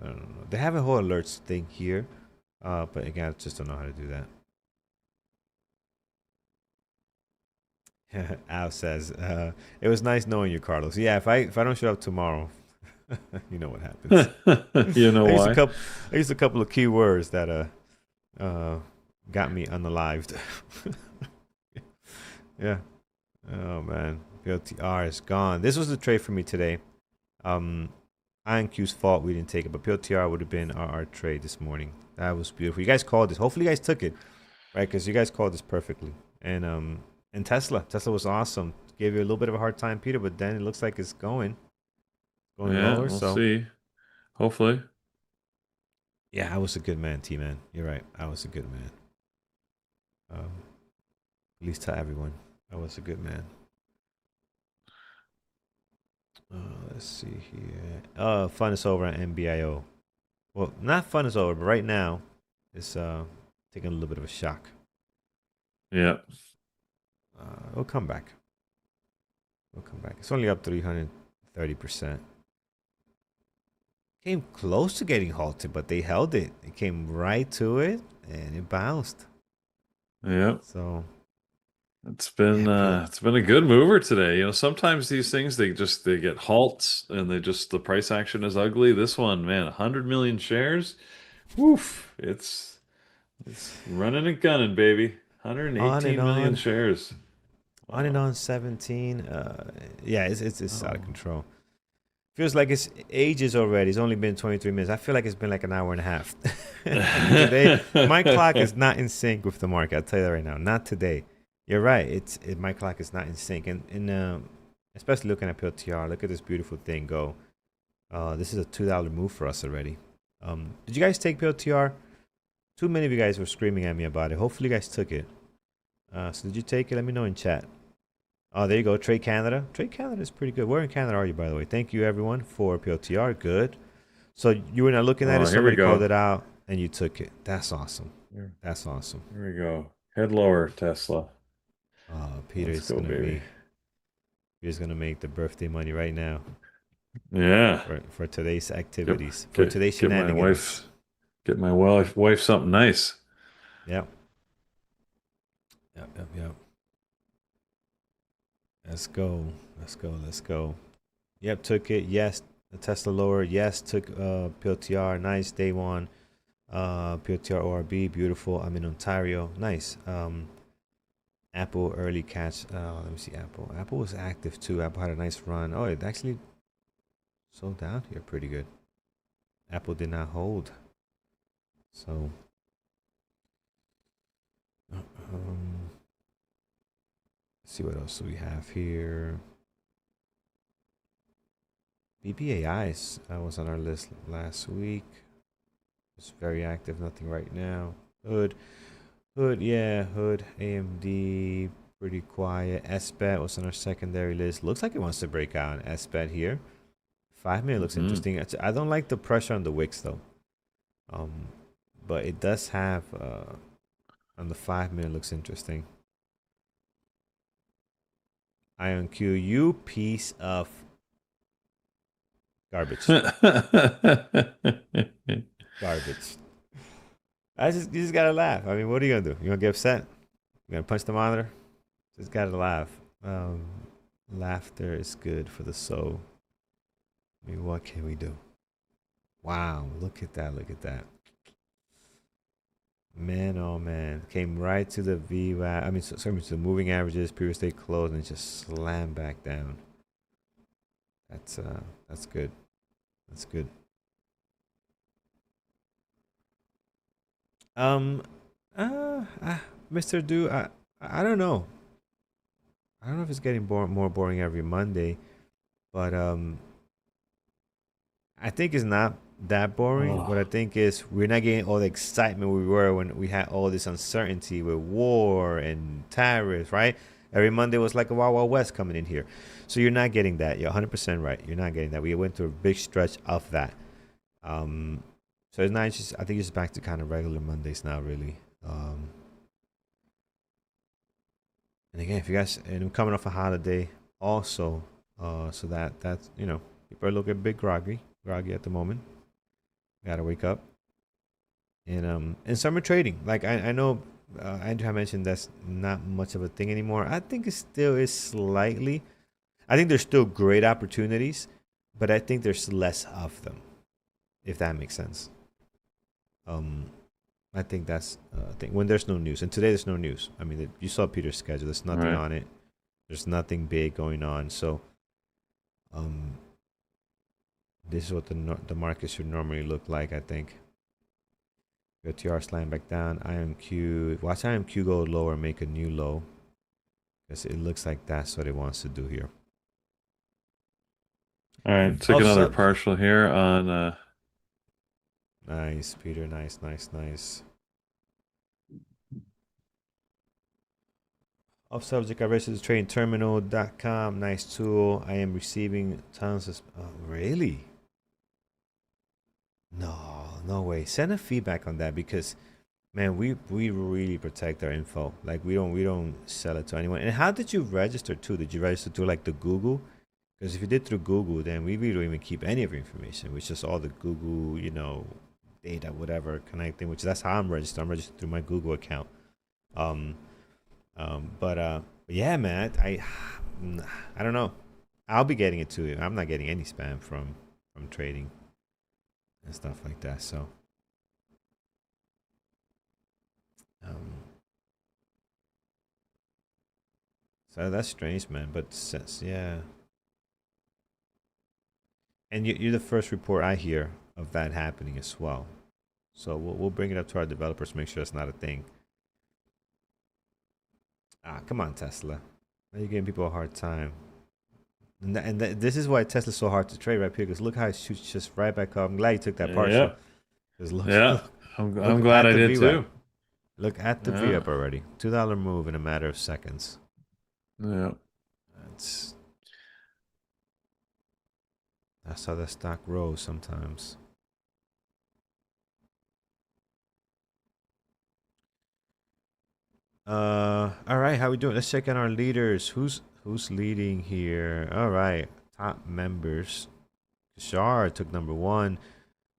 I don't know. They have a whole alerts thing here, but again, I just don't know how to do that. Al says, "It was nice knowing you, Carlos. Yeah, if I don't show up tomorrow, you know what happens. You know I used a why? couple I used a couple of keywords that uh got me unalived. Yeah. Oh man, PLTR is gone. This was the trade for me today. Um, INQ's fault we didn't take it, but PLTR would have been our trade this morning. That was beautiful. You guys called this. Hopefully, you guys took it, right? Because you guys called this perfectly. And Tesla was awesome. Gave you a little bit of a hard time, Peter, but then it looks like it's going Yeah, lower. we'll So see. Hopefully. yeah, I was a good man, T man. You're right. I was a good man. Um, at least to everyone, I was a good man. Let's see here. Fun is over at MBIO. Well, not fun is over, but right now it's taking a little bit of a shock. Yeah. It'll come back. It'll come back. It's only up 330%. Came close to getting halted, but they held it. It came right to it and it bounced. Yeah. So It's been a good mover today. You know, sometimes these things they get halts and the price action is ugly. This one, man, 100 million shares. Woof. It's running and gunning, baby. on and 118 million on, shares. on and Wow. on 17. Yeah, it's out of Oh. control. Feels like it's ages already. It's only been 23 minutes. I feel like it's been like an hour and a half. Today, my clock is not in sync with the market. I'll tell you that right now. Not today. You're right. My clock is not in sync, and especially looking at PLTR. Look at this beautiful thing go. This is a $2 move for us already. Did you guys take PLTR? Too many of you guys were screaming at me about it. Hopefully, you guys took it. So did you take it? Let me know in chat. Oh, there you go. Trade Canada. Trade Canada is pretty good. Where in Canada are you, by the way? Thank you, everyone, for PLTR. Good. So you were not looking at Oh, it. here we Somebody called go. it out, and you took it. That's awesome. Here, That's awesome. here we go. Head lower, Tesla. Peter Let's is go, gonna baby. be. Peter's gonna make the birthday money right now Yeah. for today's Get activities, for get today's get my shenanigans. wife something nice. Yep. Yep. Yep. Yep. Let's go. Let's go. Let's go. Yep. Took it. Yes. The Tesla lower. Yes. Took PLTR. Nice day one. PLTR ORB. Beautiful. I'm in Ontario. Nice. Apple early catch. Let me see. Apple. Apple was active too. Apple had a nice run. Oh, it actually sold down here pretty good. Apple did not hold. So, um, let's see what else we have here. BBAI was on our list last week. It's very active. Nothing right now. Hood, yeah, Hood. AMD, pretty quiet. SBET was on our secondary list. Looks like it wants to break out. SBET here. 5 minute looks Hmm. interesting. I don't like the pressure on the wicks though. But it does have on the 5 minute looks interesting. IonQ, you piece of garbage. Garbage. You just gotta laugh. I mean, what are you gonna do? You gonna get upset? You gonna punch the monitor? Just gotta laugh. Um, Laughter is good for the soul. I mean, what can we do? Wow, look at that! Look at that! Man, oh man, came right to the VWAP. I mean, sorry, to the moving averages, previous day close, and just slammed back down. That's good. That's good. Um, Mr. Do, I don't know. I don't know if it's getting more boring every Monday, but I think it's not that boring. What I Oh, think is we're not getting all the excitement we were when we had all this uncertainty with war and tariffs, right? Every Monday was like a Wild Wild West coming in here. So you're not getting that. You're 100% right. You're not getting that. We went through a big stretch of that. Um, so it's not just, I think it's back to kind of regular Mondays now, really. And again, if you guys, and I'm coming off a holiday also, so that's, people are a little bit groggy at the moment. Gotta wake up. And summer trading, like I know Andrew had mentioned that's not much of a thing anymore. I think it still is slightly. I think there's still great opportunities, but I think there's less of them, if that makes sense. Um, I think that's a thing when there's no news, and today there's no news. I mean, you saw Peter's schedule. There's nothing right. on it. There's nothing big going on. So, um, this is what the market should normally look like. I think. Go TR slide back down. IMQ. Watch IMQ go lower, make a new low. Because it looks like that's what it wants to do here. All right, took Off another subs. partial here on Nice, Peter. Nice, nice, nice. Off subject, I registered to tradingterminal.com. Nice tool. I am receiving tons of. Oh, really? No, no way. Send a feedback on that because man, we really protect our info. Like we don't sell it to anyone. And how did you register too? Did you register to like the Google? Because if you did through Google, then we really don't even keep any of your information, which is all the Google, data, whatever connecting. Which that's how I'm registered. I'm registered through my Google account. Um, but yeah, man, I don't know. I'll be getting it too. I'm not getting any spam from trading and stuff like that. Um, so that's strange, man. But since yeah, and you're the first report I hear of that happening as well. So we'll bring it up to our developers, make sure it's not a thing. Ah, come on, Tesla. Now you're giving people a hard time. This is why Tesla's so hard to trade right here. Because look how it shoots just right back up. I'm glad you took that partial. yeah, Because look, yeah. look, I'm look glad at I the did VWAP. too. Look at the Yeah, VWAP already. $2 move in a matter of seconds. yeah. That's that's how the stock rose sometimes. All right, how we doing? Let's check in our leaders. Who's leading here? All right, top members. Shar took number one.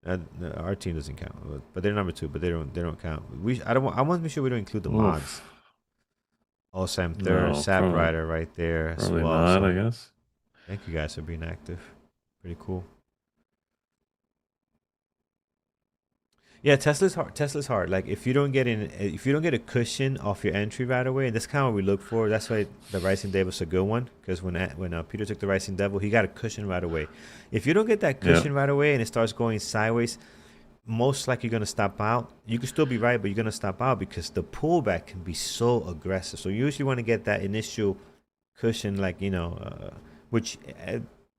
Our team doesn't count, but they're number two. But they don't count. I want to make sure we don't include the mods. Oof. Oh, Sam third, No, Sap probably Rider right there as probably well. not, So I guess. thank you guys for being active. Pretty cool. Yeah, Tesla's hard. Tesla's hard. Like if you don't get a cushion off your entry right away, and that's kind of what we look for. That's why the Rising Devil's a good one because when Peter took the Rising Devil, he got a cushion right away. If you don't get that Yeah, cushion right away and it starts going sideways, most likely you're gonna stop out. You could still be right, but you're gonna stop out because the pullback can be so aggressive. So you usually want to get that initial cushion, like which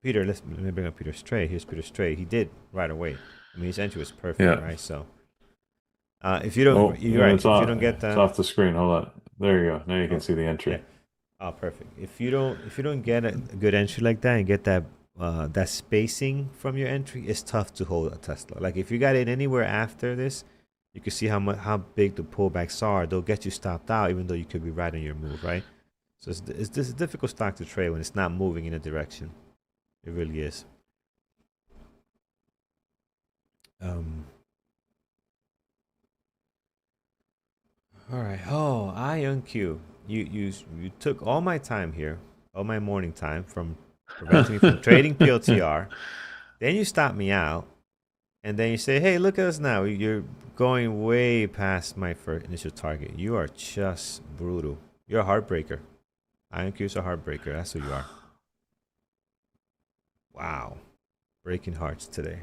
Peter. Let me bring up Peter's trade. Here's Peter's trade. He did right away. I mean, his entry was perfect, yeah. right? So if you don't, Oh, you're right. it's If you don't off. get It's that, off the screen. Hold on. There you go. Now you can oh see the yeah, entry. oh perfect. If you don't get a good entry like that and get that spacing from your entry, it's tough to hold a Tesla. Like if you got it anywhere after this, you can see how big the pullbacks are. They'll get you stopped out, even though you could be right on your move, right? So it's this is a difficult stock to trade when it's not moving in a direction. It really is. Um. All right. Oh, IonQ. You took all my time here, all my morning time from preventing me from trading PLTR. Then you stop me out, and then you say, "Hey, look at us now. You're going way past my first initial target. You are just brutal. You're a heartbreaker. IonQ is a heartbreaker. That's who you are. Wow, breaking hearts today,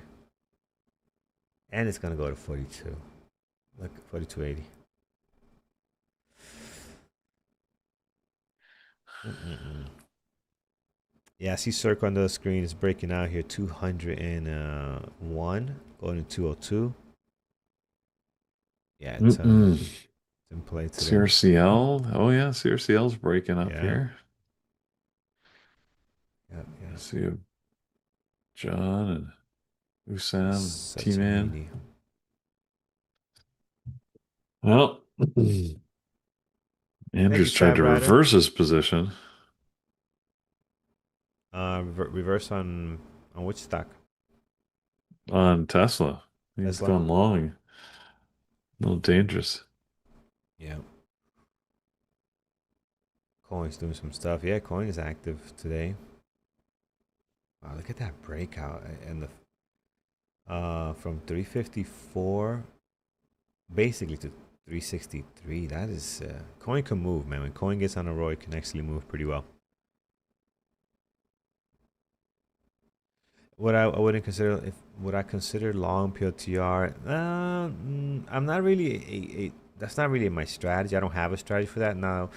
and it's gonna go to 42. Look, 4280. Mm-mm-mm. Yeah, I see circle under the screen is breaking out here. 201 going to 202. Yeah, Mm-mm. it's in play today. CRCL. Oh yeah, CRCL's breaking up Yeah, here. yeah, I yeah. see John and Usam, Such a T-Man. meanie. Well, Thank you, Andrew's tried Tab to Rider. reverse his position Reverse on which stock? on Tesla. He's Tesla. going long. A little dangerous. Yeah. Coin's doing some stuff. Yeah, Coin is active today. Wow, look at that breakout and the from 354 basically to 363. That is Coin can move, man. When Coin gets on a roll, it can actually move pretty well. What I wouldn't consider if would I consider long PLTR? I'm not really a that's not really my strategy. I don't have a strategy for that now.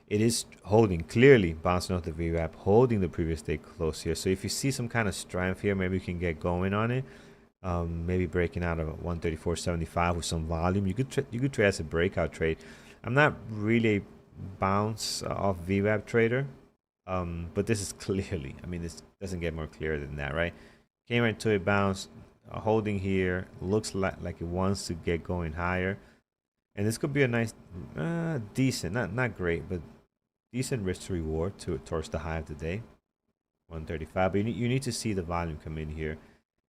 It is holding clearly bouncing off the VWAP, holding the previous day close here. So if you see some kind of strength here, maybe you can get going on it. Maybe breaking out of 134.75 with some volume. You could trade as a breakout trade. I'm not really a bounce off VWAP trader, but this is clearly. I mean, this doesn't get more clear than that, right? Came right to a bounce, holding here. Looks like it wants to get going higher, and this could be a nice, decent, not great, but decent risk to reward towards the high of the day, 135. But you need to see the volume come in here,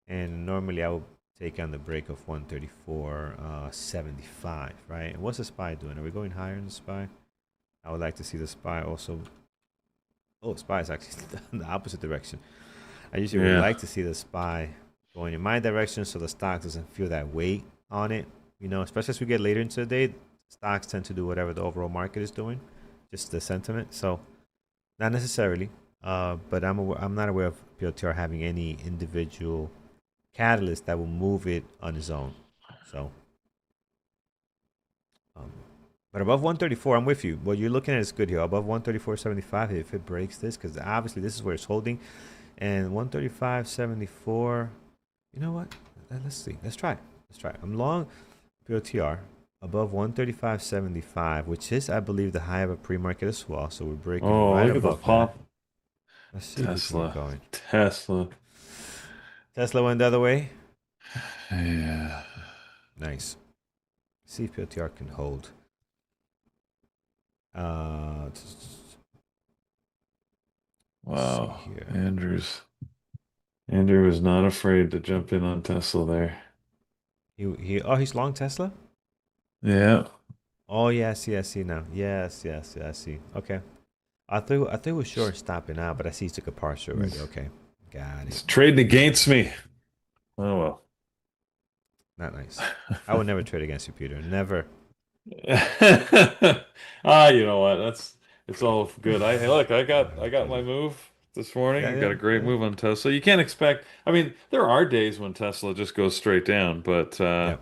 and normally I would take on the break of 134.75, right? And what's the SPY doing? Are we going higher in the SPY? I would like to see the SPY also. Oh, SPY is actually in the opposite direction. I usually would Yeah. like to see the SPY going in my direction so the stock doesn't feel that weight on it. You know, especially as we get later into the day, stocks tend to do whatever the overall market is doing, just the sentiment. So not necessarily, but I'm not aware of PLTR having any individual catalyst that will move it on its own. So, um, but above 134, I'm with you. What you're looking at is good here. Above 134.75, if it breaks this, because obviously this is where it's holding, and 135.74. You know what? Let's see. Let's try. Let's try. I'm long POTR above 135.75, which is, I believe, the high of a pre-market as well. So we're breaking Oh, right look at the above that. pop. Let's see if we can get Tesla. going. Tesla. Tesla went the other way. Yeah. Nice. See if POTR can hold. Let's see Wow. here. Andrew was not afraid to jump in on Tesla there. He's long Tesla. Yeah. Oh yeah, I see now. Yes, I see. Okay. I thought it was short stopping out, but I see he took a partial already. He's, Okay, got it. he's trading against me. Oh well. Not nice. I would never trade against you, Peter. Never. You know what? It's all good. Hey, look, I got my Peter. move this morning. Yeah, I got yeah, a great yeah. move on Tesla. You can't expect. I mean, there are days when Tesla just goes straight down, but Yeah.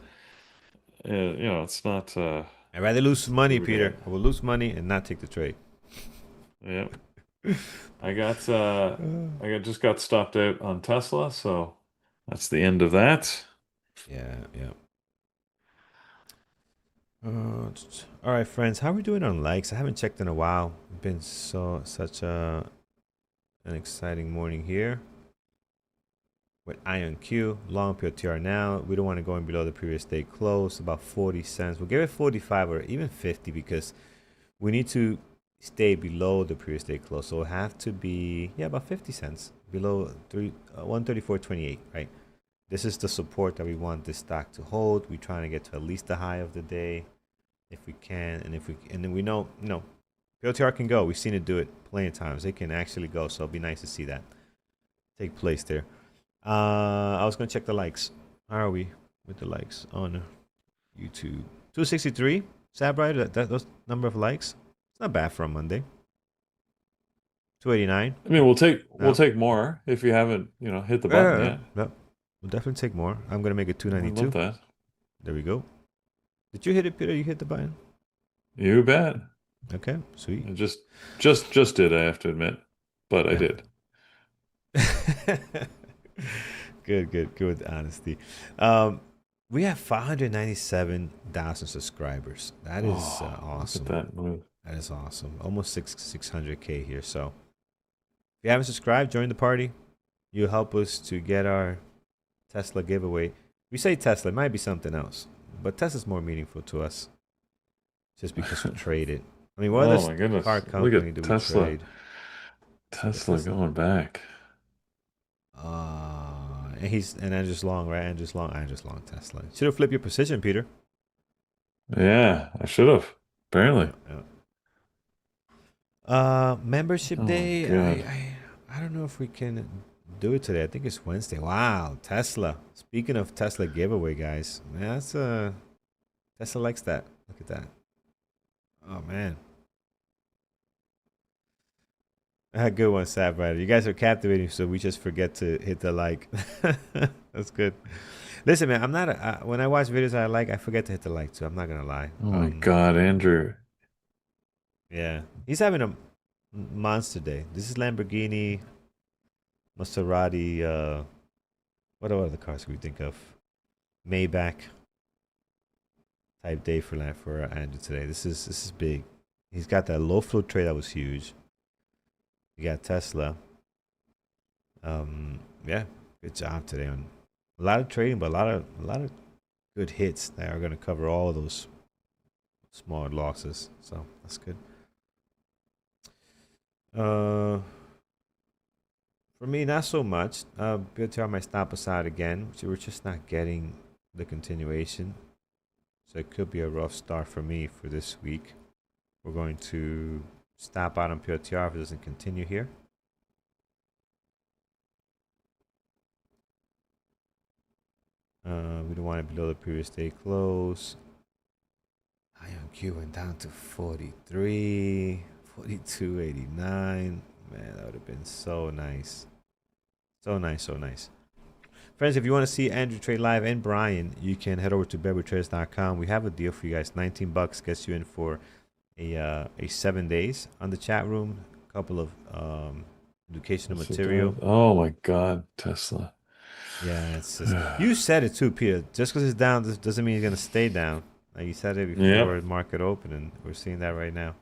it's not I'd rather lose money, every day. Peter. I will lose money and not take the trade. Yeah, just got stopped out on Tesla, so that's the end of that. Yeah, yeah. All right, friends. How are we doing on likes? I haven't checked in a while. It's been such an exciting morning here with Ion Q, long POTR now. We don't want to go in below the previous day close, about 40 cents. We'll give it 45 or even 50 because we need to stay below the previous day close. So it'll have to be, yeah, about 50 cents below 134.28, right? This is the support that we want this stock to hold. We're trying to get to at least the high of the day if we can. And then we know, PLTR can go. We've seen it do it plenty of times. It can actually go. So it'll be nice to see that take place there. I was gonna check the likes. How are we with the likes on YouTube? 263. Sabright, those number of likes. It's not bad for a Monday. 289. I mean, we'll No. take more if you haven't, hit the button yet. No. We'll definitely take more. I'm gonna make it We'd love 292. that. There we go. Did you hit it, Peter? You hit the button? You bet. Okay, sweet. I just did, I have to admit, but I Yeah. did. Good with honesty. Um, we have 597,000 subscribers. That is Oh, look at awesome. that move. That is awesome. Almost 600K here. So if you haven't subscribed, join the party. You'll help us to get our Tesla giveaway. We say Tesla, it might be something else, but Tesla's more meaningful to us just because we trade it. I mean, what Oh other my goodness. car Look company at do we Tesla. trade? Look at Tesla Tesla. going back. And Andrew's long, right? Andrew's long Tesla. Should have flipped your position, Peter. Yeah, I should have. Apparently. Yeah, yeah. Membership Oh my day. God. I don't know if we can do it today. I think it's Wednesday. Wow, Tesla. Speaking of Tesla giveaway, guys, man, that's Tesla likes that. Look at that. Oh man, good one, Sab Rider. You guys are captivating, so we just forget to hit the like. That's good. Listen, man, I'm not. When I watch videos I like, I forget to hit the like too. I'm not gonna lie. Oh my God, Andrew. Yeah, he's having a monster day. This is Lamborghini, Maserati. What other cars can we think of? Maybach type day for Andrew today. This is big. He's got that low flow trade that was huge. You got Tesla. Yeah, good job today on a lot of trading, but a lot of good hits that are going to cover all those small losses. So that's good. Uh, for me, not so much. BTR might stop aside again. So we're just not getting the continuation. So it could be a rough start for me for this week. We're going to stop out on PLTR if it doesn't continue here. We don't want it below the previous day close. IonQ went down to 43, 42.89. Man, that would have been so nice. So nice, so nice. Friends, if you want to see Andrew trade live and Brian, you can head over to bevertraders.com. We have a deal for you guys. $19 gets you in for a 7 days on the chat room. A couple of educational Yes, it material. does. Oh my God, Tesla. Yeah, it's just you said it too, Peter. Just because it's down doesn't mean it's gonna stay down. Like you said it before Yep. market open, and we're seeing that right now.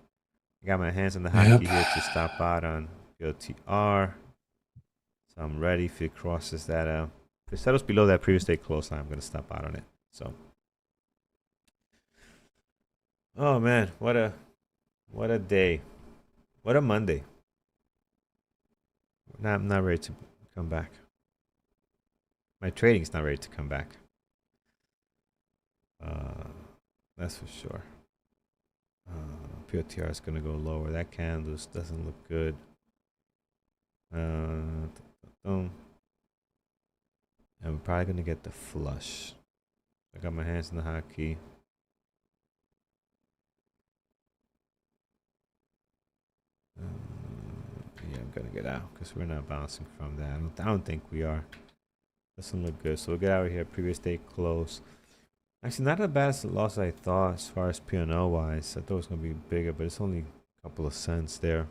I got my hands on the Yep. hotkey here to stop out on LTR. So I'm ready if it crosses that. If it settles below that previous day close line, I'm gonna stop out on it. So, oh man, what a day, what a Monday. I'm not ready to come back. My trading's not ready to come back. That's for sure. POTR is gonna go lower. That candle just doesn't look good. And we're probably gonna get the flush. I got my hands in the hotkey. Yeah, I'm gonna get out because we're not bouncing from that. I don't think we are. Doesn't look good. So we'll get out of here. Previous day close. Actually, not as bad as the loss I thought as far as P&L wise. I thought it was gonna be bigger, but it's only a couple of cents there.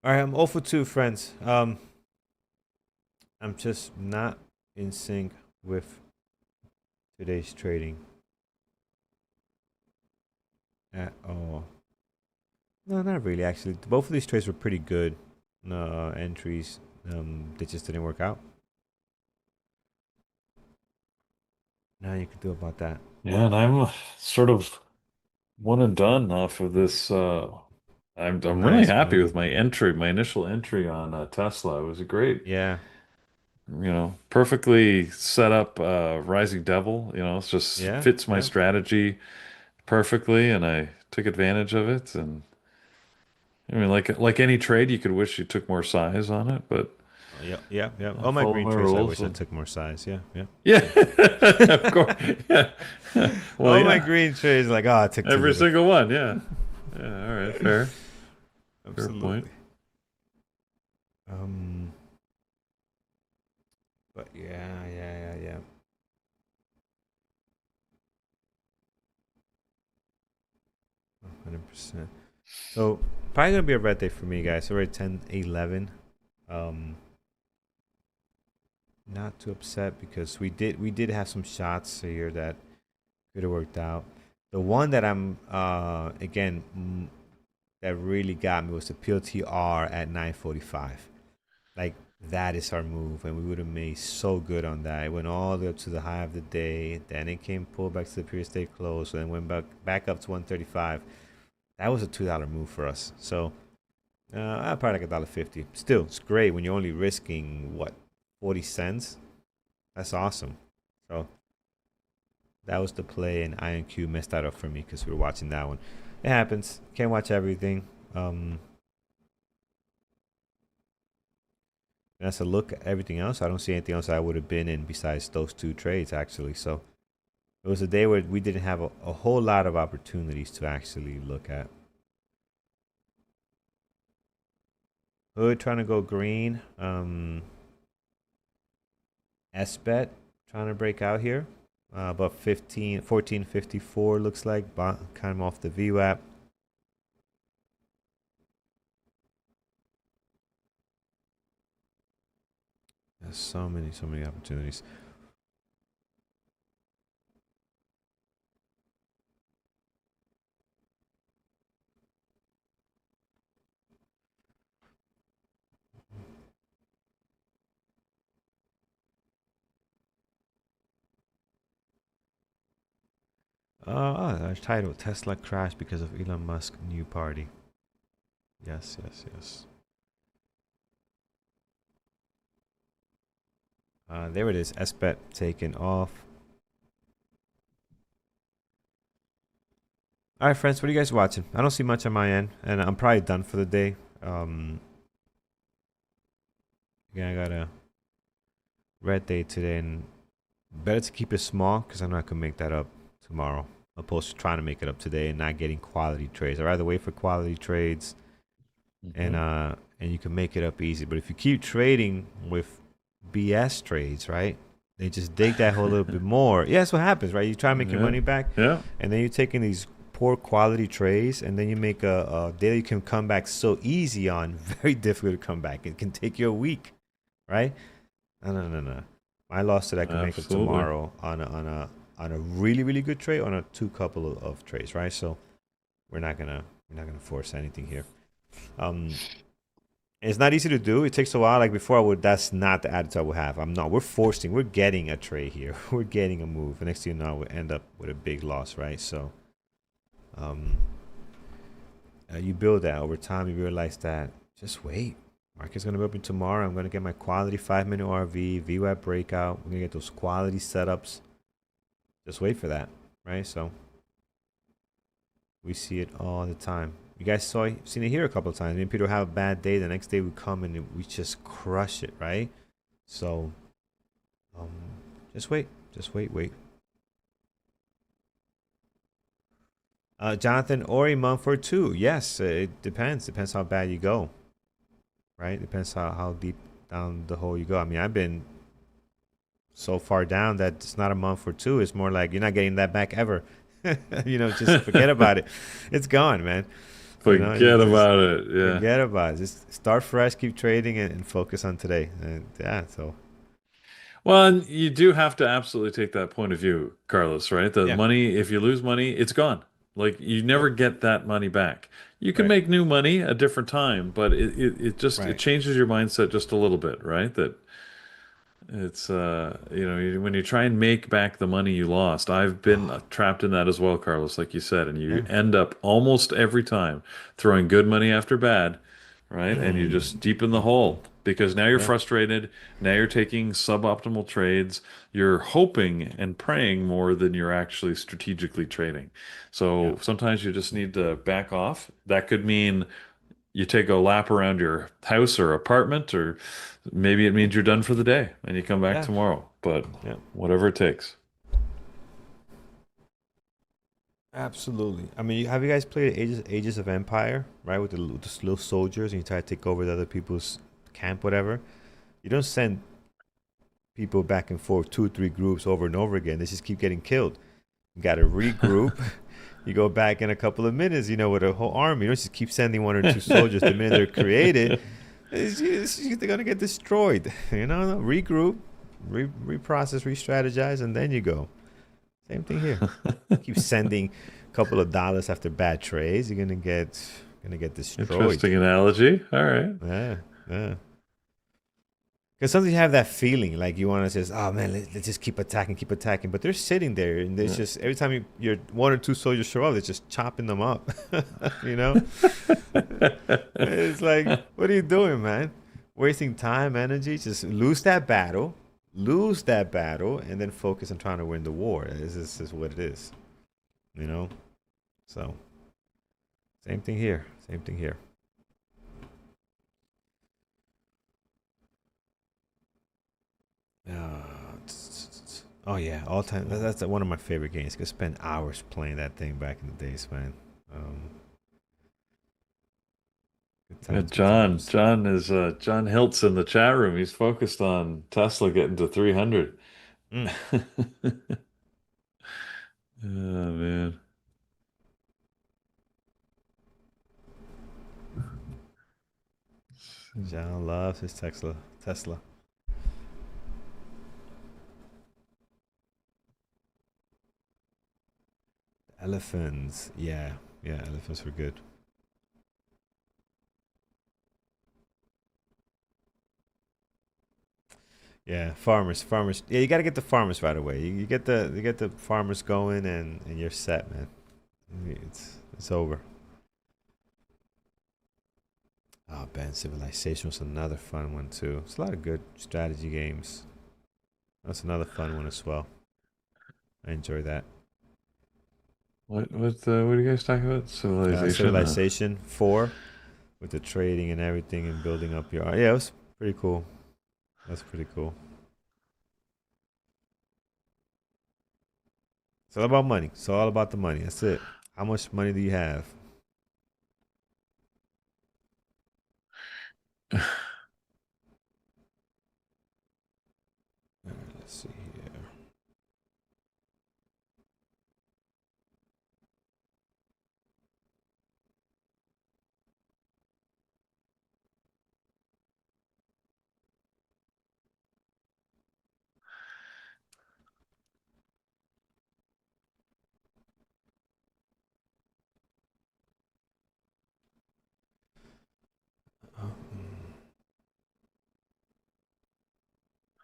All right, I'm 0 for 2, friends. I'm just not in sync with today's trading at all. No, not really. Actually, both of these trades were pretty good. Entries. They just didn't work out. Nothing you can do about that. Yeah, and I'm sort of one and done off of this. I'm really Nice happy move. with my entry, my initial entry on Tesla. It was a great, Yeah, perfectly set up Rising Devil. It just yeah, fits my yeah. strategy perfectly, and I took advantage of it. And I mean, like any trade, you could wish you took more size on it, but Yeah, yeah, yeah. I All my follow green my trades, I rules. wish I And took more size. Yeah, yeah. yeah, of course. Yeah. Well, All my yeah. green trades, like, oh, I took too Every little. single one. Yeah. Yeah. All right. Fair. Fair point. Absolutely. Um, but yeah, yeah, yeah, yeah. 100%. So probably gonna be a red day for me, guys. Already 10-11. Um, not too upset because we did have some shots here that could have worked out. The one that I'm again that really got me was the PLTR at 9:45. Like that is our move, and we would have made so good on that. It went all the way up to the high of the day, then it came pulled back to the previous day close, and then went back up to 135. That was a $2 move for us. So probably like $1.50. Still, it's great when you're only risking what 40 cents. That's awesome. So that was the play, and INQ messed that up for me because we were watching that one. It happens. Can't watch everything. That's a look at everything else. I don't see anything else I would have been in besides those two trades, actually. So it was a day where we didn't have a whole lot of opportunities to actually look at. Hood trying to go green. SBET trying to break out here. About 14.54 looks like. Kind of off the VWAP. There's so many opportunities. Our title, Tesla crashed because of Elon Musk new party. Yes, yes, yes. There it is. SBET taken off. All right, friends, what are you guys watching? I don't see much on my end, and I'm probably done for the day. Again, I got a red day today, and better to keep it small because I'm not gonna make that up tomorrow, opposed to trying to make it up today and not getting quality trades. I'd rather wait for quality trades, and you can make it up easy. But if you keep trading with BS trades, right? They just dig that hole a little bit more. Yeah, that's what happens, right? You try to make your money back, Yeah. and then you're taking these poor quality trades, and then you make a day that you can come back so easy on. Very difficult to come back. It can take you a week, right? No. My loss that I can make up Absolutely. tomorrow on a really good trade on a couple of trades, right? So we're not gonna force anything here. It's not easy to do. It takes a while. Like before, I would. That's not the attitude I would have. I'm not. We're forcing. We're getting a trade here. We're getting a move. The next thing you know, we end up with a big loss, right? So, you build that over time. You realize that just wait. Market's gonna be open tomorrow. I'm gonna get my quality 5-minute RV, VWAP breakout. We're gonna get those quality setups. Just wait for that, right? So we see it all the time. You guys seen it here a couple of times. I mean, people have a bad day. The next day we come and we just crush it, right? So, just wait. Wait. Jonathan, or a month or two. Yes, it depends. Depends how bad you go, right? Depends how deep down the hole you go. I mean, I've been so far down that it's not a month or two. It's more like you're not getting that back ever. Just forget about it. It's gone, man. Forget about it. Yeah. Forget about it. Just start fresh, keep trading, and focus on today. And yeah, so Well, and you do have to absolutely take that point of view, Carlos, right? The yeah, money, if you lose money, it's gone. Like you never yep, get that money back. You can right, make new money a different time, but it just it right. changes your mindset just a little bit, right? That it's when you try and make back the money you lost. I've been trapped in that as well, Carlos, like you said, and you Yeah. end up almost every time throwing good money after bad, right? And you just deep in the hole because now you're Yeah. frustrated. Now you're taking suboptimal trades. You're hoping and praying more than you're actually strategically trading. Yeah. So sometimes you just need to back off. That could mean you take a lap around your house or apartment, or maybe it means you're done for the day and you come back Yeah. tomorrow. But Yeah. whatever it takes. Absolutely. I mean, have you guys played Ages of Empire, right? With the little soldiers, and you try to take over the other people's camp, whatever. You don't send people back and forth, 2 or 3 groups over and over again. They just keep getting killed. You got to regroup. You go back in a couple of minutes, with a whole army. You don't just keep sending one or two soldiers the minute they're created. They're gonna get destroyed. Regroup, reprocess, re-strategize, and then you go. Same thing here. Keep sending a couple of dollars after bad trades. You're gonna get destroyed. Interesting analogy. All right. Yeah, yeah. Because sometimes you have that feeling like you want to just, oh man, let's just keep attacking. But they're sitting there, and there's Yeah. just every time your one or two soldiers show up, they're just chopping them up. you know, it's like, what are you doing, man? Wasting time, energy. Just lose that battle, and then focus on trying to win the war. This is what it is. You know. So same thing here. Same thing here. Oh yeah, all time. That's one of my favorite games. Could spend hours playing that thing back in the days, man. Um, good Yeah, times, good John. times. John is John Hiltz in the chat room. He's focused on Tesla getting to 300. Mm. Oh man. John loves his Tesla. Tesla. Elephants. Yeah, yeah. Elephants were good. Yeah, farmers. Yeah, you got to get the farmers right away. You get the farmers going, and you're set, man. It's over. Oh, Ben, Civilization was another fun one too. It's a lot of good strategy games. That's another fun one as well. I enjoy that. What are you guys talking about? Civilization? Civilization 4 with the trading and everything and building up your. Yeah, it was pretty cool. That's pretty cool. It's all about money. It's all about the money. That's it. How much money do you have? All right, let's see here.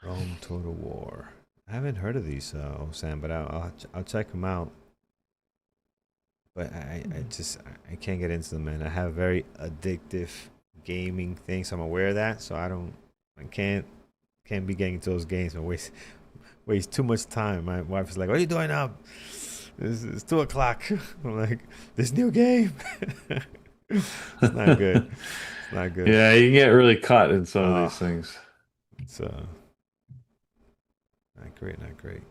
Rome Total War. I haven't heard of these, Sam, but I'll check them out. But I can't get into them, man. I have very addictive gaming things. So I'm aware of that, so I can't be getting into those games and waste too much time. My wife is like, "What are you doing now? It's 2 o'clock." I'm like, "This new game." It's not good. It's not good. Yeah, you can get really caught in some of these Oh, things. it's not great. Not great.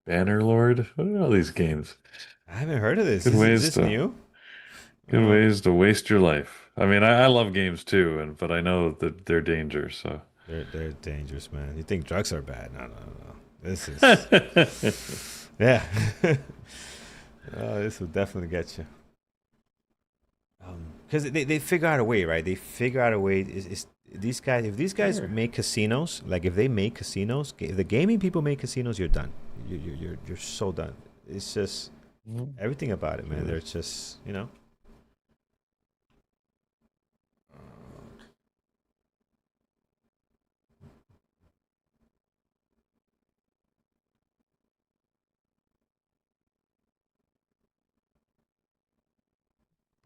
Bannerlord? What are all these games? I haven't heard of this. Good Is ways this to new? good Oh, ways to waste your life. I mean, I love games too, but I know that they're dangerous, so. they're dangerous, man. You think drugs are bad? No, no, no. This is yeah. This will definitely get you. Because they figure out a way, right? They figure out a way. Is these guys? If these guys Sure. make casinos, like if they make casinos, if the gaming people make casinos, you're done. You're so done. It's just Mhm. everything about it, man. Yeah. They're just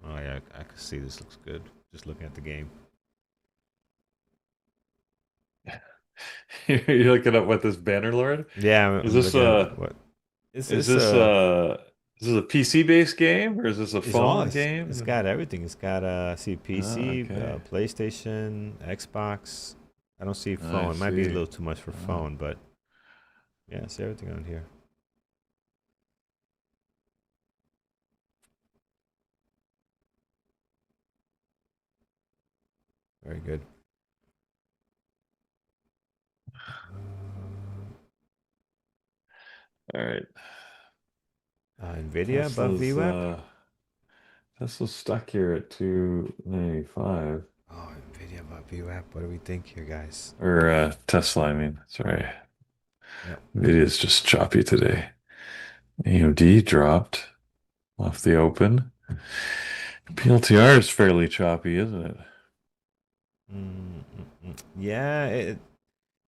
Oh yeah, I can see this looks good. Just looking at the game. You're looking up what this Bannerlord? Yeah, I'm, Is I'm this looking at what is is this this is this a PC based game or is this a It's all phone it's game? got everything. It's got see Oh, PC, okay. PlayStation, Xbox. I don't see I phone. It might be a see. little too much for Oh. phone, but yeah, I see everything on here. Very good. All right. Nvidia above Tesla's VWAP. Tesla's stuck here at 295. Oh, Nvidia above VWAP. What do we think here, guys? Or Tesla, I mean. Sorry. Yep. Nvidia's just choppy today. AMD dropped off the open. PLTR is fairly choppy, isn't it? Yeah,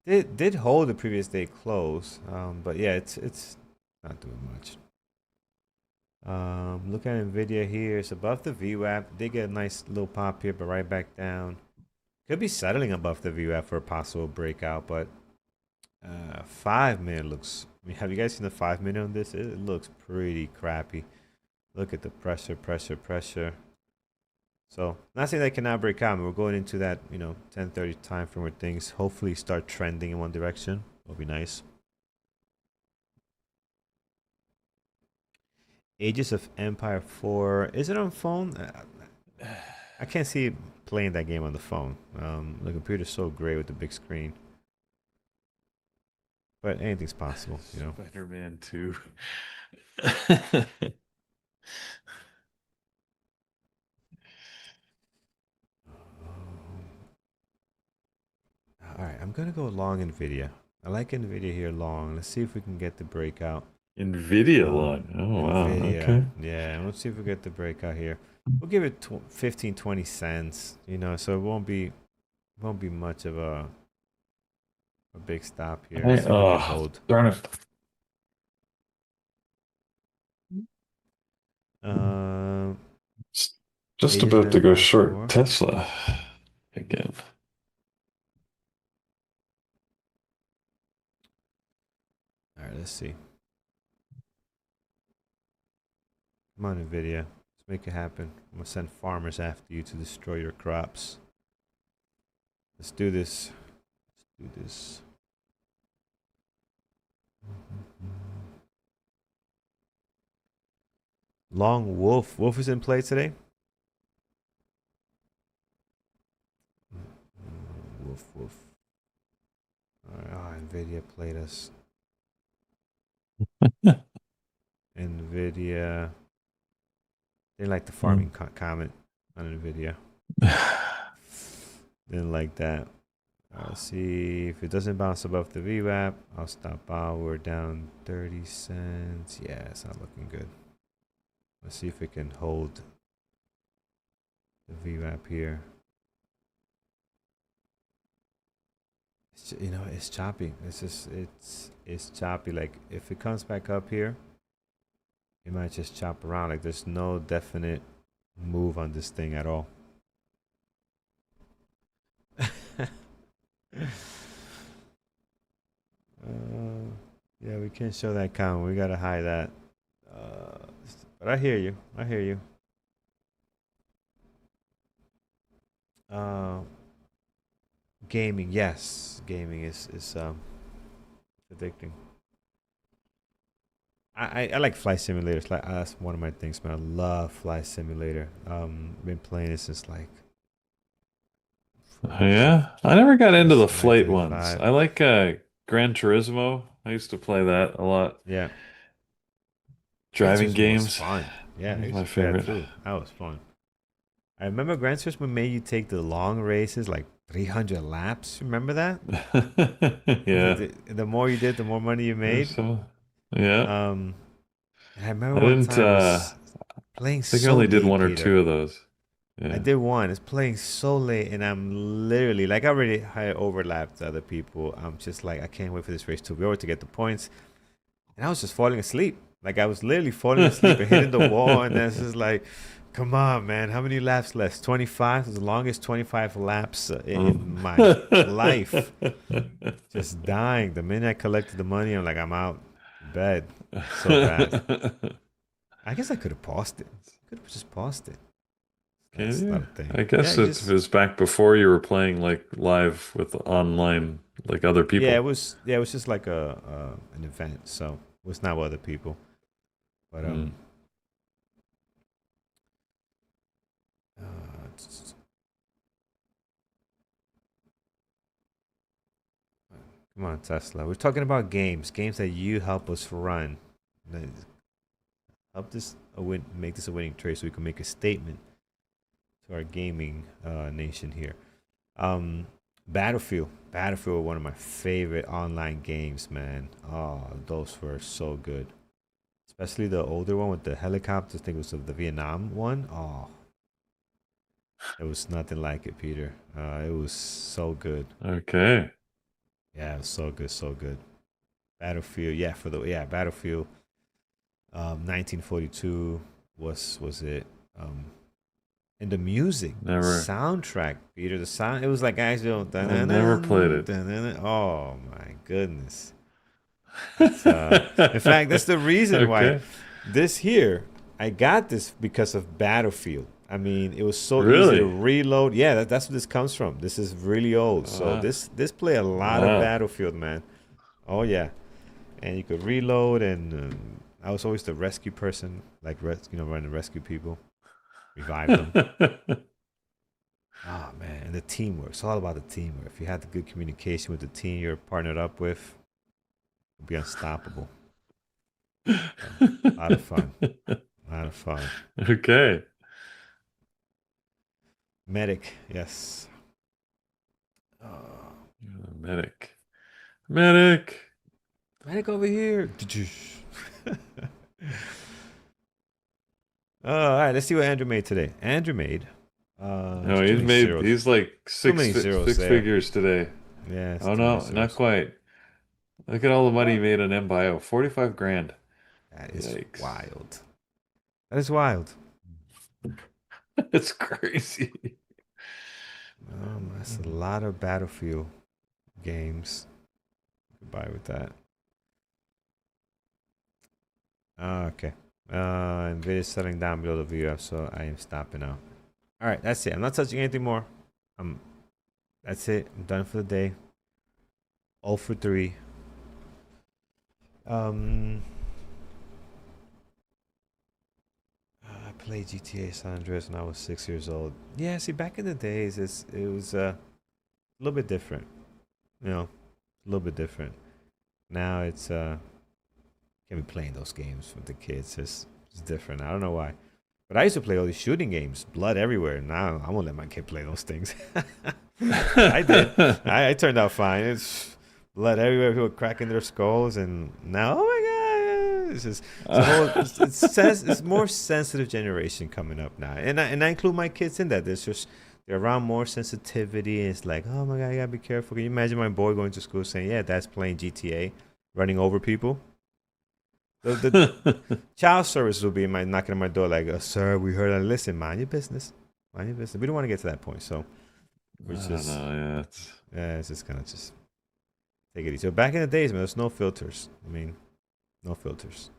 it did hold the previous day close, but yeah, it's not doing much. Look at Nvidia here. It's above the VWAP. They get a nice little pop here, but right back down. Could be settling above the VWAP for a possible breakout, but 5 minute looks. I mean, have you guys seen the 5 minute on this? It looks pretty crappy. Look at the pressure, pressure, pressure. So not saying that cannot break out. I mean, we're going into that 10:30 time frame where things hopefully start trending in one direction. It'll be nice. Ages of Empire 4. Is it on phone? I can't see playing that game on the phone. The computer's so great with the big screen. But anything's possible. Spider-Man 2. All right, I'm gonna go long Nvidia. I like Nvidia here long. Let's see if we can get the breakout. Nvidia line. Oh, wow. Nvidia, Okay. yeah. Let's see if we get the breakout here. We'll give it 15, 20 cents. So it won't be much of a big stop here. I, See if we can hold. darn it. Um, Just Ages of about to go Empire short 4. Tesla again. All right, let's see. Come on, Nvidia. Let's make it happen. I'm gonna send farmers after you to destroy your crops. Let's do this. Let's do this. Long Wolf. Wolf is in play today. Wolf, Wolf. All right, Nvidia played us. Nvidia. They like the farming comment on Nvidia. Didn't like that. Let's see if it doesn't bounce above the VWAP. I'll stop out. We're down 30 cents. Yeah, it's not looking good. Let's see if it can hold the VWAP here. It's choppy. It's choppy. Like if it comes back up here, it might just chop around. Like there's no definite move on this thing at all. Yeah, we can't show that count. We gotta hide that. But I hear you. I hear you. Uh, Gaming, yes, gaming is addicting. I like flight simulators. Like that's one of my things, man. I love flight simulator. Been playing it since like Yeah, I never got into the flight ones. 1995. I like Gran Turismo. I used to play that a lot. Yeah, Gran Driving Turismo was games. fun. Yeah, That I was used my to play that favorite. too. That was fun. I remember Gran Turismo made you take the long races, like 300 laps. Remember that? Yeah. The more you did, the more money you There's made. so yeah. And I remember I one didn't time I was playing think I so only did late, one or Peter. two of those. I Yeah. did one. It's playing so late, and I'm literally like I already had overlapped other people. I'm just like I can't wait for this race to be over to get the points, and I was just falling asleep. Like I was literally falling asleep and hitting the wall, and then it's just like, come on, man, how many laps left? 25. It's the longest 25 laps in my life. Just dying. The minute I collected the money, I'm like, I'm out of bed. So bad. I guess I could have paused it. Could have just paused it. Can That's not you? a thing. I Yeah, guess you it just was back before you were playing like live with online like other yeah, it people. was yeah, it was just like a an event, so it was not with other people. But Mm. uh, come on, Tesla. We're talking about games that you help us run. help this make this a winning trade so we can make a statement to our gaming nation here. Um, Battlefield, one of my favorite online games, man. Oh, those were so good. Especially the older one with the helicopters. I think it was the Vietnam one. Oh, it was nothing like it, Peter. It was so good. Okay. Yeah, it was so good, so good. Battlefield, yeah, Battlefield. 1942 was it? And the music, the Never. soundtrack, Peter, the sound. It was like actually, I never played it. oh my goodness. It's in fact that's the reason why Okay. this here I got this because of Battlefield. I mean, it was so easy to Really? reload. Yeah, that's where this comes from. This is really old. So Wow. this play a lot of Wow. Battlefield, man. Oh yeah, and you could reload, and I was always the rescue person, like running to rescue people, revive them. Oh man, and the teamwork. It's all about the teamwork. If you had the good communication with the team you're partnered up with, you'd be unstoppable. So, a lot of fun. A lot of fun. Okay. Medic, yes. Uh, Medic. Medic. Medic over here. All right, let's see what Andrew made today. Andrew made. No, Too he's many made zeros. he's like Too many zeros six there. figures today. Yeah, it's Oh too many no, not zeros. quite. Look at all the money he What? made on MBio. 45 grand. That is Yikes. wild. That is wild. It's crazy. That's a lot of Battlefield games. Goodbye with that. Okay. Nvidia is selling down below the VF, so I am stopping now. All right, that's it. I'm not touching anything more. That's it. I'm done for the day. 0 for 3. Um, I played GTA San Andreas when I was 6 years old. Yeah, see, back in the days, it was a little bit different. You know, a little bit different. Now it's can't be playing those games with the kids. It's different. I don't know why. But I used to play all these shooting games, blood everywhere. Now I won't let my kid play those things. I did. I turned out fine. It's blood everywhere. People cracking their skulls, and now, oh my god, it's a whole. It's more sensitive generation coming up now, and I include my kids in that. There's just they're around more sensitivity. And it's like, oh my god, you gotta be careful. Can you imagine my boy going to school saying, "Yeah, dad's playing GTA, running over people"? The child service will be knocking on my door like, sir, we heard. Listen, mind your business. Mind your business. We don't want to get to that point, so we're I don't just, know. Yeah, it's yeah, it's just gonna just take it easy. So back in the days, man, there's no filters. I mean, no filters.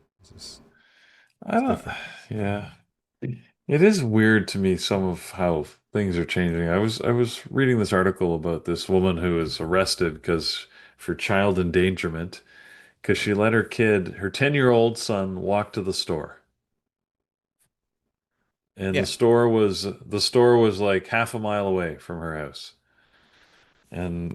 I It's don't. different. Yeah, it is weird to me some of how things are changing. I was reading this article about this woman who was arrested because for child endangerment because she let her 10-year-old son walk to the store. And Yeah, the store was like half a mile away from her house.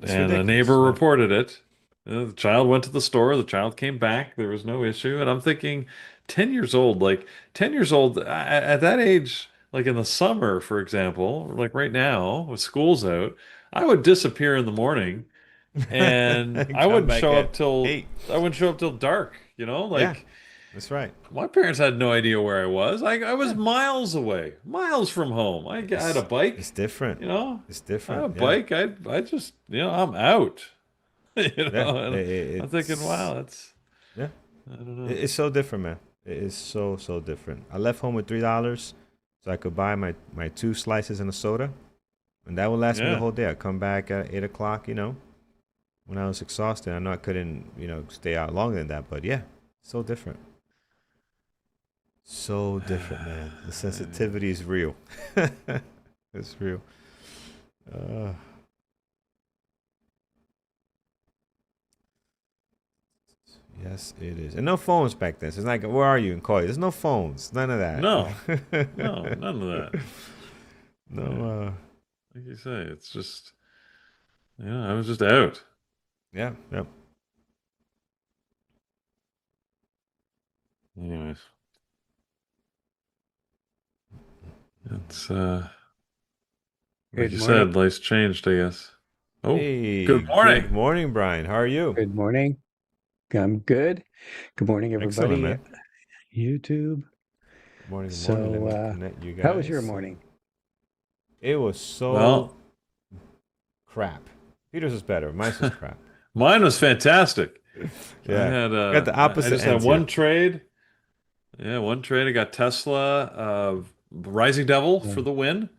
it's And a ridiculous. neighbor Yeah, reported it. The child went to the store, the child came back, there was no issue. And I'm thinking 10 years old, like 10 years old at that age, like in the summer, for example, like right now with school's out, I would disappear in the morning and come back at 8. I wouldn't show up till dark, Yeah, like that's right. my parents had no idea where I was. I was Yeah, miles away, miles from home. I had a it's bike, different. you know. It's I had a different. Yeah, bike. I just, I'm out. yeah. And I'm thinking, It's wow, that's yeah. I don't know. It's so different, man. It is so different. I left home with $3 so I could buy my 2 slices and a soda, and that would last me the Yeah. whole day. I'd come back at 8 o'clock, when I was exhausted. I know I couldn't, stay out longer than that, but yeah, so different. So different, man. The sensitivity is real. It's real. Uh, yes, it is. And no phones back then. So it's like, where are you? And call you. There's no phones. None of No, no, that. none of that. No. Yeah. Like you say, it's just, I was just out. Yeah. Yep. Anyways. It's like Good you morning. said, life's changed, I guess. Oh, Hey, good morning. good morning, Brian. How are you? Good morning. I'm good. Good morning, Excellent, everybody. man. YouTube. Good morning, good morning. Let So, me connect you how was your guys. morning? It was so Well, crap. Peter's was better. Mine was crap. mine was fantastic. I Yeah, had got the I opposite just had ends here. one trade. Yeah, one trade. I got Tesla, Rising Devil Yeah. for the win.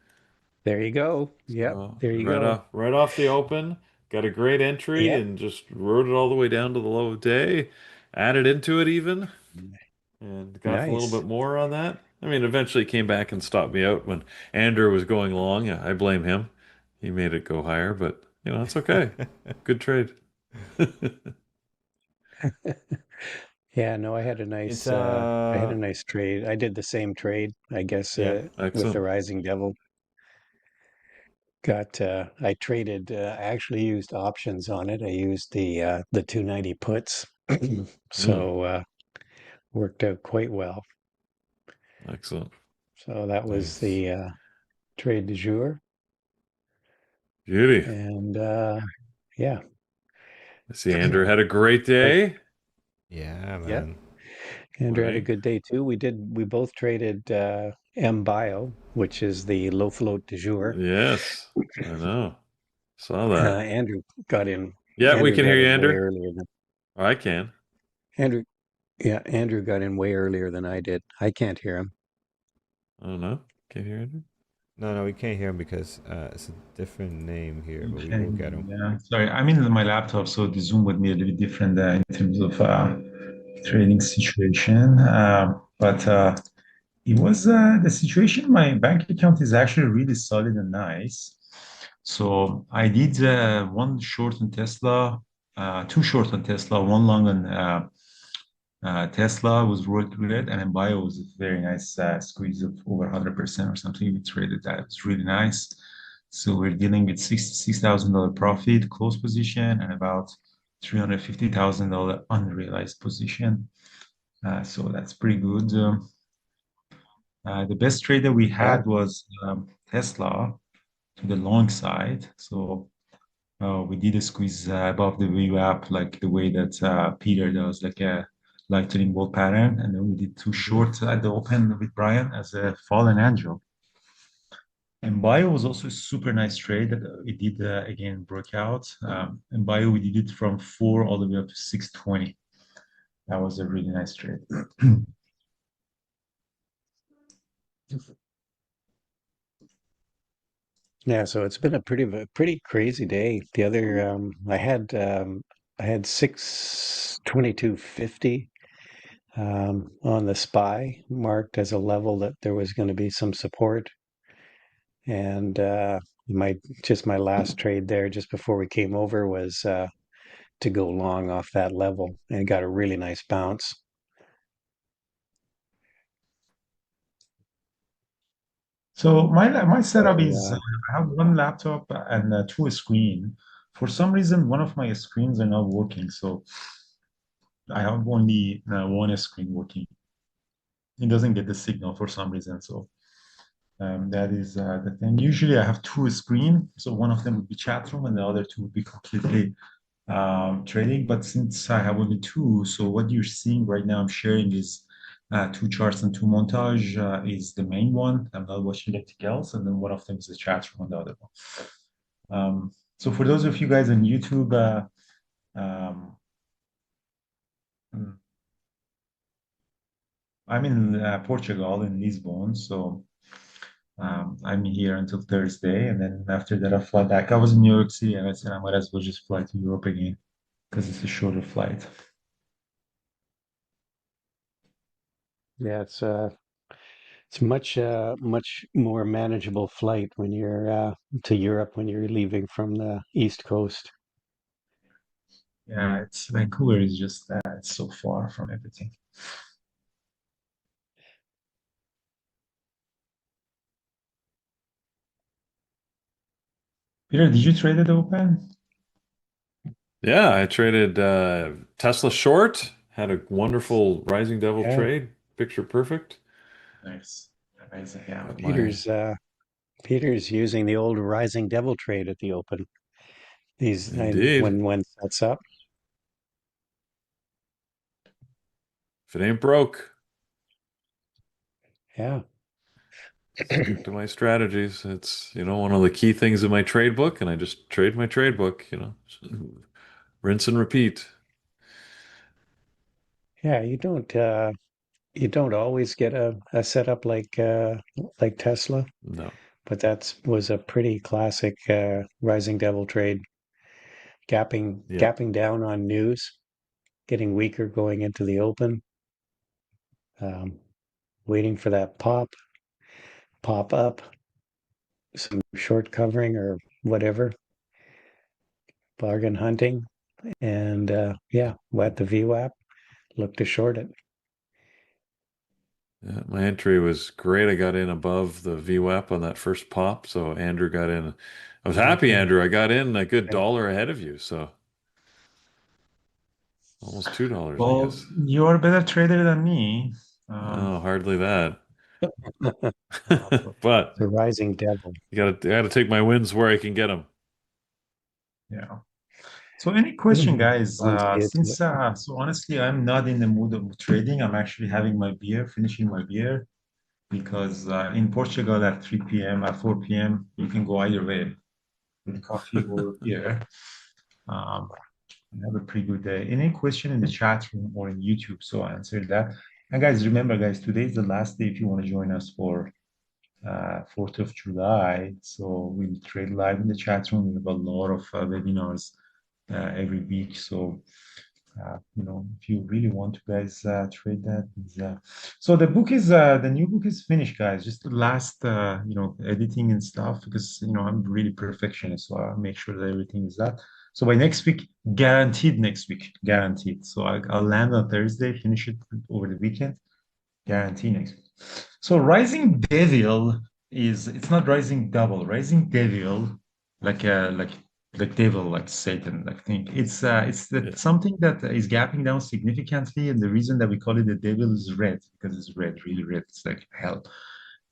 There you go. Yep. So There you go. right off the open, got a great entry Yep. and just rode it all the way down to the low of day. Added into it even and got a little Nice. bit more on that. I mean, eventually came back and stopped me out when Andrew was going long. Yeah, I blame him. He made it go higher, but it's okay. Good trade. Yeah, no, It's I had a nice trade. I did the same trade, I guess, yeah. with the Excellent. Rising Devil. I traded, I actually used options on it. I used the 290 puts. Mm, So, worked out quite well. excellent. So that was Nice. the trade du jour. Beauty. And yeah, I see Andrew had a great but day. Yeah, yeah, man. Andrew had a Winning. good day too. We both traded M Bio, which is the low float du jour. Yes, I know. Saw that. Andrew got in. Yeah, we Andrew can hear got you, in way Andrew. earlier than I can. Andrew. Yeah, Andrew got in way earlier than I did. I can't hear him. I don't know. Can you hear Andrew? No, no, we can't hear him because it's a different name here, but we Okay, will get him. yeah. Sorry, I'm in my laptop, so the Zoom would be a little bit different in terms of trading situation. But it was the situation. My bank account is actually really solid and nice. So I did one short on Tesla, two short on Tesla, one long on Tesla was really good, and then Bio was a very nice squeeze of over 100% or something. We traded that. It was really nice. So we're dealing with $66,000 profit, close position, and about $350,000 unrealized position. So that's pretty good. The best trade that we Yeah, had was Tesla to the long side. So we did a squeeze above the VWAP, like the way that Peter does, like a lightning bolt pattern. And then we did two Hmm. short at the open with Brian as a fallen angel. And Bio was also a super nice trade that we did again broke out. And Bio, we did it from 4 all the way up to 620. That was a really nice trade. yeah. So it's been a pretty crazy day. The other I had 622.50 on the SPY marked as a level that there was going to be some support. And my last trade there just before we came over was to go long off that level and got a really nice bounce. So my setup So is I have one laptop and two screen. For some reason, one of my screens are not working. So I have only one screen working. It doesn't get the signal for some reason. So that is the thing. Usually I have two screen. So one of them would be chat room and the other two would be completely trading. But since I have only two, so what you're seeing right now, I'm sharing is two charts and two montage is the main one. I'm not watching anything else. And then one of them is the chat room and the other one. So for those of you guys on YouTube, um, I'm in Portugal, in Lisbon. So I'm here until Thursday, and then after that I fly back. I was in New York City, and I said I might as well just fly to Europe again because it's a shorter flight. yeah, it's much more manageable flight when you're to Europe when you're leaving from the East Coast. Yeah, it's Vancouver is just it's so far from everything. Peter, did you trade at open? Yeah, I traded Tesla short. Had a wonderful Rising Devil Yeah. trade. Picture perfect. Nice. Amazing. Yeah. But Peter's using the old Rising Devil trade at the open. And indeed, when sets up, if it ain't broke, yeah. stick to my strategies. It's, one of the key things in my trade book, and I just trade my trade book, rinse and repeat. Yeah, you don't always get a setup like Tesla, No. but that was a pretty classic Rising Devil trade, Yep. gapping down on news, getting weaker going into the open, um, waiting for that pop up, some short covering or whatever, bargain hunting, and yeah, at the VWAP, look to short it. Yeah, my entry was great. I got in above the VWAP on that first pop, so Andrew got in. I was happy, Okay. Andrew. I got in a good Yeah. dollar ahead of you, so almost $2, I Well, guess. you're a better trader than me. Um, Oh, hardly that. so, But The Rising Devil. I gotta take my wins where I can get them. yeah. So any question, guys? Don't see it. So honestly, I'm not in the mood of trading. I'm actually having my beer, finishing my beer, because in Portugal at 3 p.m., at 4 p.m., you can go either way with coffee or beer. Um, I have a pretty good day. Any question in the chat room or in YouTube? So I answered that. And guys, remember, guys, today is the last day if you want to join us for 4th of July. So we'll trade live in the chat room. We have a lot of webinars every week. So if you really want to guys trade that so the new book is finished, guys. Just the last editing and stuff, because I'm really perfectionist, so I'll make sure that everything is that. So by next week, guaranteed, next week, guaranteed. So I'll land on Thursday, finish it over the weekend, guarantee next week. So Rising Devil it's not Rising Double, Rising Devil, like devil, like Satan, like thing. It's Yeah. that something that is gapping down significantly, and the reason that we call it the devil is red, because it's red, really red. It's like hell.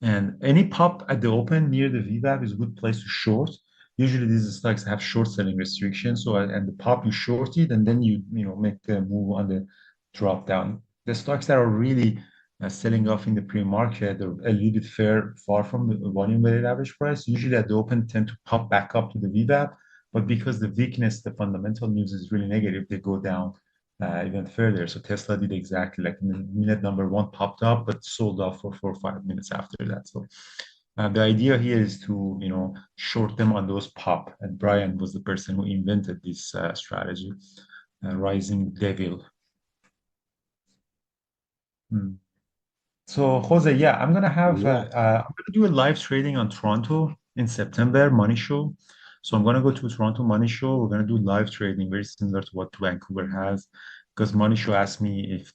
And any pop at the open near the VWAP is a good place to short. Usually these stocks have short selling restrictions. So and the pop you short it, and then you make the move on the drop down. The stocks that are really selling off in the pre-market or a little bit far from the volume weighted average price, usually at the open tend to pop back up to the VWAP. But because the weakness, the fundamental news is really negative, they go down even further. So Tesla did exactly like minute number one popped up, but sold off for 4 or 5 minutes after that. So the idea here is to short them on those pop. And Brian was the person who invented this strategy, Rising Devil. Hmm. So Jose, yeah, Yeah. I'm gonna do a live trading on Toronto in September, money show. So I'm gonna go to Toronto Money Show. We're gonna do live trading, very similar to what Vancouver has, because Money Show asked me if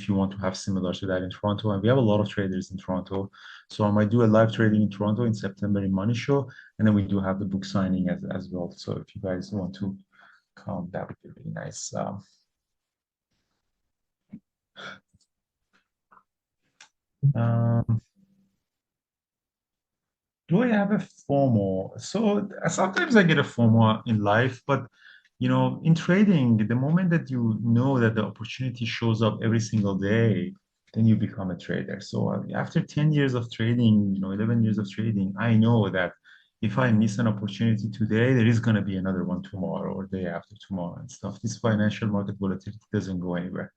you want to have similar to that in Toronto, and we have a lot of traders in Toronto. So I might do a live trading in Toronto in September in Money Show, and then we do have the book signing as well. So if you guys want to come, that would be really nice. Um, Do I have a FOMO? So sometimes I get a FOMO in life, but in trading, the moment that you know that the opportunity shows up every single day, then you become a trader. So after 10 years of trading, 11 years of trading, I know that if I miss an opportunity today, there is going to be another one tomorrow or day after tomorrow and stuff. This financial market volatility doesn't go anywhere.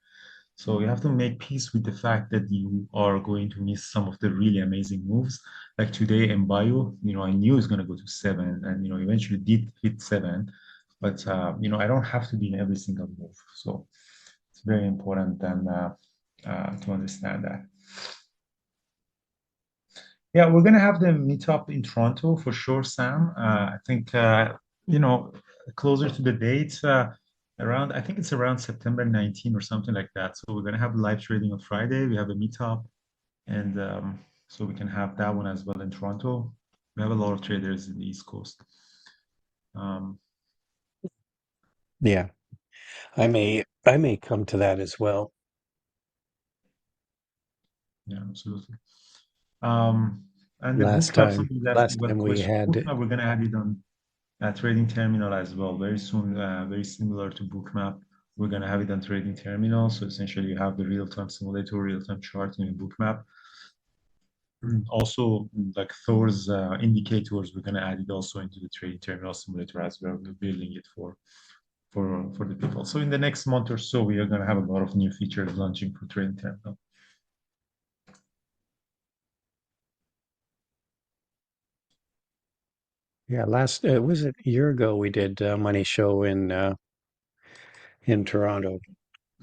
So you have to make peace with the fact that you are going to miss some of the really amazing moves. Like today in bio, I knew it's going to go to 7 and, eventually did hit 7. But, I don't have to be in every single move. So it's very important and to understand that. Yeah, we're going to have the meetup in Toronto for sure, Sam. I think, closer to the date, I think it's around September 19 or something like that. So we're going to have live trading on Friday. We have a meetup, and so we can have that one as well in Toronto. We have a lot of traders in the East Coast. Um, Yeah. I may come to that as well. yeah, absolutely. Um, and the Last bookmap, time, somebody's asking last what time we question. had, Bookmap, we're gonna add it on trading terminal as well very soon. Very similar to bookmap. We're gonna have it on trading terminal. So essentially, you have the real-time simulator, real-time chart in your bookmap. Also, like Thor's indicators, we're gonna add it also into the trading terminal simulator as well. We're building it for the people. So in the next month or so, we are gonna have a lot of new features launching for trading terminal. yeah, last was it a year ago we did a money show in Toronto,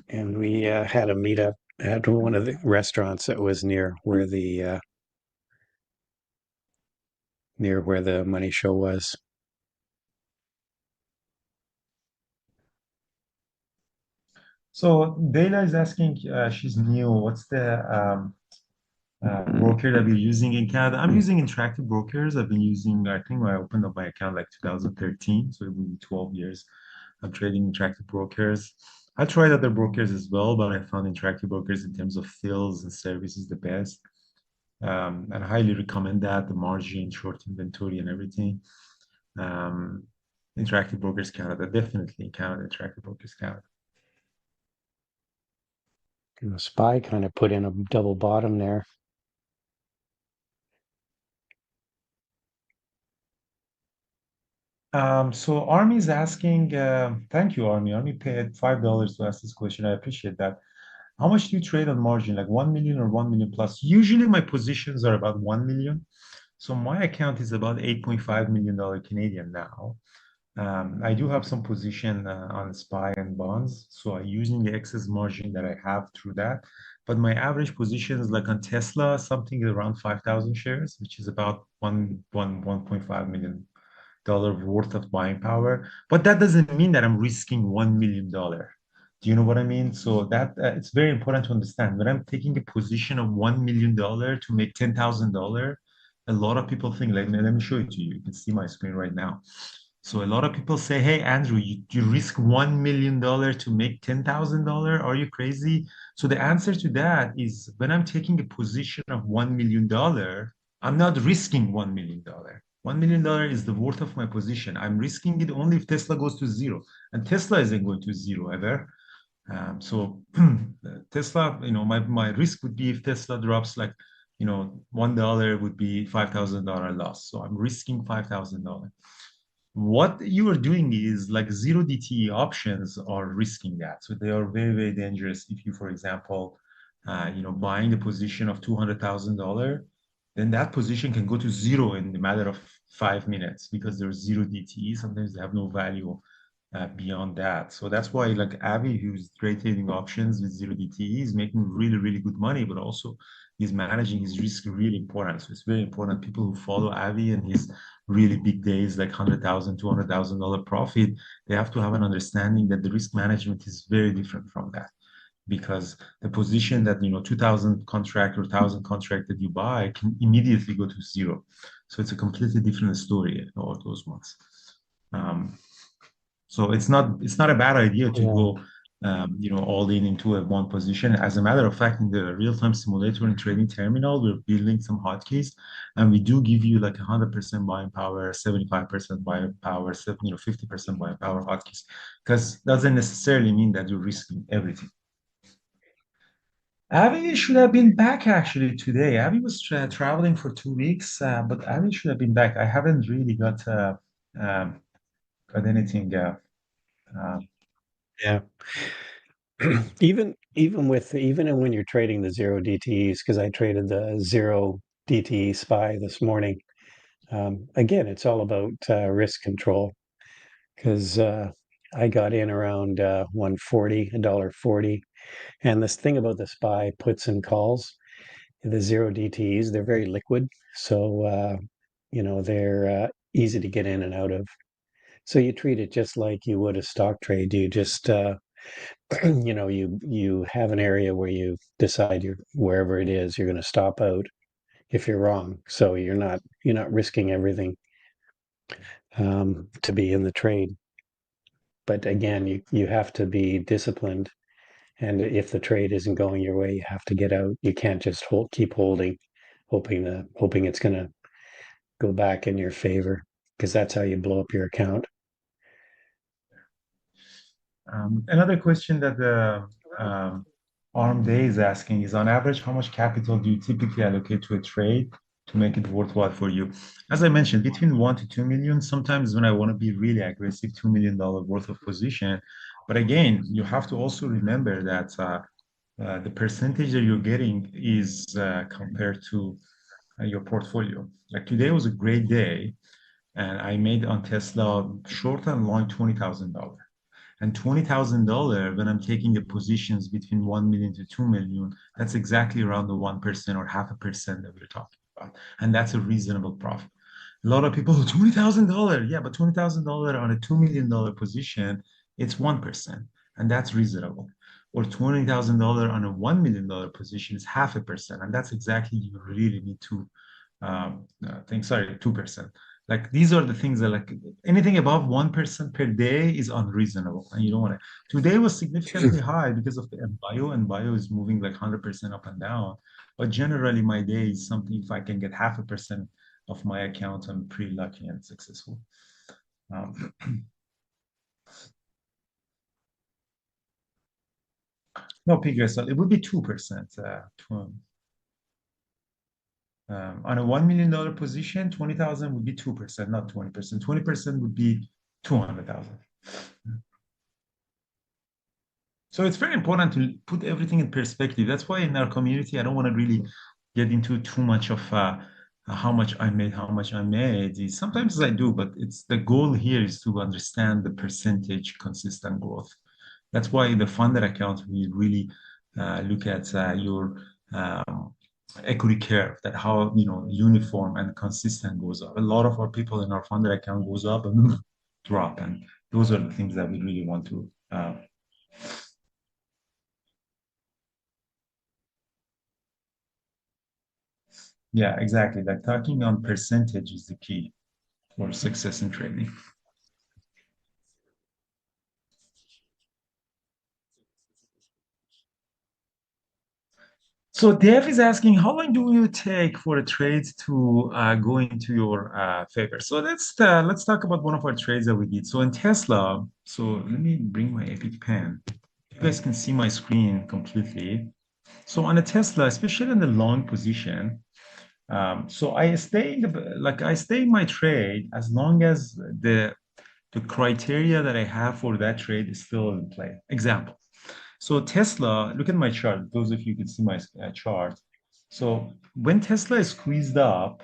and we had a meetup at one of the restaurants that was near where the money show was. So Dayla is asking, she's new. What's the broker that we're using in Canada? I'm using Interactive Brokers. I've been using, I think I opened up my account like 2013, so it will be 12 years. I'm trading Interactive Brokers. I tried other brokers as well, but I found Interactive Brokers in terms of fills and services the best. And I highly recommend that, the margin, short inventory, and everything. Um, Interactive Brokers Canada, definitely Canada, Interactive Brokers Canada. You know, Spy kind of put in a double bottom there. So Army is asking, thank you, Army. Army paid $5 to ask this question. I appreciate that. How much do you trade on margin? Like 1 million or 1 million plus? Usually my positions are about 1 million. So my account is about $8.5 million Canadian now. I do have some position on SPY and bonds. So I'm using the excess margin that I have through that. But my average position is like on Tesla, something around 5,000 shares, which is about 1.5 million dollar worth of buying power. But that doesn't mean that I'm risking $1 million. Do you know what I mean? So that it's very important to understand. When I'm taking a position of $1 million to make $10,000, a lot of people think, like, let me show it to you. You can see my screen right now. So a lot of people say, hey, Andrew, you risk $1 million to make $10,000. Are you crazy? So the answer to that is when I'm taking a position of $1 million, I'm not risking $1 million. $1 million is the worth of my position. I'm risking it only if Tesla goes to zero. And Tesla isn't going to zero ever. So Tesla, my risk would be if Tesla drops like, $1 would be $5,000 loss. So I'm risking $5,000. What you are doing is like zero DTE options are risking that. So they are very, very dangerous. If you, for example, buying the position of $200,000, then that position can go to zero in a matter of 5 minutes because there's zero DTE. Sometimes they have no value beyond that. So that's why like Avi, who's trading options with zero DTE, is making really, really good money, but also he's managing his risk really important. So it's very important. People who follow Avi and his really big days, like $100,000, $200,000 profit, they have to have an understanding that the risk management is very different from that. Because the position that 2,000 contract or 1,000 contract that you buy can immediately go to zero. So it's a completely different story, all those ones. So it's not a bad idea to Yeah. go all in into a one position. As a matter of fact, in the real-time simulator and trading terminal, we're building some hotkeys, and we do give you like 100% buying power, 75% buying power, 50% buying power hotkeys, because doesn't necessarily mean that you're risking everything. Avi should have been back actually today. Avi was traveling for 2 weeks, but Avi should have been back. I haven't really um, got anything. Uh, Yeah. Even when you're trading the zero DTEs, because I traded the zero DTE SPY this morning. Again, it's all about risk control because I got in around 140, $1.40. And this thing about the SPY puts and calls, the zero DTEs, they're very liquid. So, they're easy to get in and out of. So you treat it just like you would a stock trade. You just, you have an area where you decide wherever it is, you're going to stop out if you're wrong. So you're not risking everything to be in the trade. But again, you have to be disciplined. And if the trade isn't going your way, you have to get out. You can't just keep holding hoping it's going to go back in your favor, because that's how you blow up your account. Another question that the Arm Day is asking is, on average, how much capital do you typically allocate to a trade to make it worthwhile for you? As I mentioned, between 1 to 2 million. Sometimes when I want to be really aggressive, $2 million worth of position. But again, you have to also remember that the percentage that you're getting is compared to your portfolio. Like today was a great day, and I made on Tesla short and long $20,000. And $20,000, when I'm taking the positions between 1 million to 2 million, that's exactly around the 1% or 0.5% that we're talking about. And that's a reasonable profit. A lot of people, $20,000. Yeah, but $20,000 on a $2 million position, it's 1%. And that's reasonable. Or $20,000 on a $1 million position is 0.5%. And that's exactly you really need to think, sorry, 2%. Like these are the things that like anything above 1% per day is unreasonable, and you don't want to. Today was significantly high because of the bio, and bio is moving like 100% up and down. But generally, my day is something, if I can get 0.5% of my account, I'm pretty lucky and successful. No, PGSL, it would be 2%. On a $1 million position, 20,000 would be 2%, not 20%. 20% would be 200,000. So it's very important to put everything in perspective. That's why in our community, I don't want to really get into too much of how much I made, how much I made. Sometimes I do, but it's the goal here is to understand the percentage consistent growth. That's why in the funded account, we really look at your equity curve, that how uniform and consistent goes up. A lot of our people in our funded account goes up and drop, and those are the things that we really want to yeah, exactly. Like talking on percentage is the key for success in trading. So Dev is asking, how long do you take for a trade to go into your favor? So let's talk about one of our trades that we did. So in Tesla, so let me bring my Epic pen. You guys can see my screen completely. So on a Tesla, especially in the long position, so I stay in my trade as long as the criteria that I have for that trade is still in play. Example. So Tesla, look at my chart. Those of you can see my chart. So when Tesla is squeezed up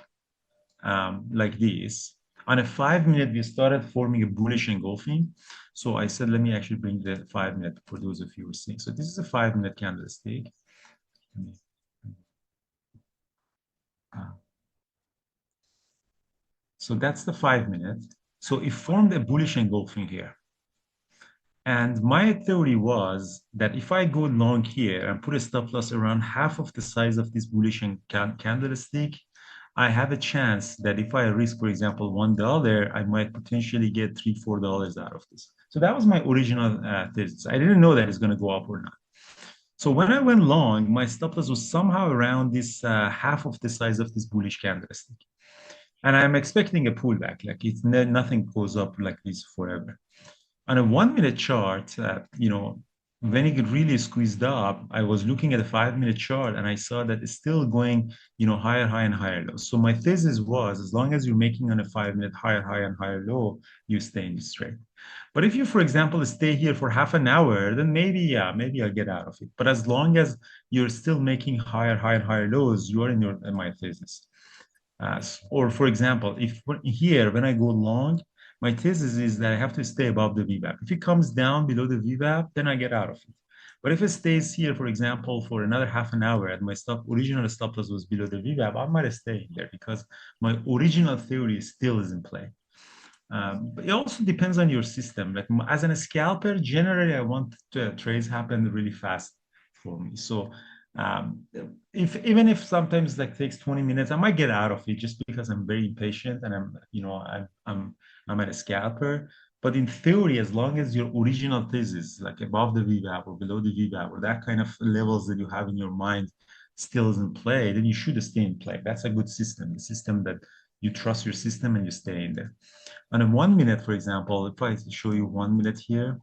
like this, on a 5 minute, we started forming a bullish engulfing. So I said, let me actually bring the 5 minute for those of you who are seeing. So this is a 5 minute candlestick. So that's the 5 minute. So it formed a bullish engulfing here. And my theory was that if I go long here and put a stop loss around half of the size of this bullish candlestick, I have a chance that if I risk, for example, $1, I might potentially get $3, $4 out of this. So that was my original thesis. I didn't know that it's going to go up or not. So when I went long, my stop loss was somehow around this half of the size of this bullish candlestick. And I'm expecting a pullback, like nothing goes up like this forever. On a 1 minute chart, when it really squeezed up, I was looking at a 5 minute chart and I saw that it's still going, higher high and higher low. So my thesis was, as long as you're making on a 5 minute higher high and higher low, you stay in this trade. But if you, for example, stay here for half an hour, then maybe I'll get out of it. But as long as you're still making higher high and higher lows, you are in my thesis. Or for example, if here, when I go long, my thesis is that I have to stay above the VWAP. If it comes down below the VWAP, then I get out of it. But if it stays here, for example, for another half an hour and my original stop loss was below the VWAP, I might stay there because my original theory still is in play. But it also depends on your system. Like as a scalper, generally, I want trades happen really fast for me. So even if sometimes like takes 20 minutes, I might get out of it just because I'm very impatient and I'm a scalper. But in theory, as long as your original thesis, like above the VWAP or below the VWAP or that kind of levels that you have in your mind, still is in play, then you should stay in play. That's a good system, the system that you trust your system and you stay in there. On a 1 minute, for example, if I show you 1 minute here,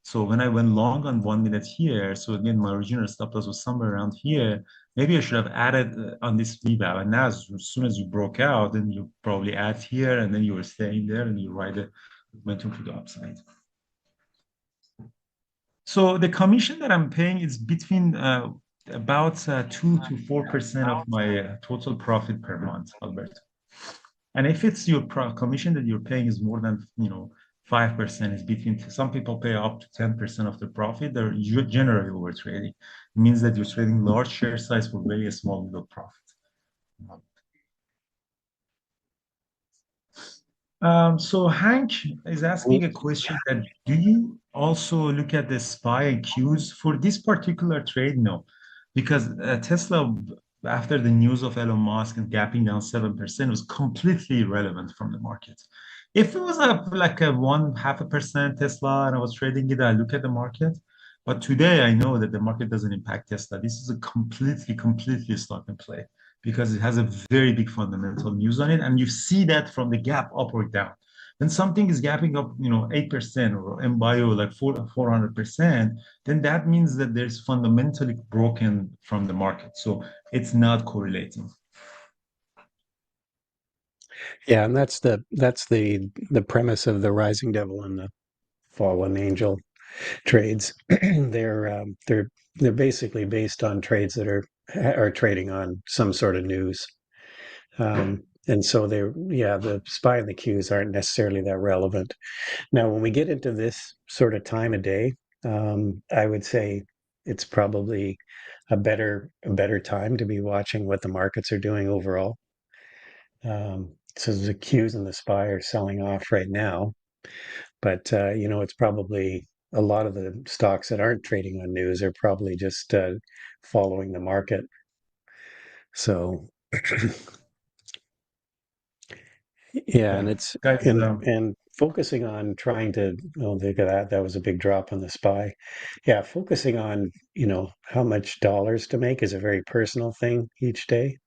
so when I went long on 1 minute here, so again, my original stop loss was somewhere around here. Maybe I should have added on this VWAP. And now, as soon as you broke out, then you probably add here, and then you were staying there, and you ride it momentum to the upside. So the commission that I'm paying is between about 2 to 4% of my total profit per month, Alberto. And if it's your commission that you're paying is more than 5%, is between, some people pay up to 10% of the profit. They're generally over trading. It means that you're trading large share size for very small little profit. So Hank is asking a question that, do you also look at the SPY and Qs for this particular trade? No, because Tesla, after the news of Elon Musk and gapping down 7%, was completely irrelevant from the market. If it was like a 0.5% Tesla and I was trading it, I look at the market. But today I know that the market doesn't impact Tesla. This is a completely stock and play, because it has a very big fundamental news on it. And you see that from the gap up or down. When something is gapping up, 8% or MBio like 400%, then that means that there's fundamentally broken from the market. So it's not correlating. Yeah, and that's the premise of the rising devil and the fallen angel trades. They're basically based on trades that are trading on some sort of news. And so the SPY and the Qs aren't necessarily that relevant. Now, when we get into this sort of time of day, I would say it's probably a better time to be watching what the markets are doing overall. So the Qs and the SPY are selling off right now, but it's probably a lot of the stocks that aren't trading on news are probably just following the market. So yeah, and it's Guys, and focusing on trying to, oh, look at that was a big drop on the SPY. Yeah, focusing on how much dollars to make is a very personal thing each day.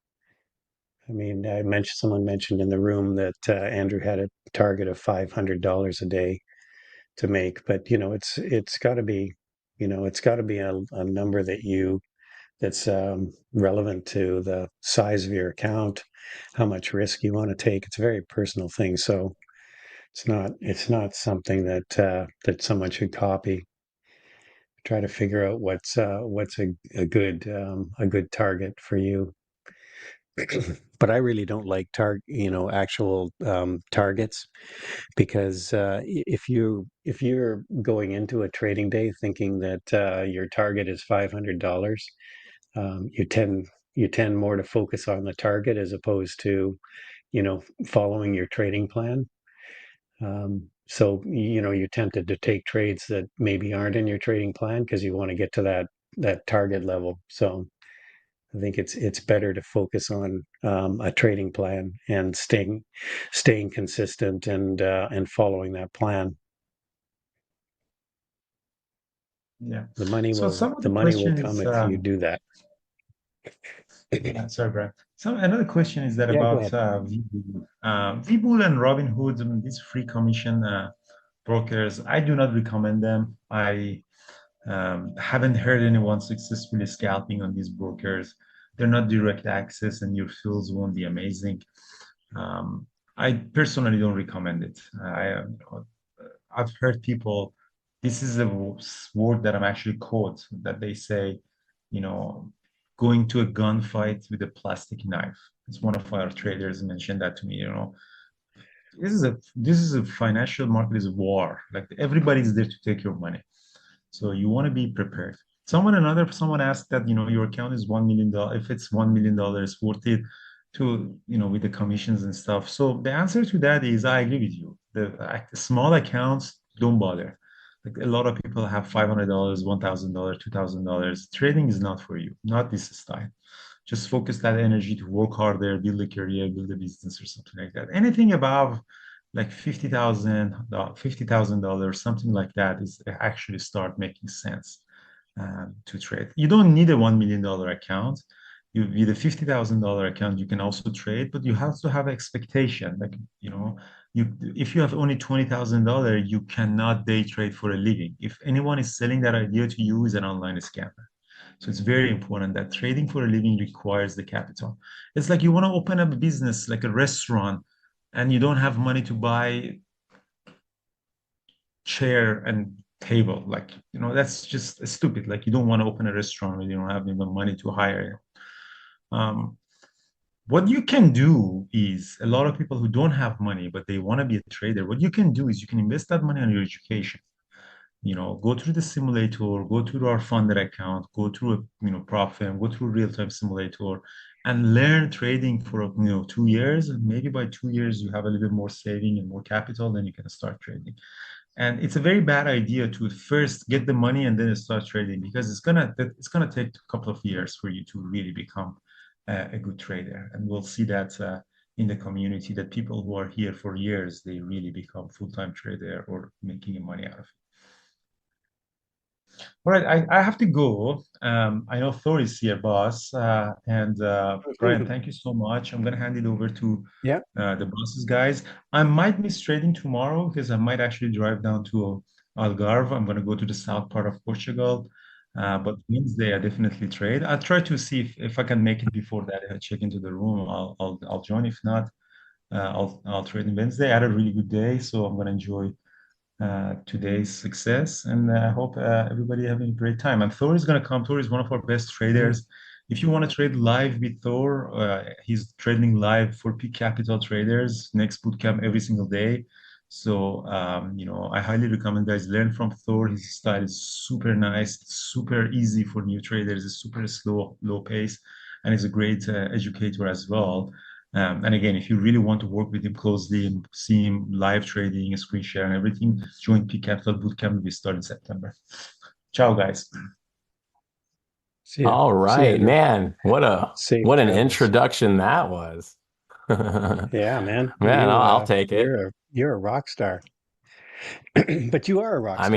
I mean, someone mentioned in the room that Andrew had a target of $500 a day to make, but it's got to be a number that's relevant to the size of your account, how much risk you want to take. It's a very personal thing, so it's not something that someone should copy. Try to figure out what's a good target for you. But I really don't like actual targets, because if you're going into a trading day thinking that your target is $500, you tend more to focus on the target as opposed to following your trading plan. So you're tempted to take trades that maybe aren't in your trading plan because you want to get to that target level. So I think it's better to focus on a trading plan and staying consistent and following that plan. yeah. The money So some of the will question come is, if you do that. sorry, Brad. So another question is that Yeah, go about ahead. Webull and Robinhood, these free commission brokers. I do not recommend them. I haven't heard anyone successfully scalping on these brokers. They're not direct access, and your fills won't be amazing. I personally don't recommend it. I've heard people. This is a word that I'm actually quote that they say, going to a gunfight with a plastic knife. It's one of our traders mentioned that to me. This is a financial market is a war. Like everybody's there to take your money. So you want to be prepared. Someone asked that, your account is $1 million. If it's $1 million worth it to, with the commissions and stuff. So the answer to that is, I agree with you. The small accounts, don't bother. Like a lot of people have $500, $1,000, $2,000. Trading is not for you, not this style. Just focus that energy to work harder, build a career, build a business or something like that. Anything above like $50,000, something like that is actually start making sense to trade. You don't need a $1 million account. You with a $50,000 account, you can also trade, but you have to have expectation. Like, if you have only $20,000, you cannot day trade for a living. If anyone is selling that idea to you, is an online scammer. So it's very important that trading for a living requires the capital. It's like you want to open up a business like a restaurant and you don't have money to buy chair and table. Like, that's just stupid. Like, you don't want to open a restaurant when you don't have even money to hire. What you can do is, a lot of people who don't have money, but they want to be a trader, what you can do is you can invest that money on your education. Go through the simulator, go through our funded account, go through prop firm, go through real-time simulator, and learn trading for 2 years. And maybe by 2 years you have a little bit more saving and more capital, then you can start trading. And it's a very bad idea to first get the money and then start trading, because it's gonna take a couple of years for you to really become a good trader. And we'll see that in the community, that people who are here for years, they really become full-time trader or making money out of it. All right, I have to go. I know Thor is here, boss. And Brian, thank you so much. I'm going to hand it over to Yeah. the bosses guys. I might miss trading tomorrow because I might actually drive down to Algarve. I'm going to go to the south part of Portugal. But Wednesday, I definitely trade. I'll try to see if I can make it before that. If I check into the room, I'll join. If not, I'll trade on Wednesday. I had a really good day, so I'm going to enjoy today's success, and I hope everybody having a great time. And Thor is going to come. Thor is one of our best traders. If you want to trade live with Thor, he's trading live for Peak Capital traders, next bootcamp every single day. So, I highly recommend guys learn from Thor. His style is super nice, super easy for new traders. It's super slow, low pace, and he's a great educator as well. And again, if you really want to work with him closely and see him live trading, screen share, and everything, join Peak Capital Bootcamp. We start in September. Ciao, guys. See ya. All See ya, right, Andrew. man. Safe What an travels. introduction that was. Yeah, man. Man, I'll take it. You're a rock star. But you are a rock star.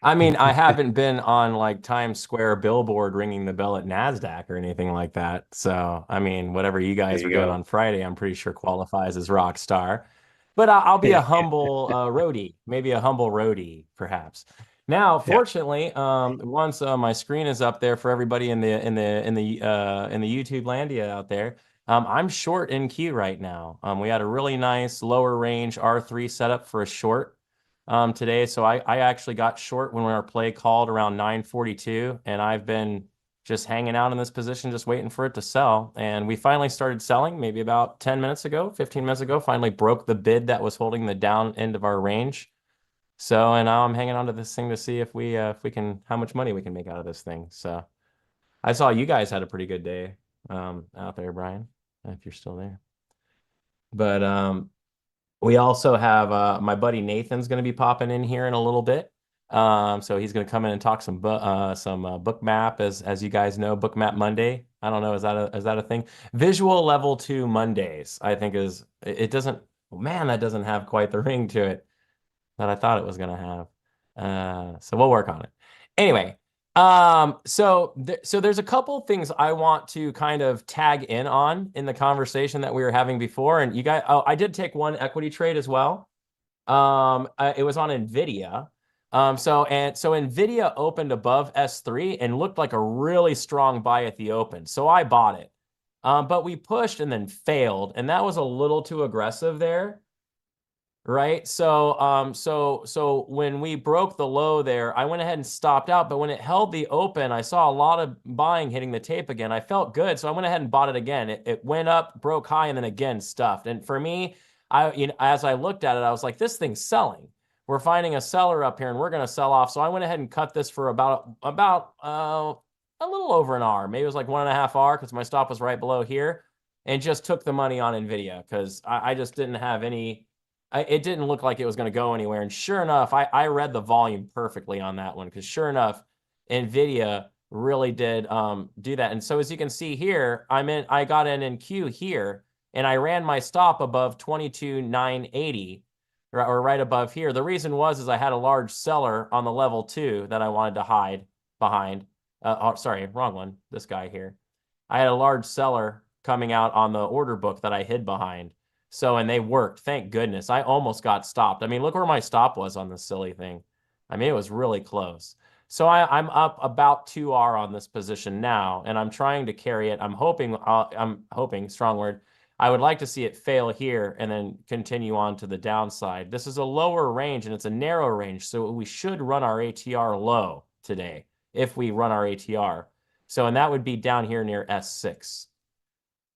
I haven't been on like Times Square billboard ringing the bell at NASDAQ or anything like that. So, whatever you guys There are you doing go. on Friday, I'm pretty sure qualifies as rock star. But I'll be a humble roadie, maybe a humble roadie, perhaps. Now, Yeah. fortunately, once my screen is up there for everybody in the YouTube landia out there, I'm short in Q right now. We had a really nice lower range R3 setup for a short today. So I actually got short when our play called around 9:42, and I've been just hanging out in this position, just waiting for it to sell. And we finally started selling maybe about 10 minutes ago, 15 minutes ago, finally broke the bid that was holding the down end of our range. So, and now I'm hanging on to this thing to see if we can, how much money we can make out of this thing. So I saw you guys had a pretty good day out there, Brian, if you're still there. But we also have my buddy Nathan's going to be popping in here in a little bit. So he's going to come in and talk some book map, as you guys know, book map Monday. I don't know, is that a thing? Visual level 2 Mondays, I think it doesn't, man, that doesn't have quite the ring to it that I thought it was going to have. So we'll work on it. Anyway, so there's a couple things I want to kind of tag in on in the conversation that we were having before. And you guys, I did take one equity trade as well. It was on Nvidia. So Nvidia opened above S3 and looked like a really strong buy at the open. So I bought it. But we pushed and then failed, and that was a little too aggressive there. Right. So when we broke the low there, I went ahead and stopped out. But when it held the open, I saw a lot of buying hitting the tape again. I felt good. So I went ahead and bought it again. It went up, broke high, and then again stuffed. And for me, as I looked at it, I was like, this thing's selling. We're finding a seller up here and we're going to sell off. So I went ahead and cut this for about a little over an hour. Maybe it was like 1.5 hours because my stop was right below here, and just took the money on Nvidia because I just didn't have any. It didn't look like it was going to go anywhere. And sure enough, I read the volume perfectly on that one, because sure enough, Nvidia really did do that. And so as you can see here, I got in Q here, and I ran my stop above 22,980, or right above here. The reason was I had a large seller on the level 2 that I wanted to hide behind. sorry, wrong one. This guy here. I had a large seller coming out on the order book that I hid behind. So, and they worked. Thank goodness. I almost got stopped. I mean, look where my stop was on this silly thing. I mean, it was really close. So I'm up about 2R on this position now, and I'm trying to carry it. I'm hoping, strong word. I would like to see it fail here and then continue on to the downside. This is a lower range and it's a narrow range, so we should run our ATR low today if we run our ATR. So, and that would be down here near S6.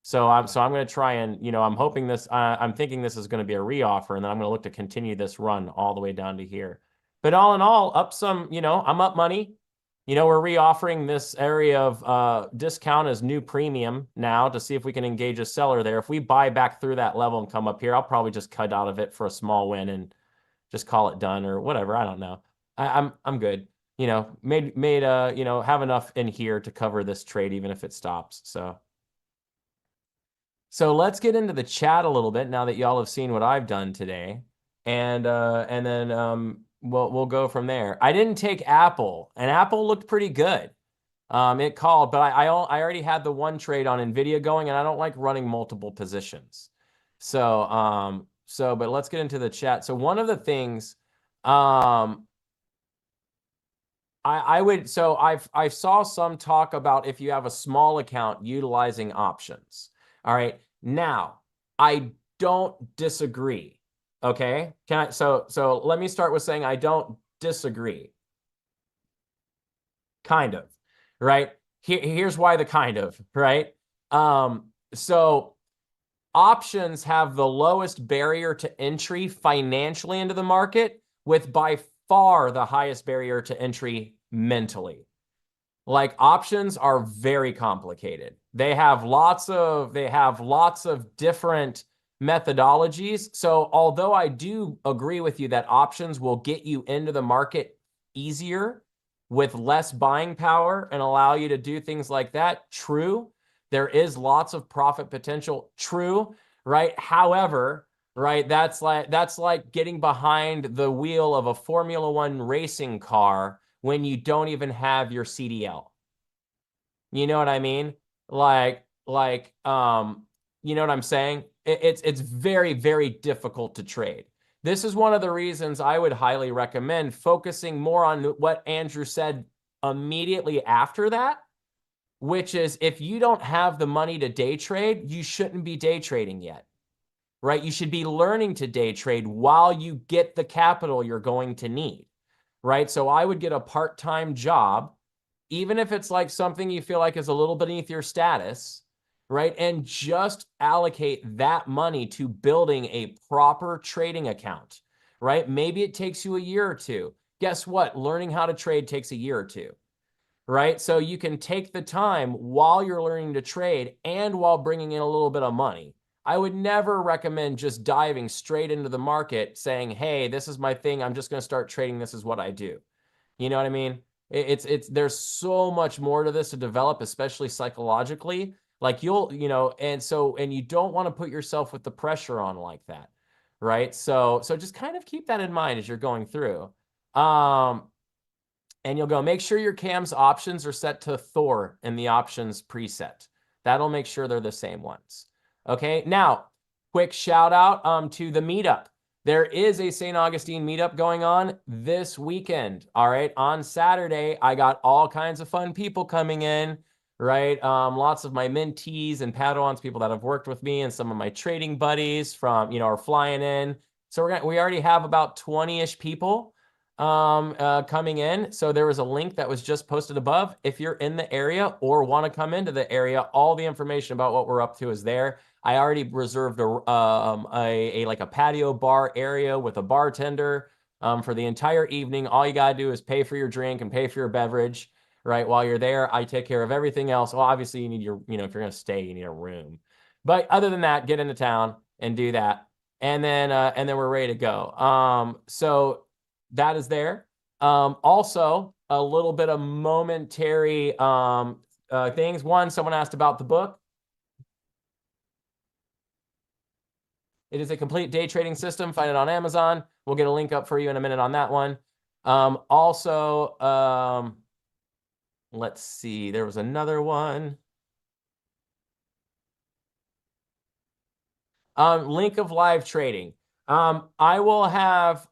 So I'm going to try and, I'm hoping this, I'm thinking this is going to be a reoffer, and then I'm going to look to continue this run all the way down to here. But all in all, up some, I'm up money. We're reoffering this area of discount as new premium now to see if we can engage a seller there. If we buy back through that level and come up here, I'll probably just cut out of it for a small win and just call it done or whatever. I don't know. I'm good. Have enough in here to cover this trade, even if it stops. So let's get into the chat a little bit now that y'all have seen what I've done today, and then we'll go from there. I didn't take Apple, and Apple looked pretty good. It called, but I already had the one trade on Nvidia going, and I don't like running multiple positions. But let's get into the chat. So one of the things, I saw some talk about if you have a small account utilizing options. All right. Now, I don't disagree. Okay. So let me start with saying I don't disagree. Kind of, right? Here's why the kind of, right? So options have the lowest barrier to entry financially into the market, with by far the highest barrier to entry mentally. Like, options are very complicated. They have lots of different methodologies. So although I do agree with you that options will get you into the market easier with less buying power and allow you to do things like that, true. There is lots of profit potential, true, right? However, right, that's like getting behind the wheel of a Formula One racing car when you don't even have your CDL. You know what I mean? You know what I'm saying? It's very, very difficult to trade. This is one of the reasons I would highly recommend focusing more on what Andrew said immediately after that, which is if you don't have the money to day trade, you shouldn't be day trading yet, right? You should be learning to day trade while you get the capital you're going to need, right? So I would get a part-time job, even if it's like something you feel like is a little beneath your status, right? And just allocate that money to building a proper trading account, right? Maybe it takes you a year or two. Guess what? Learning how to trade takes a year or two, right? So you can take the time while you're learning to trade and while bringing in a little bit of money. I would never recommend just diving straight into the market saying, hey, this is my thing, I'm just going to start trading, this is what I do. You know what I mean? There's so much more to this to develop, especially psychologically. Like and you don't want to put yourself with the pressure on like that, right? So just kind of keep that in mind as you're going through. And you'll go, make sure your CAM's options are set to Thor in the options preset. That'll make sure they're the same ones. Okay, now, quick shout out to the meetup. There is a St. Augustine meetup going on this weekend. All right, on Saturday, I got all kinds of fun people coming in, right? Lots of my mentees and Padawans, people that have worked with me, and some of my trading buddies from, are flying in. So we already have about 20-ish people coming in. So there was a link that was just posted above. If you're in the area or want to come into the area, all the information about what we're up to is there. I already reserved a patio bar area with a bartender for the entire evening. All you gotta do is pay for your drink and pay for your beverage, right? While you're there, I take care of everything else. Well, obviously you need your, if you're gonna stay, you need a room. But other than that, get into town and do that, and then we're ready to go. So that is there. Also, a little bit of momentary things. One, someone asked about the book. It is a complete day trading system. Find it on Amazon. We'll get a link up for you in a minute on that one. Let's see. There was another one. Link of live trading. I will have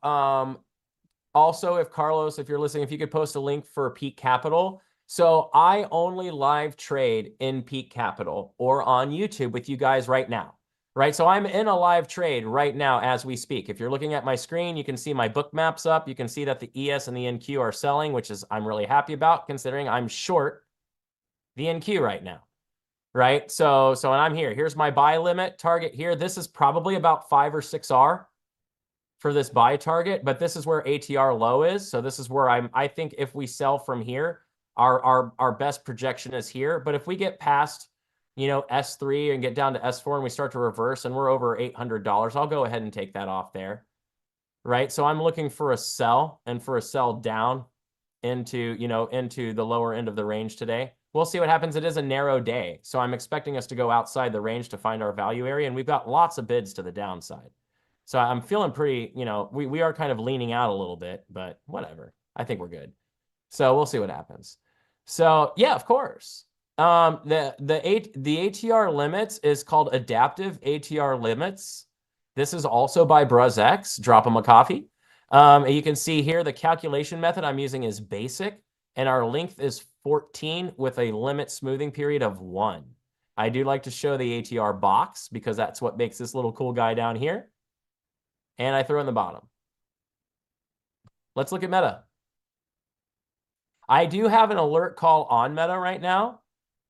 also, if Carlos, if you're listening, if you could post a link for Peak Capital. So I only live trade in Peak Capital or on YouTube with you guys right now, right? So I'm in a live trade right now as we speak. If you're looking at my screen, you can see my book maps up. You can see that the ES and the NQ are selling, which is I'm really happy about considering I'm short the NQ right now, right? So when I'm here, here's my buy limit target here. This is probably about 5 or 6R for this buy target, but this is where ATR low is. So this is where I think if we sell from here, our best projection is here. But if we get past, S3 and get down to S4 and we start to reverse and we're over $800, I'll go ahead and take that off there, right? So I'm looking for a sell and for a sell down into the lower end of the range today. We'll see what happens. It is a narrow day, so I'm expecting us to go outside the range to find our value area, and we've got lots of bids to the downside. So I'm feeling pretty, we are kind of leaning out a little bit, but whatever. I think we're good. So we'll see what happens. So yeah, of course. The ATR limits is called adaptive ATR limits. This is also by BruzzX. Drop them a coffee. You can see here the calculation method I'm using is basic, and our length is 14 with a limit smoothing period of 1. I do like to show the ATR box because that's what makes this little cool guy down here. And I throw in the bottom. Let's look at Meta. I do have an alert call on Meta right now,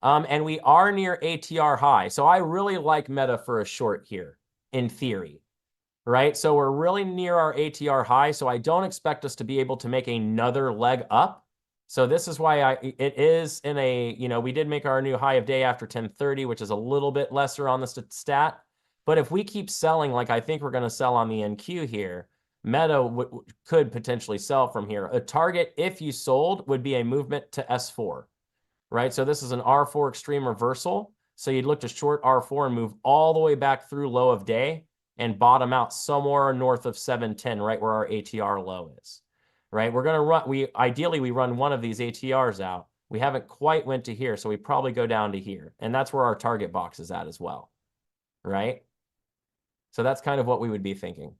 and we are near ATR high. So I really like Meta for a short here, in theory, right? So we're really near our ATR high, so I don't expect us to be able to make another leg up. So this is why it is in a, we did make our new high of day after 10:30, which is a little bit lesser on the stat. But if we keep selling like I think we're going to sell on the NQ here, Meta could potentially sell from here. A target, if you sold, would be a movement to S4, right? So this is an R4 extreme reversal. So you'd look to short R4 and move all the way back through low of day and bottom out somewhere north of 710, right where our ATR low is, right? We're going to run, ideally we run one of these ATRs out. We haven't quite went to here, so we probably go down to here. And that's where our target box is at as well, right? So that's kind of what we would be thinking.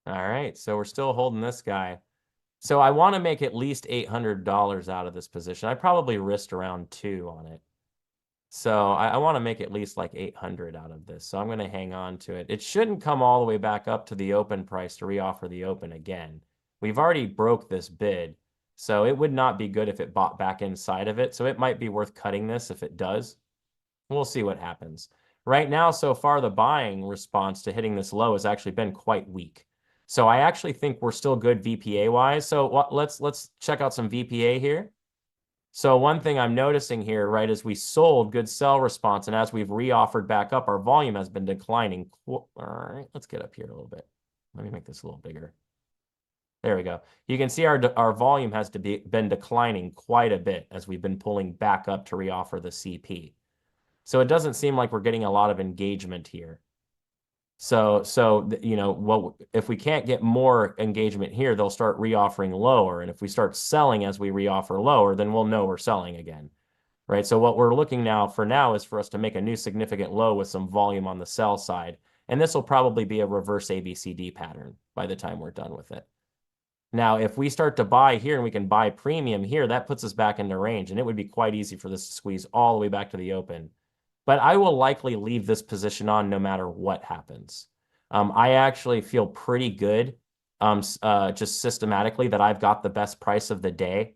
All right, so we're still holding this guy. So I want to make at least $800 out of this position. I probably risked around 2 on it. So I want to make at least like 800 out of this. So I'm going to hang on to it. It shouldn't come all the way back up to the open price to reoffer the open again. We've already broke this bid. So it would not be good if it bought back inside of it. So it might be worth cutting this if it does. We'll see what happens. Right now, so far, the buying response to hitting this low has actually been quite weak. So I actually think we're still good VPA wise. So let's check out some VPA here. So one thing I'm noticing here, right, is we sold good sell response, and as we've reoffered back up, our volume has been declining. All right, let's get up here a little bit. Let me make this a little bigger. There we go. You can see our volume has been declining quite a bit as we've been pulling back up to reoffer the CP. So it doesn't seem like we're getting a lot of engagement here. So if we can't get more engagement here, they'll start reoffering lower. And if we start selling as we reoffer lower, then we'll know we're selling again, right? So what we're looking now is for us to make a new significant low with some volume on the sell side. And this will probably be a reverse ABCD pattern by the time we're done with it. Now, if we start to buy here and we can buy premium here, that puts us back into range. And it would be quite easy for this to squeeze all the way back to the open. But I will likely leave this position on no matter what happens. I actually feel pretty good just systematically that I've got the best price of the day.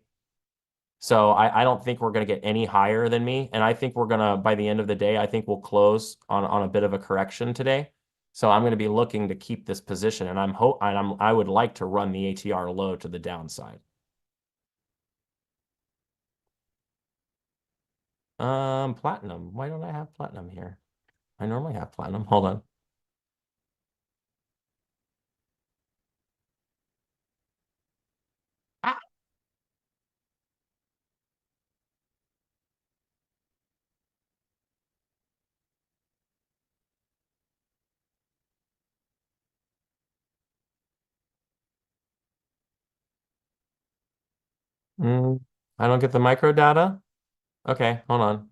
So I don't think we're going to get any higher than me. And I think we're going to, by the end of the day, I think we'll close on a bit of a correction today. So I'm going to be looking to keep this position. And I would like to run the ATR low to the downside. Platinum. Why don't I have platinum here? I normally have platinum. Hold on. Ah. I don't get the micro data. Okay, hold on.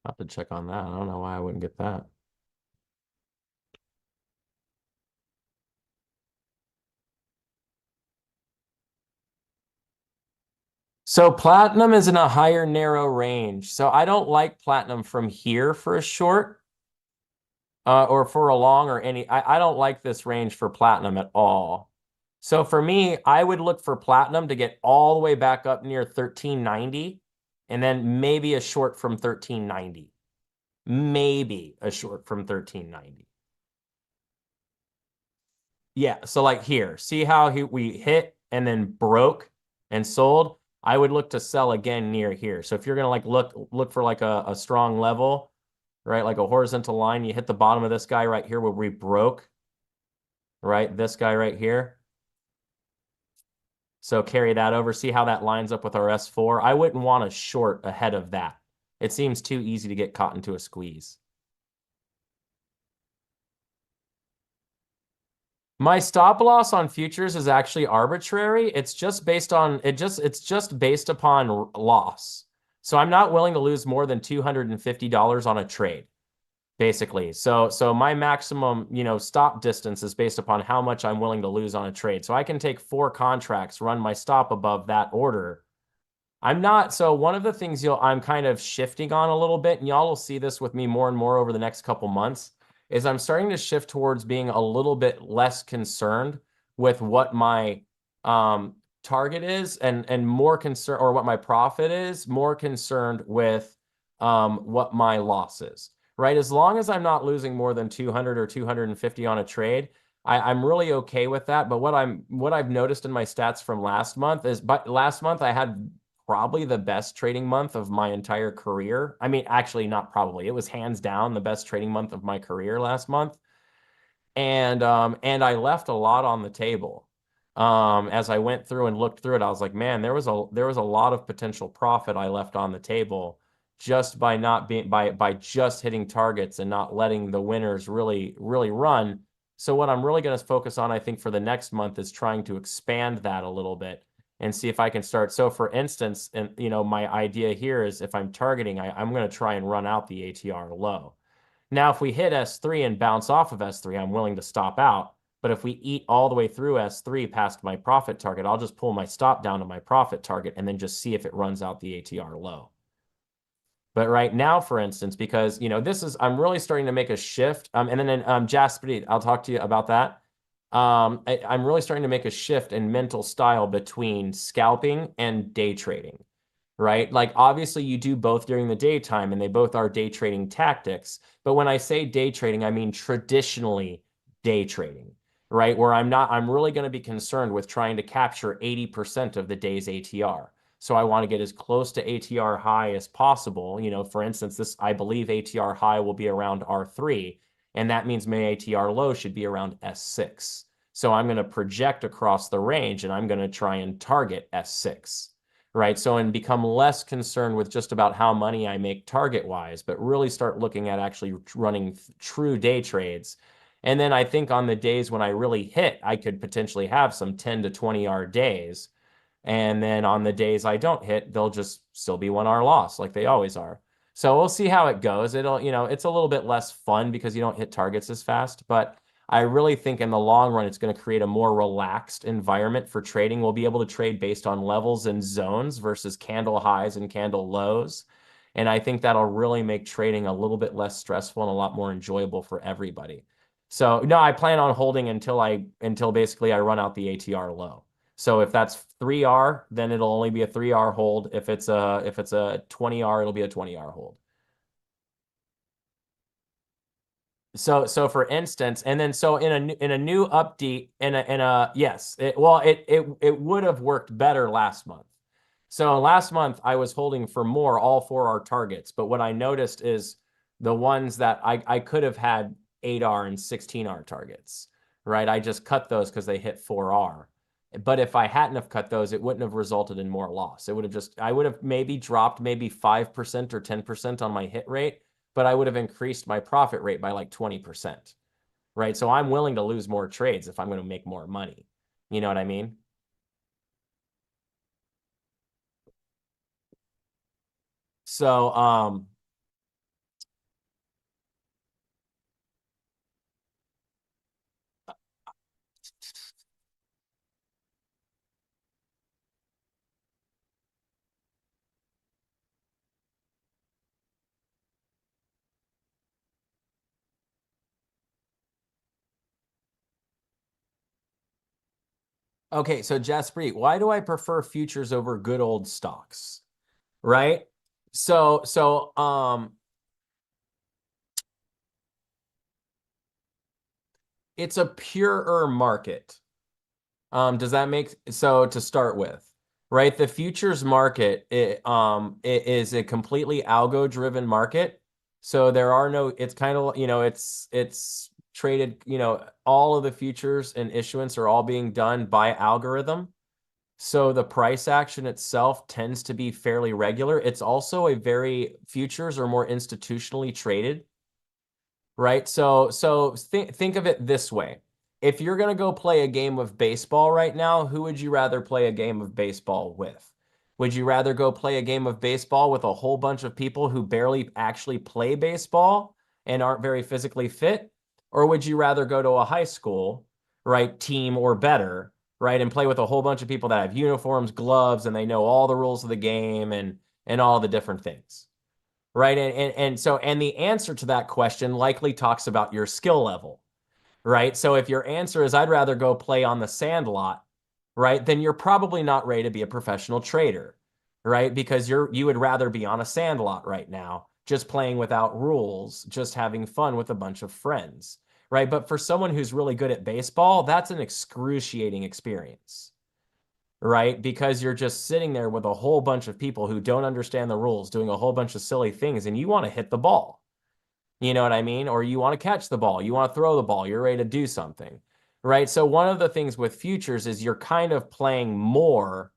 I'll have to check on that. I don't know why I wouldn't get that. So platinum is in a higher narrow range. So I don't like platinum from here for a short or for a long or any. I don't like this range for platinum at all. So for me, I would look for platinum to get all the way back up near 1390 and then maybe a short from 1390. Maybe a short from 1390. Yeah, so like here, see how we hit and then broke and sold? I would look to sell again near here. So if you're gonna like look for like a strong level, right? Like a horizontal line, you hit the bottom of this guy right here where we broke, right? This guy right here. So carry that over. See how that lines up with our S4? I wouldn't want a short ahead of that. It seems too easy to get caught into a squeeze. My stop loss on futures is actually arbitrary. It's just based on it's just based upon loss. So I'm not willing to lose more than $250 on a trade, basically. So my maximum, stop distance is based upon how much I'm willing to lose on a trade. So I can take 4 contracts, run my stop above that order. So one of the things I'm kind of shifting on a little bit, and y'all will see this with me more and more over the next couple months, is I'm starting to shift towards being a little bit less concerned with what my target is and more concerned, or what my profit is, more concerned with what my loss is, right? As long as I'm not losing more than 200 or 250 on a trade, I'm really okay with that. But what I've noticed in my stats from last month is, but last month I had probably the best trading month of my entire career. I mean, actually, not probably. It was hands down the best trading month of my career last month. And I left a lot on the table. As I went through and looked through it, I was like, man, there was a lot of potential profit I left on the table just by not being by just hitting targets and not letting the winners really run. So what I'm really going to focus on, I think, for the next month is trying to expand that a little bit and see if I can start. So for instance, and my idea here is if I'm targeting, I'm going to try and run out the ATR low. Now, if we hit S3 and bounce off of S3, I'm willing to stop out. But if we eat all the way through S3 past my profit target, I'll just pull my stop down to my profit target and then just see if it runs out the ATR low. But right now, for instance, because, I'm really starting to make a shift. And then Jasper, I'll talk to you about that. I'm really starting to make a shift in mental style between scalping and day trading, right? Like obviously you do both during the daytime and they both are day trading tactics. But when I say day trading, I mean traditionally day trading, right? Where I'm really going to be concerned with trying to capture 80% of the day's ATR. So I want to get as close to ATR high as possible. For instance, I believe ATR high will be around R3, and that means my ATR low should be around S6. So I'm going to project across the range and I'm going to try and target S6. Right. So, and become less concerned with just about how money I make target wise, but really start looking at actually running true day trades. And then I think on the days when I really hit, I could potentially have some 10 to 20 R days. And then on the days I don't hit, they'll just still be 1 R loss like they always are. So we'll see how it goes. It's a little bit less fun because you don't hit targets as fast, but I really think in the long run, it's going to create a more relaxed environment for trading. We'll be able to trade based on levels and zones versus candle highs and candle lows. And I think that'll really make trading a little bit less stressful and a lot more enjoyable for everybody. So no, I plan on holding until basically I run out the ATR low. So if that's 3R, then it'll only be a 3R hold. If it's a 20R, it'll be a 20R hold. So for instance, and then so in a new update yes, it would have worked better last month. So last month I was holding for all 4R targets, but what I noticed is the ones that I could have had 8R and 16R targets, right? I just cut those because they hit 4R. But if I hadn't have cut those, it wouldn't have resulted in more loss. I would have maybe dropped maybe 5% or 10% on my hit rate. but I would have increased my profit rate by like 20%, right? So I'm willing to lose more trades if I'm going to make more money. You know what I mean? So, okay, so Jaspreet, why do I prefer futures over good old stocks? Right? So it's a purer market. Does that make so to start with, right? The futures market it is a completely algo driven market. So there are no, it's kind of, it's traded, all of the futures and issuance are all being done by algorithm. So the price action itself tends to be fairly regular. It's also futures are more institutionally traded, right? So think of it this way. If you're going to go play a game of baseball right now, who would you rather play a game of baseball with? Would you rather go play a game of baseball with a whole bunch of people who barely actually play baseball and aren't very physically fit? Or would you rather go to a high school, right, team or better, right, and play with a whole bunch of people that have uniforms, gloves, and they know all the rules of the game and all the different things? Right. And the answer to that question likely talks about your skill level, right? So if your answer is I'd rather go play on the sand lot, right, then you're probably not ready to be a professional trader, right? Because you would rather be on a sand lot right now, just playing without rules, just having fun with a bunch of friends, right? But for someone who's really good at baseball, that's an excruciating experience, right? Because you're just sitting there with a whole bunch of people who don't understand the rules, doing a whole bunch of silly things, and you want to hit the ball. You know what I mean? Or you want to catch the ball, you want to throw the ball, you're ready to do something, right? So one of the things with futures is you're kind of playing more,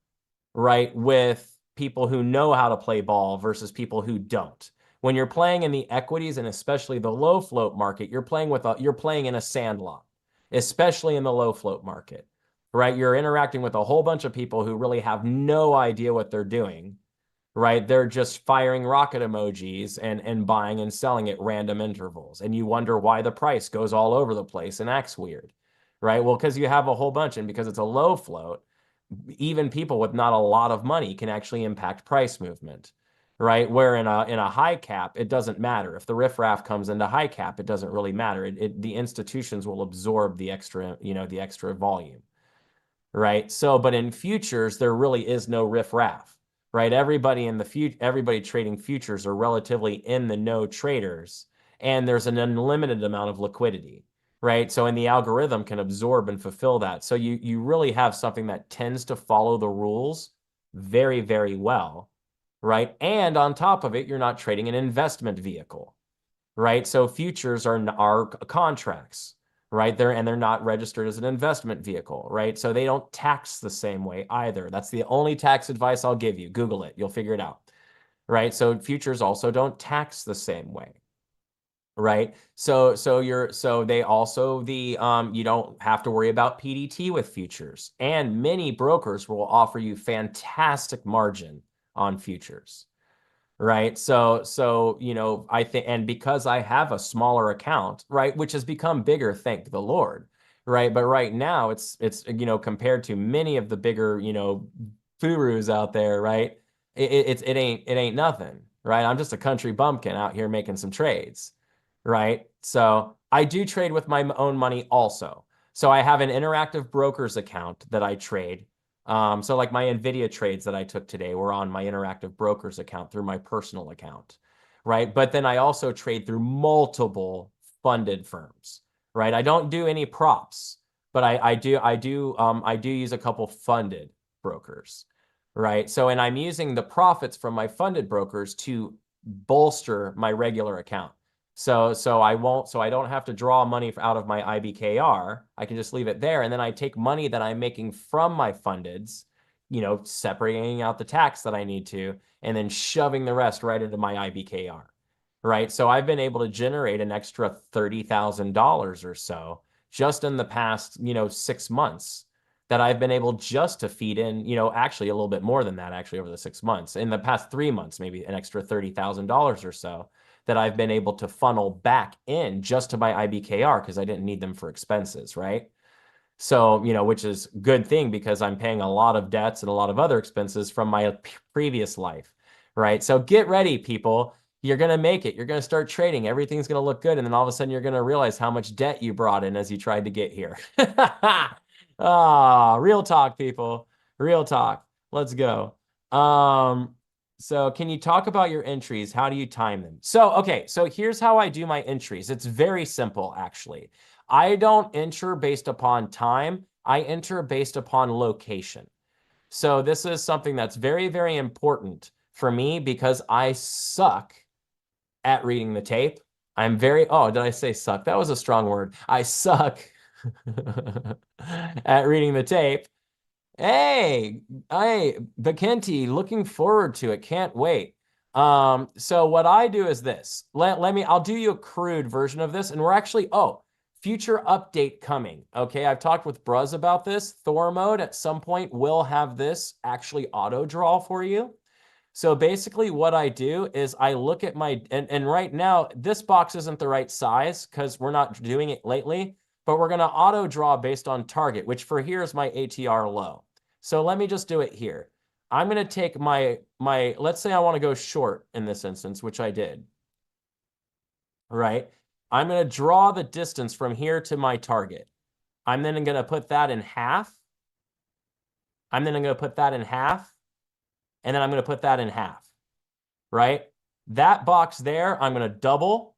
right, with people who know how to play ball versus people who don't. When you're playing in the equities and especially the low float market, you're playing in a sandlot, especially in the low float market, right? You're interacting with a whole bunch of people who really have no idea what they're doing, right? They're just firing rocket emojis and buying and selling at random intervals. And you wonder why the price goes all over the place and acts weird, right? Well, because you have a whole bunch, and because it's a low float, even people with not a lot of money can actually impact price movement, right? Where in a high cap, it doesn't matter. If the riffraff comes into high cap, it doesn't really matter. The institutions will absorb the extra, the extra volume, right? So, but in futures, there really is no riffraff, right? Everybody trading futures are relatively in the know traders, and there's an unlimited amount of liquidity, right? So, and the algorithm can absorb and fulfill that. So you really have something that tends to follow the rules very, very well, right? And on top of it, you're not trading an investment vehicle, right? So futures are contracts, right? They're not registered as an investment vehicle, right? So they don't tax the same way either. That's the only tax advice I'll give you. Google it, you'll figure it out, right? So futures also don't tax the same way, right? So they also you don't have to worry about PDT with futures, and many brokers will offer you fantastic margin on futures. Right. So, I think, and because I have a smaller account, right, which has become bigger, thank the Lord. Right. But right now it's, compared to many of the bigger, gurus out there, right. It ain't nothing. Right. I'm just a country bumpkin out here making some trades. Right. So I do trade with my own money also. So I have an interactive brokers account that I trade. So like my NVIDIA trades that I took today were on my interactive brokers account through my personal account, right? But then I also trade through multiple funded firms, right? I don't do any props, but I do use a couple funded brokers, right? So, and I'm using the profits from my funded brokers to bolster my regular account. So I don't have to draw money out of my IBKR. I can just leave it there. And then I take money that I'm making from my fundeds, separating out the tax that I need to, and then shoving the rest right into my IBKR. right? So I've been able to generate an extra $30,000 or so just in the past, 6 months that I've been able just to feed in, actually a little bit more than that, actually, over the 6 months. In the past 3 months, maybe an extra $30,000 or so that I've been able to funnel back in just to buy IBKR because I didn't need them for expenses, right? So, which is a good thing because I'm paying a lot of debts and a lot of other expenses from my previous life, right? So get ready, people. You're going to make it. You're going to start trading. Everything's going to look good. And then all of a sudden you're going to realize how much debt you brought in as you tried to get here. Real talk, people. Real talk. Let's go. So can you talk about your entries? How do you time them? So, okay. So here's how I do my entries. It's very simple, actually. I don't enter based upon time. I enter based upon location. So this is something that's very, very important for me because I suck at reading the tape. I'm very, oh, did I say suck? That was a strong word. I suck at reading the tape. Hey, Bekenti, looking forward to it. Can't wait. So what I do is this. I'll do you a crude version of this. And we're actually, future update coming. Okay, I've talked with Bruz about this. Thor mode at some point will have this actually auto draw for you. So basically what I do is I look at my, and right now this box isn't the right size because we're not doing it lately, but we're going to auto draw based on target, which for here is my ATR low. So let me just do it here. I'm going to take my, let's say I want to go short in this instance, which I did. Right? I'm going to draw the distance from here to my target. I'm then going to put that in half. I'm then going to put that in half. And then I'm going to put that in half. Right? That box there, I'm going to double.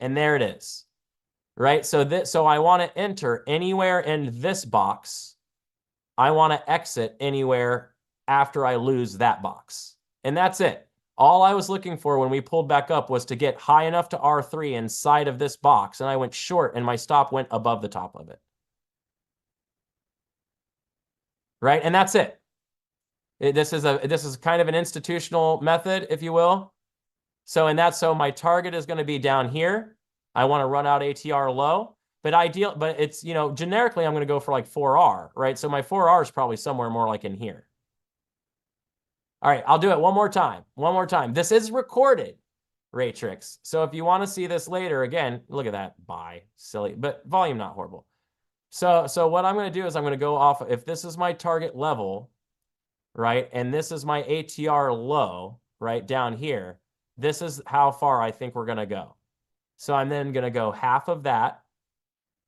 And there it is. Right? So I want to enter anywhere in this box. I want to exit anywhere after I lose that box. And that's it. All I was looking for when we pulled back up was to get high enough to R3 inside of this box. And I went short and my stop went above the top of it. Right? And that's it. This is kind of an institutional method, if you will. So my target is going to be down here. I want to run out ATR low. But it's, generically, I'm going to go for like 4R, right? So my 4R is probably somewhere more like in here. All right, I'll do it one more time. One more time. This is recorded, Raytrix. So if you want to see this later, again, look at that. Bye. Silly, but volume not horrible. So what I'm going to do is I'm going to go off, if this is my target level, right, and this is my ATR low, right, down here, this is how far I think we're going to go. So I'm then going to go half of that,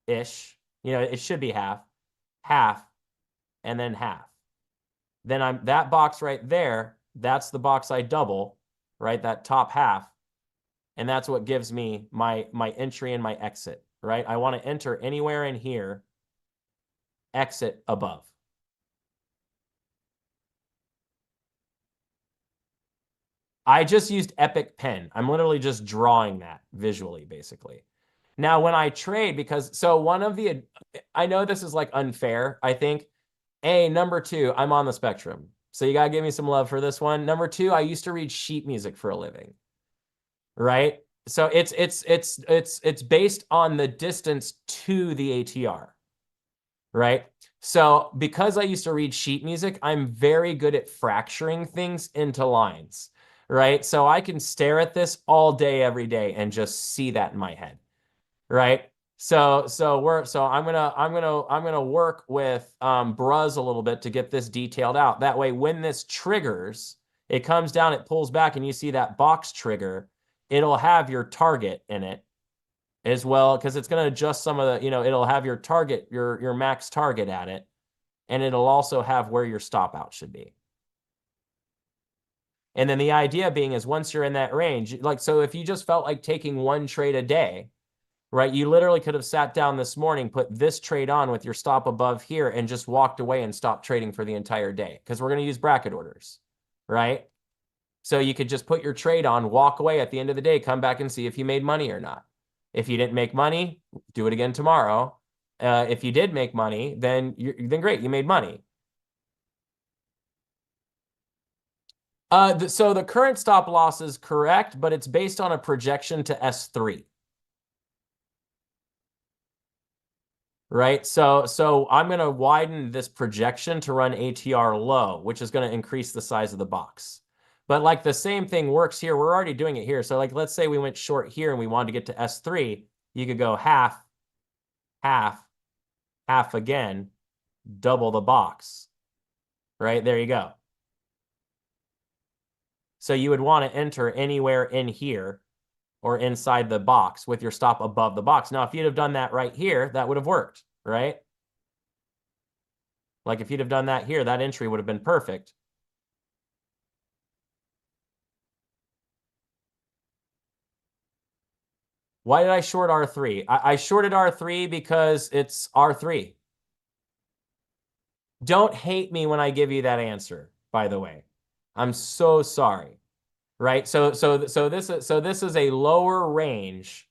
ish, it should be half, and then half. Then that box right there, that's the box I double, right? That top half. And that's what gives me my entry and my exit, right? I want to enter anywhere in here, exit above. I just used Epic Pen. I'm literally just drawing that visually, basically. Now, when I trade, I know this is like unfair, I think. Number two, I'm on the spectrum. So you got to give me some love for this one. Number two, I used to read sheet music for a living. Right? So it's based on the distance to the ATR. Right? So because I used to read sheet music, I'm very good at fracturing things into lines. Right? So I can stare at this all day, every day, and just see that in my head. Right? So I'm gonna work with Bruz a little bit to get this detailed out. That way, when this triggers, it comes down, it pulls back, and you see that box trigger. It'll have your target in it as well, because it's gonna adjust some of the, it'll have your target, your max target at it, and it'll also have where your stop out should be. And then the idea being is once you're in that range, like, so if you just felt like taking one trade a day, right? You literally could have sat down this morning, put this trade on with your stop above here, and just walked away and stopped trading for the entire day, because we're going to use bracket orders, right? So you could just put your trade on, walk away at the end of the day, come back and see if you made money or not. If you didn't make money, do it again tomorrow. If you did make money, then great, you made money. So the current stop loss is correct, but it's based on a projection to S3. Right? So I'm going to widen this projection to run ATR low, which is going to increase the size of the box. But like the same thing works here. We're already doing it here. So like, let's say we went short here and we wanted to get to S3. You could go half, half, half again, double the box. Right? There you go. So you would want to enter anywhere in here or inside the box with your stop above the box. Now, if you'd have done that right here, that would have worked, right? Like if you'd have done that here, that entry would have been perfect. Why did I short R3? I shorted R3 because it's R3. Don't hate me when I give you that answer, by the way. I'm so sorry. Right? So this is a lower range,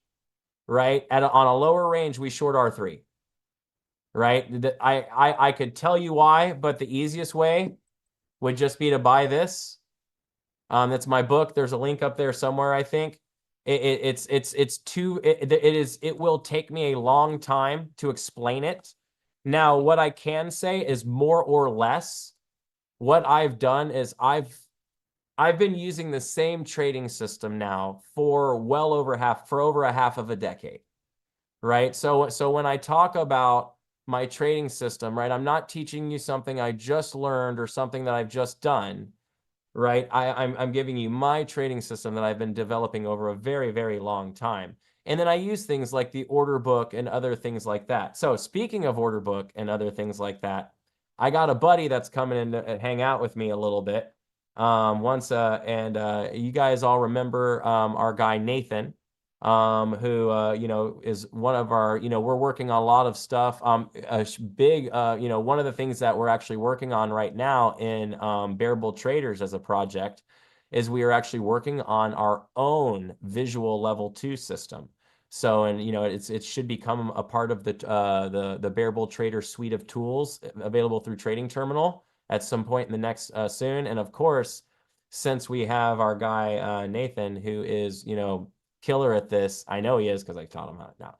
right? On a lower range, we short R3. Right? I could tell you why, but the easiest way would just be to buy this. That's my book. There's a link up there somewhere, I think. It will take me a long time to explain it. Now, what I can say is more or less what I've done is I've been using the same trading system now for over a half of a decade. Right? So when I talk about my trading system, right, I'm not teaching you something I just learned or something that I've just done. Right? I'm giving you my trading system that I've been developing over a very, very long time. And then I use things like the order book and other things like that. So speaking of order book and other things like that, I got a buddy that's coming in to hang out with me a little bit. You guys all remember our guy Nathan, who is one of our, we're working on a lot of stuff. One of the things that we're actually working on right now in Bearable Traders as a project is we are actually working on our own visual level 2 system. So, and it should become a part of the Bearable Trader suite of tools available through Trading Terminal at some point in the next soon. And of course, since we have our guy Nathan, who is killer at this. I know he is because I taught him how to now.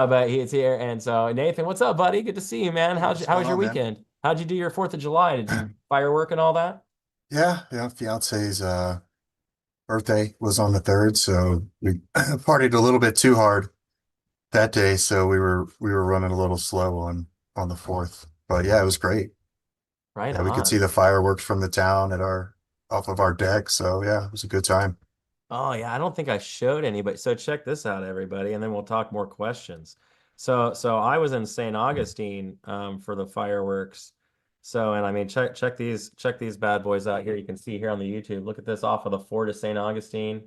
But he's here. And so Nathan, what's up, buddy? Good to see you, man. How was your weekend? How'd you do your 4th of July? Did you firework and all that? Yeah, fiance's birthday was on the 3rd, so we partied a little bit too hard that day, so we were running a little slow on the 4th. But yeah, it was great. Right Yeah, we could on. see the fireworks from the town off of our deck, so yeah, it was a good time. Oh yeah, I don't think I showed anybody. So check this out, everybody, and then we'll talk more questions. So I was in St. Augustine for the fireworks. So and I mean check these bad boys out here. You can see here on the YouTube. Look at this off of the Fort of St. Augustine.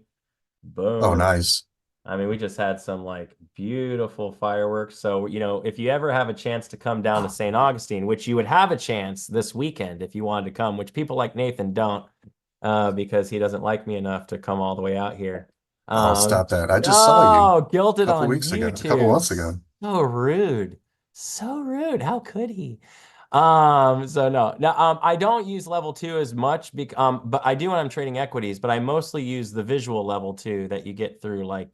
Oh, Boom. nice. I mean, we just had some like beautiful fireworks. So, if you ever have a chance to come down to St. Augustine, which you would have a chance this weekend if you wanted to come, which people like Nathan don't, because he doesn't like me enough to come all the way out here. Oh, stop that. I just saw you Oh, guilted a couple on weeks ago, a couple YouTube. months ago. So rude. So rude. How could he? So no, I don't use level 2 as much but I do when I'm trading equities, but I mostly use the visual level 2 that you get through like,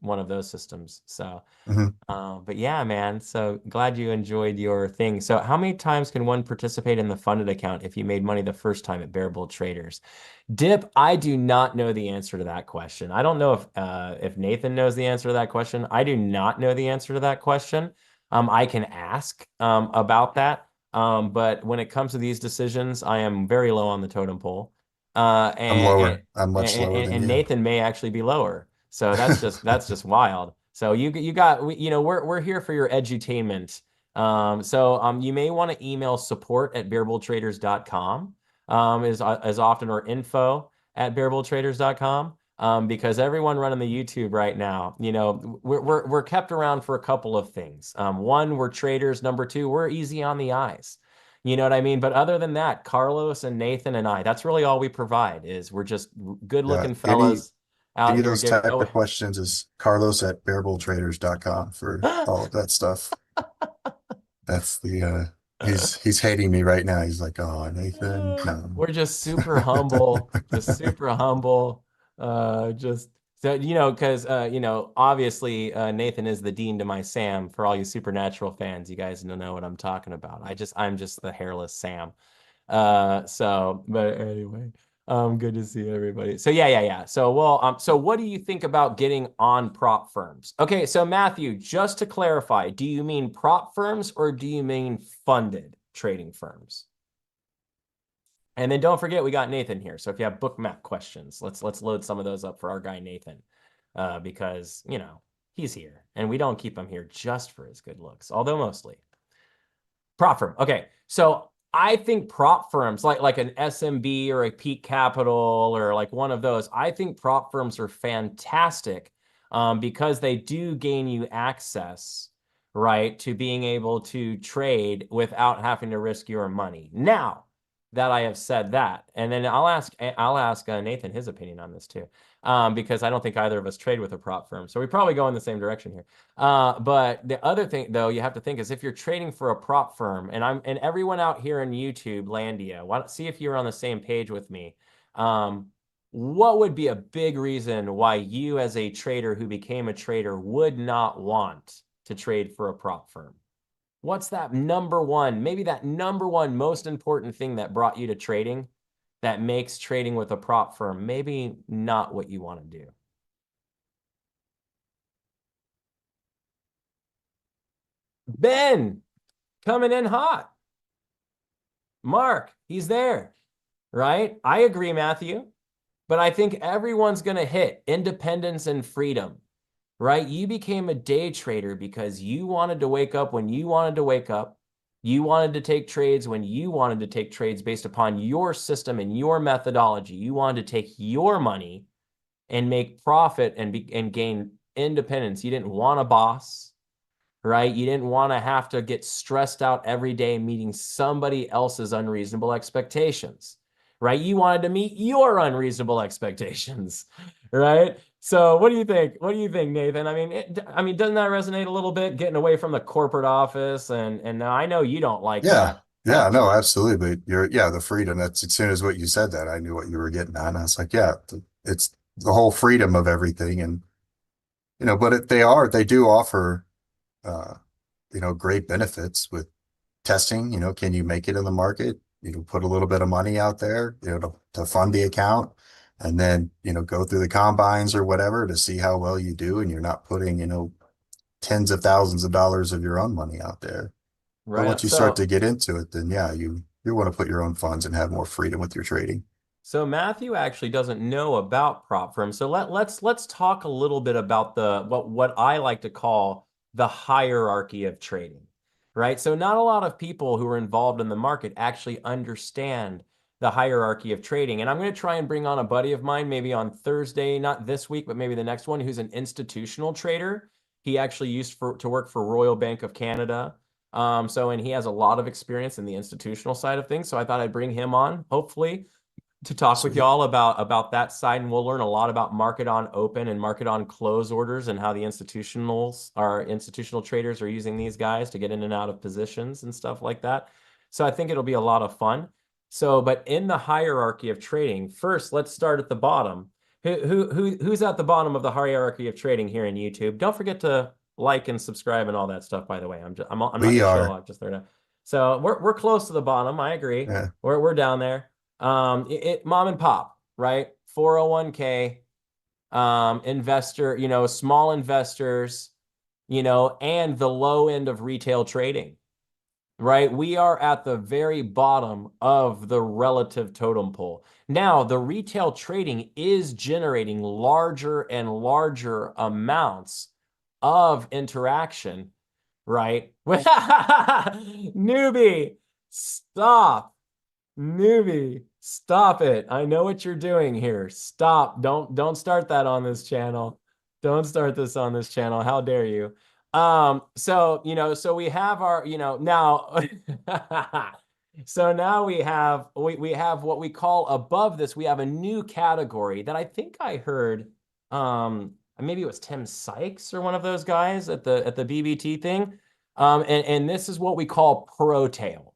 one of those systems. So, Hmm. but yeah, man, so glad you enjoyed your thing. So how many times can one participate in the funded account if you made money the first time at Bearable Traders? Dip, I do not know the answer to that question. I don't know if Nathan knows the answer to that question. I do not know the answer to that question. I can ask about that. But when it comes to these decisions, I am very low on the totem pole. I'm lower. I'm much lower than And you. Nathan may actually be lower. So that's just wild. So you got we're here for your edutainment. You may want to email support@bearabletraders.com as often or info@bearabletraders.com. Because everyone running the YouTube right now, we're kept around for a couple of things. One, we're traders. Number two, we're easy on the eyes. You know what I mean? But other than that, Carlos and Nathan and I, that's really all we provide is we're just good Yeah. looking Any fellas out any of here those get type going. of questions is Carlos@bearabletraders.com for all of that stuff. That's the He's hating me right now. He's like, "Oh, Nathan, no." We're just super humble, just super humble. Just so because obviously Nathan is the Dean to my Sam. For all you Supernatural fans, you guys know what I'm talking about. I'm just the hairless Sam. But anyway, good to see everybody. So yeah. So what do you think about getting on prop firms? Okay, so Matthew, just to clarify, do you mean prop firms or do you mean funded trading firms? And then don't forget, we got Nathan here. So if you have bookmap questions, let's load some of those up for our guy Nathan, because he's here, and we don't keep him here just for his good looks, although mostly. Prop firm. Okay, so I think prop firms like an SMB or a Peak Capital or like one of those, I think prop firms are fantastic because they do gain you access, right, to being able to trade without having to risk your money. Now that I have said that, and then I'll ask Nathan his opinion on this too, because I don't think either of us trade with a prop firm, so we probably go in the same direction here. But the other thing, though, you have to think is if you're trading for a prop firm, and everyone out here in YouTube Landia, see if you're on the same page with me. What would be a big reason why you, as a trader who became a trader, would not want to trade for a prop firm? What's that number one, maybe that number one most important thing that brought you to trading that makes trading with a prop firm maybe not what you want to do? Ben, coming in hot. Mark, he's there, right? I agree, Matthew, but I think everyone's going to hit independence and freedom, right? You became a day trader because you wanted to wake up when you wanted to wake up. You wanted to take trades when you wanted to take trades based upon your system and your methodology. You wanted to take your money and make profit and gain independence. You didn't want a boss, right? You didn't want to have to get stressed out every day meeting somebody else's unreasonable expectations, right? You wanted to meet your unreasonable expectations, right? So what do you think? What do you think, Nathan? I mean, doesn't that resonate a little bit, getting away from the corporate office? And now I know you don't like Yeah, that. yeah, no, absolutely. But the freedom. That's as soon as what you said that I knew what you were getting at. And I was like, yeah, it's the whole freedom of everything, and but they do offer uh, great benefits with testing. Can you make it in the market? Put a little bit of money out there, to fund the account, and then go through the combines or whatever to see how well you do, and you're not putting tens of thousands of dollars of your own money out there. But Right. once you start to get into it, then yeah, you want to put your own funds and have more freedom with your trading. So Matthew actually doesn't know about prop firms. So let's talk a little bit about the what I like to call the hierarchy of trading, right? So not a lot of people who are involved in the market actually understand the hierarchy of trading. And I'm going to try and bring on a buddy of mine, maybe on Thursday, not this week, but maybe the next one, who's an institutional trader. He actually used to work for Royal Bank of Canada. And he has a lot of experience in the institutional side of things. So I thought I'd bring him on, hopefully, to talk with Sweet. y'all about that side, and we'll learn a lot about market on open and market on close orders and how the institutional traders are using these guys to get in and out of positions and stuff like that. So I think it'll be a lot of fun. So, but in the hierarchy of trading, first, let's start at the bottom. Who's at the bottom of the hierarchy of trading here in YouTube? Don't forget to like and subscribe and all that stuff, by the way. I'm not We gonna show are. off just there now. So we're close to the bottom. I agree. Yeah. We're down there. Mom and pop, right? 401k, investor, small investors, and the low end of retail trading, right? We are at the very bottom of the relative totem pole. Now, the retail trading is generating larger and larger amounts of interaction, right? Newbie, stop. Newbie, stop it. I know what you're doing here. Stop. Don't start that on this channel. Don't start this on this channel. How dare you? So we have our, now so now we have what we call above this, we have a new category that I think I heard maybe it was Tim Sykes or one of those guys at the BBT thing. And this is what we call pro tail,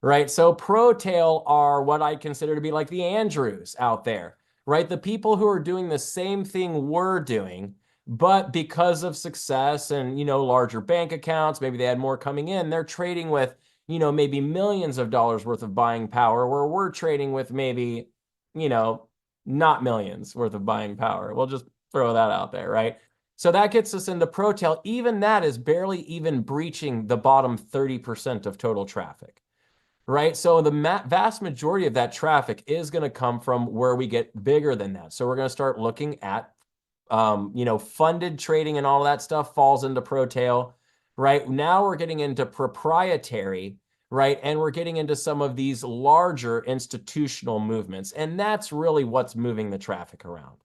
right? So pro tail are what I consider to be like the Andrews out there, right? The people who are doing the same thing we're doing, but because of success and, larger bank accounts, maybe they had more coming in, they're trading with, maybe millions of dollars worth of buying power, where we're trading with maybe, not millions worth of buying power. We'll just throw that out there, right? So that gets us into pro tail. Even that is barely even breaching the bottom 30% of total traffic, right? So the vast majority of that traffic is going to come from where we get bigger than that. So we're going to start looking at, funded trading and all of that stuff falls into pro tail, right? Now we're getting into proprietary, right? And we're getting into some of these larger institutional movements. And that's really what's moving the traffic around,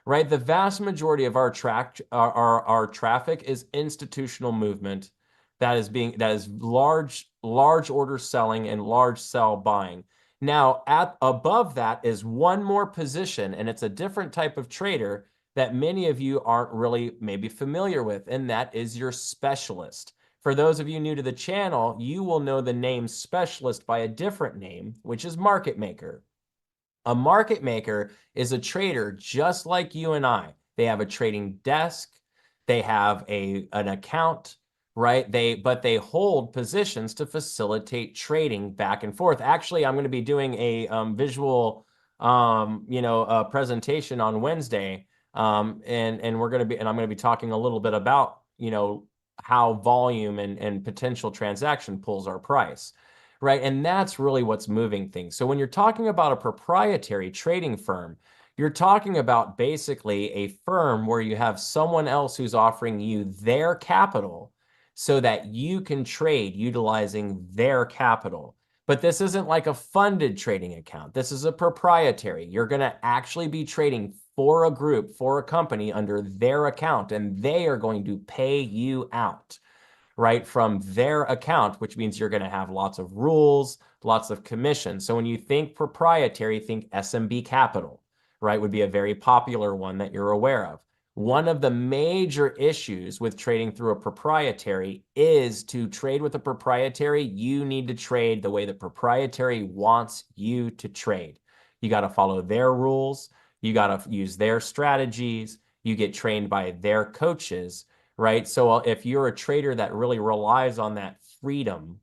right? The vast majority of our traffic is institutional movement that is large order selling and large sell buying. Now, above that is one more position, and it's a different type of trader that many of you aren't really maybe familiar with, and that is your specialist. For those of you new to the channel, you will know the name specialist by a different name, which is market maker. A market maker is a trader just like you and I. They have a trading desk, they have an account, right? But they hold positions to facilitate trading back and forth. Actually, I'm going to be doing a visual presentation on Wednesday. And I'm going to be talking a little bit about, how volume and potential transaction pulls our price, right? And that's really what's moving things. So when you're talking about a proprietary trading firm, you're talking about basically a firm where you have someone else who's offering you their capital so that you can trade utilizing their capital. But this isn't like a funded trading account. This is a proprietary. You're going to actually be trading for a group, for a company under their account, and they are going to pay you out, right, from their account, which means you're going to have lots of rules, lots of commissions. So when you think proprietary, think SMB Capital, right, would be a very popular one that you're aware of. One of the major issues with trading through a proprietary is to trade with a proprietary, you need to trade the way the proprietary wants you to trade. You got to follow their rules. You got to use their strategies. You get trained by their coaches, right? So if you're a trader that really relies on that freedom,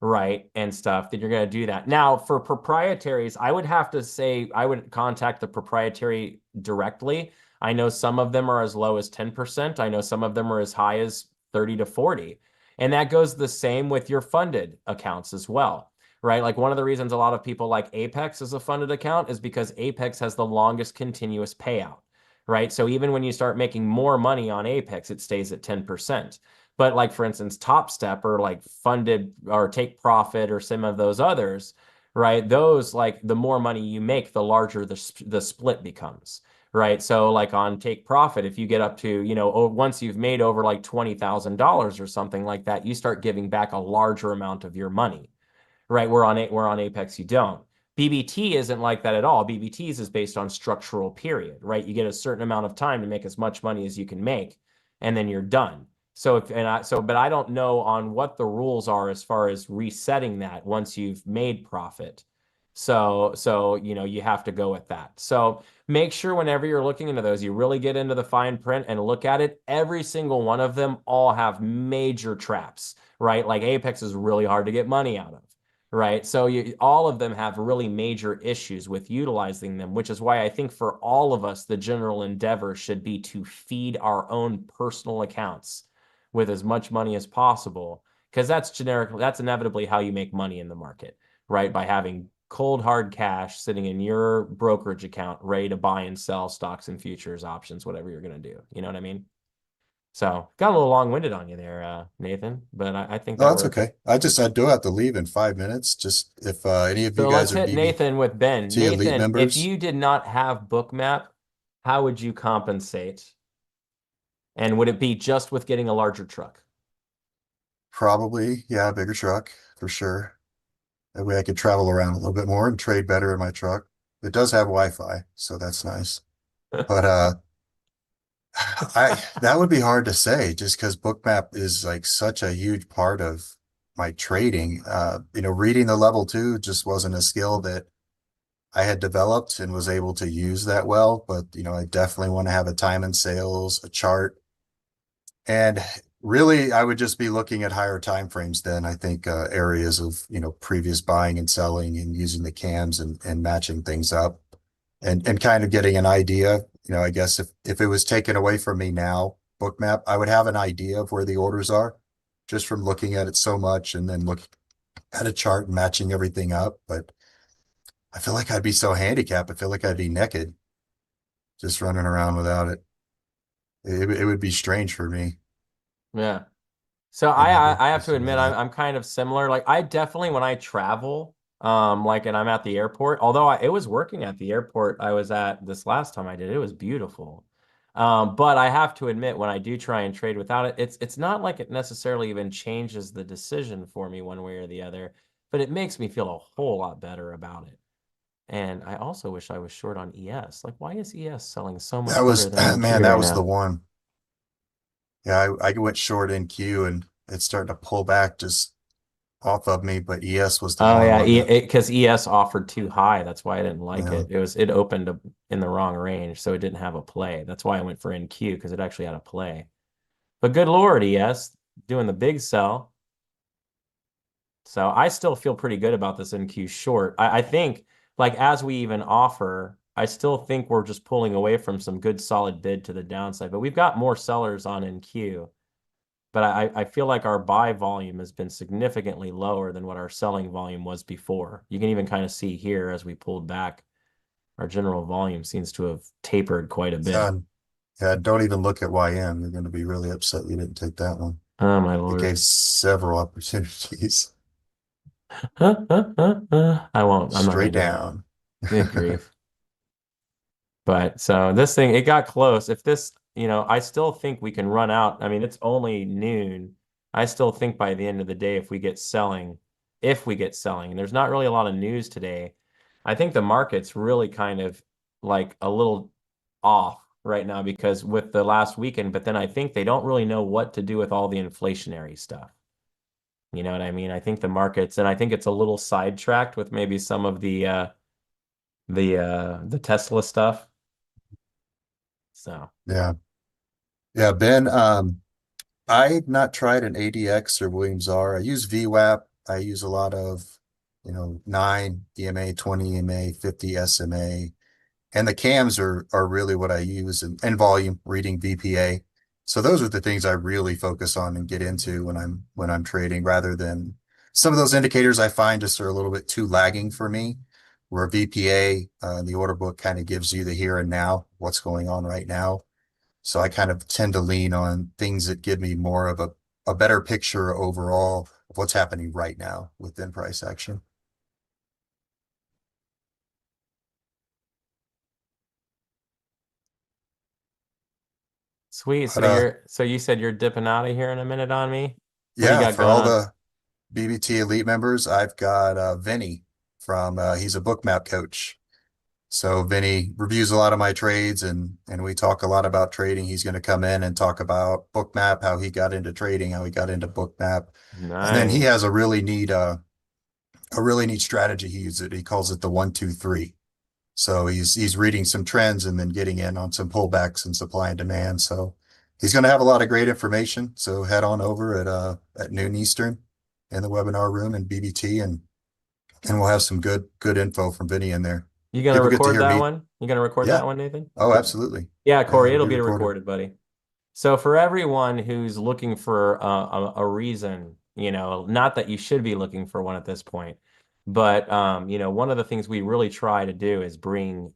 right, and stuff, then you're going to do that. Now, for proprietaries, I would have to say I would contact the proprietary directly. I know some of them are as low as 10%. I know some of them are as high as 30 to 40. And that goes the same with your funded accounts as well, right? Like one of the reasons a lot of people like Apex as a funded account is because Apex has the longest continuous payout, right? So even when you start making more money on Apex, it stays at 10%. But like, for instance, Top Step or like funded or Take Profit or some of those others, right? Those, like, the more money you make, the larger the split becomes, right? So like on Take Profit, if you get up to, once you've made over like $20,000 or something like that, you start giving back a larger amount of your money, right? Where on Apex, you don't. BBT isn't like that at all. BBTs is based on structural period, right? You get a certain amount of time to make as much money as you can make, and then you're done. But I don't know on what the rules are as far as resetting that once you've made profit. So you have to go with that. So make sure whenever you're looking into those, you really get into the fine print and look at it. Every single one of them all have major traps, right? Like Apex is really hard to get money out of, right? So all of them have really major issues with utilizing them, which is why I think for all of us, the general endeavor should be to feed our own personal accounts with as much money as possible, because that's inevitably how you make money in the market, right? By having cold hard cash sitting in your brokerage account ready to buy and sell stocks and futures, options, whatever you're going to do. You know what I mean? So got a little long-winded on you there, Nathan, but I think No, that that's worked. okay. I do have to leave in 5 minutes. Just if any of you So guys let's are hit BBT Nathan with Ben. Elite Nathan, if members, you did not have Bookmap, how would you compensate? And would it be just with getting a larger truck? probably, yeah, a bigger truck for sure. That way I could travel around a little bit more and trade better in my truck. It does have Wi-Fi, so that's nice. But That would be hard to say just because Bookmap is like such a huge part of my trading. Reading the level two just wasn't a skill that I had developed and was able to use that well. But, I definitely want to have a time and sales, a chart. And really, I would just be looking at higher time frames then. I think areas of, previous buying and selling and using the cams and matching things up and kind of getting an idea. I guess if it was taken away from me now, Bookmap, I would have an idea of where the orders are just from looking at it so much and then looking at a chart and matching everything up. But I feel like I'd be so handicapped. I feel like I'd be naked just running around without it. It would be strange for me. Yeah. So I'd never I have to used to admit that. I'm kind of similar. Like I definitely when I travel, like and I'm at the airport, although it was working at the airport I was at this last time I did, it was beautiful. But I have to admit when I do try and trade without it, it's not like it necessarily even changes the decision for me one way or the other, but it makes me feel a whole lot better about it. And I also wish I was short on ES. Like why is ES selling so That much better was, than NQ man, that right was the now? one. Yeah, I went short in Q and it's starting to pull back just off of me, but ES was the Oh one, yeah, wasn't it? because ES offered too high. That's why I didn't like Yeah. it. It opened up in the wrong range, so it didn't have a play. That's why I went for NQ because it actually had a play. But good Lord, ES doing the big sell. So I still feel pretty good about this NQ short. I think like as we even offer, I still think we're just pulling away from some good solid bid to the downside. But we've got more sellers on NQ. But I feel like our buy volume has been significantly lower than what our selling volume was before. You can even kind of see here as we pulled back, our general volume seems to have tapered quite a bit. Yeah. Yeah. Don't even look at YM. You're going to be really upset you didn't take that one. Oh my It Lord. gave several opportunities I won't. I'm not straight going to do it. down. Good grief. But so this thing, it got close. If this, I still think we can run out. I mean, it's only noon. I still think by the end of the day, if we get selling, and there's not really a lot of news today, I think the market's really kind of like a little off right now because with the last weekend, but then I think they don't really know what to do with all the inflationary stuff. You know what I mean? I think the markets, and I think it's a little sidetracked with maybe some of the Tesla stuff. So. Yeah. Yeah. Ben, I've not tried an ADX or Williams R. I use VWAP. I use a lot of, 9 EMA, 20 EMA, 50 SMA. And the cams are really what I use and volume reading VPA. So those are the things I really focus on and get into when I'm trading rather than some of those indicators I find just are a little bit too lagging for me, where VPA the order book kind of gives you the here and now, what's going on right now. So I kind of tend to lean on things that give me more of a better picture overall of what's happening right now within price action. Sweet. But So you said you're dipping out of here in a minute on me. What do you yeah, got for going all on? the BBT Elite members, I've got Vinny from he's a bookmap coach. So Vinny reviews a lot of my trades and we talk a lot about trading. He's going to come in and talk about bookmap, how he got into trading, how he got into bookmap. And then he has Nice. a really neat strategy he uses. He calls it the 1-2-3. So he's reading some trends and then getting in on some pullbacks and supply and demand. So he's going to have a lot of great information. So head on over at noon Eastern in the webinar room in BBT and we'll have some good info from Vinny in there. You gonna People get to record hear that me. one? You gonna record Yeah. that one, Nathan? Oh, Cool. absolutely. Yeah, Yeah, Corey, it'll it'll be be recorded. recorded, buddy. So for everyone who's looking for a reason, not that you should be looking for one at this point, but one of the things we really try to do is bring,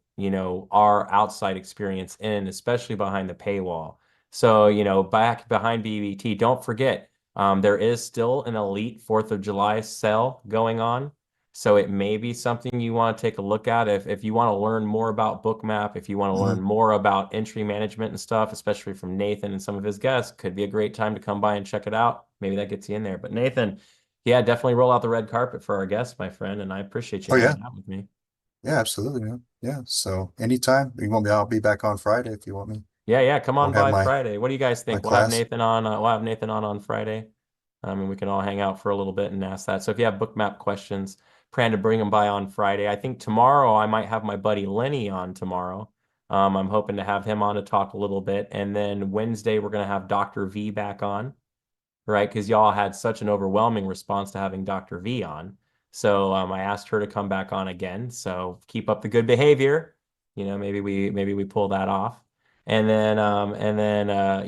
our outside experience in, especially behind the paywall. So, back behind BBT, don't forget, there is still an elite 4th of July sale going on. So it may be something you want to take a look at if you want to learn more about Bookmap, if you want to learn Mhm. more about entry management and stuff, especially from Nathan and some of his guests, could be a great time to come by and check it out. Maybe that gets you in there. But Nathan, yeah, definitely roll out the red carpet for our guests, my friend, and I appreciate you Oh yeah. hanging out with me. Yeah, absolutely, man. Yeah. So anytime you want me, I'll be back on Friday if you want me. Yeah, come on Won't have by my Friday. What do you guys my think? We'll have class. Nathan on. We'll have Nathan on Friday. And we can all hang out for a little bit and ask that. So if you have bookmap questions, plan to bring them by on Friday. I think tomorrow I might have my buddy Lenny on tomorrow. I'm hoping to have him on to talk a little bit. And then Wednesday, we're going to have Dr. V back on, right? Because y'all had such an overwhelming response to having Dr. V on. So I asked her to come back on again. So keep up the good behavior. You know, maybe we pull that off. And then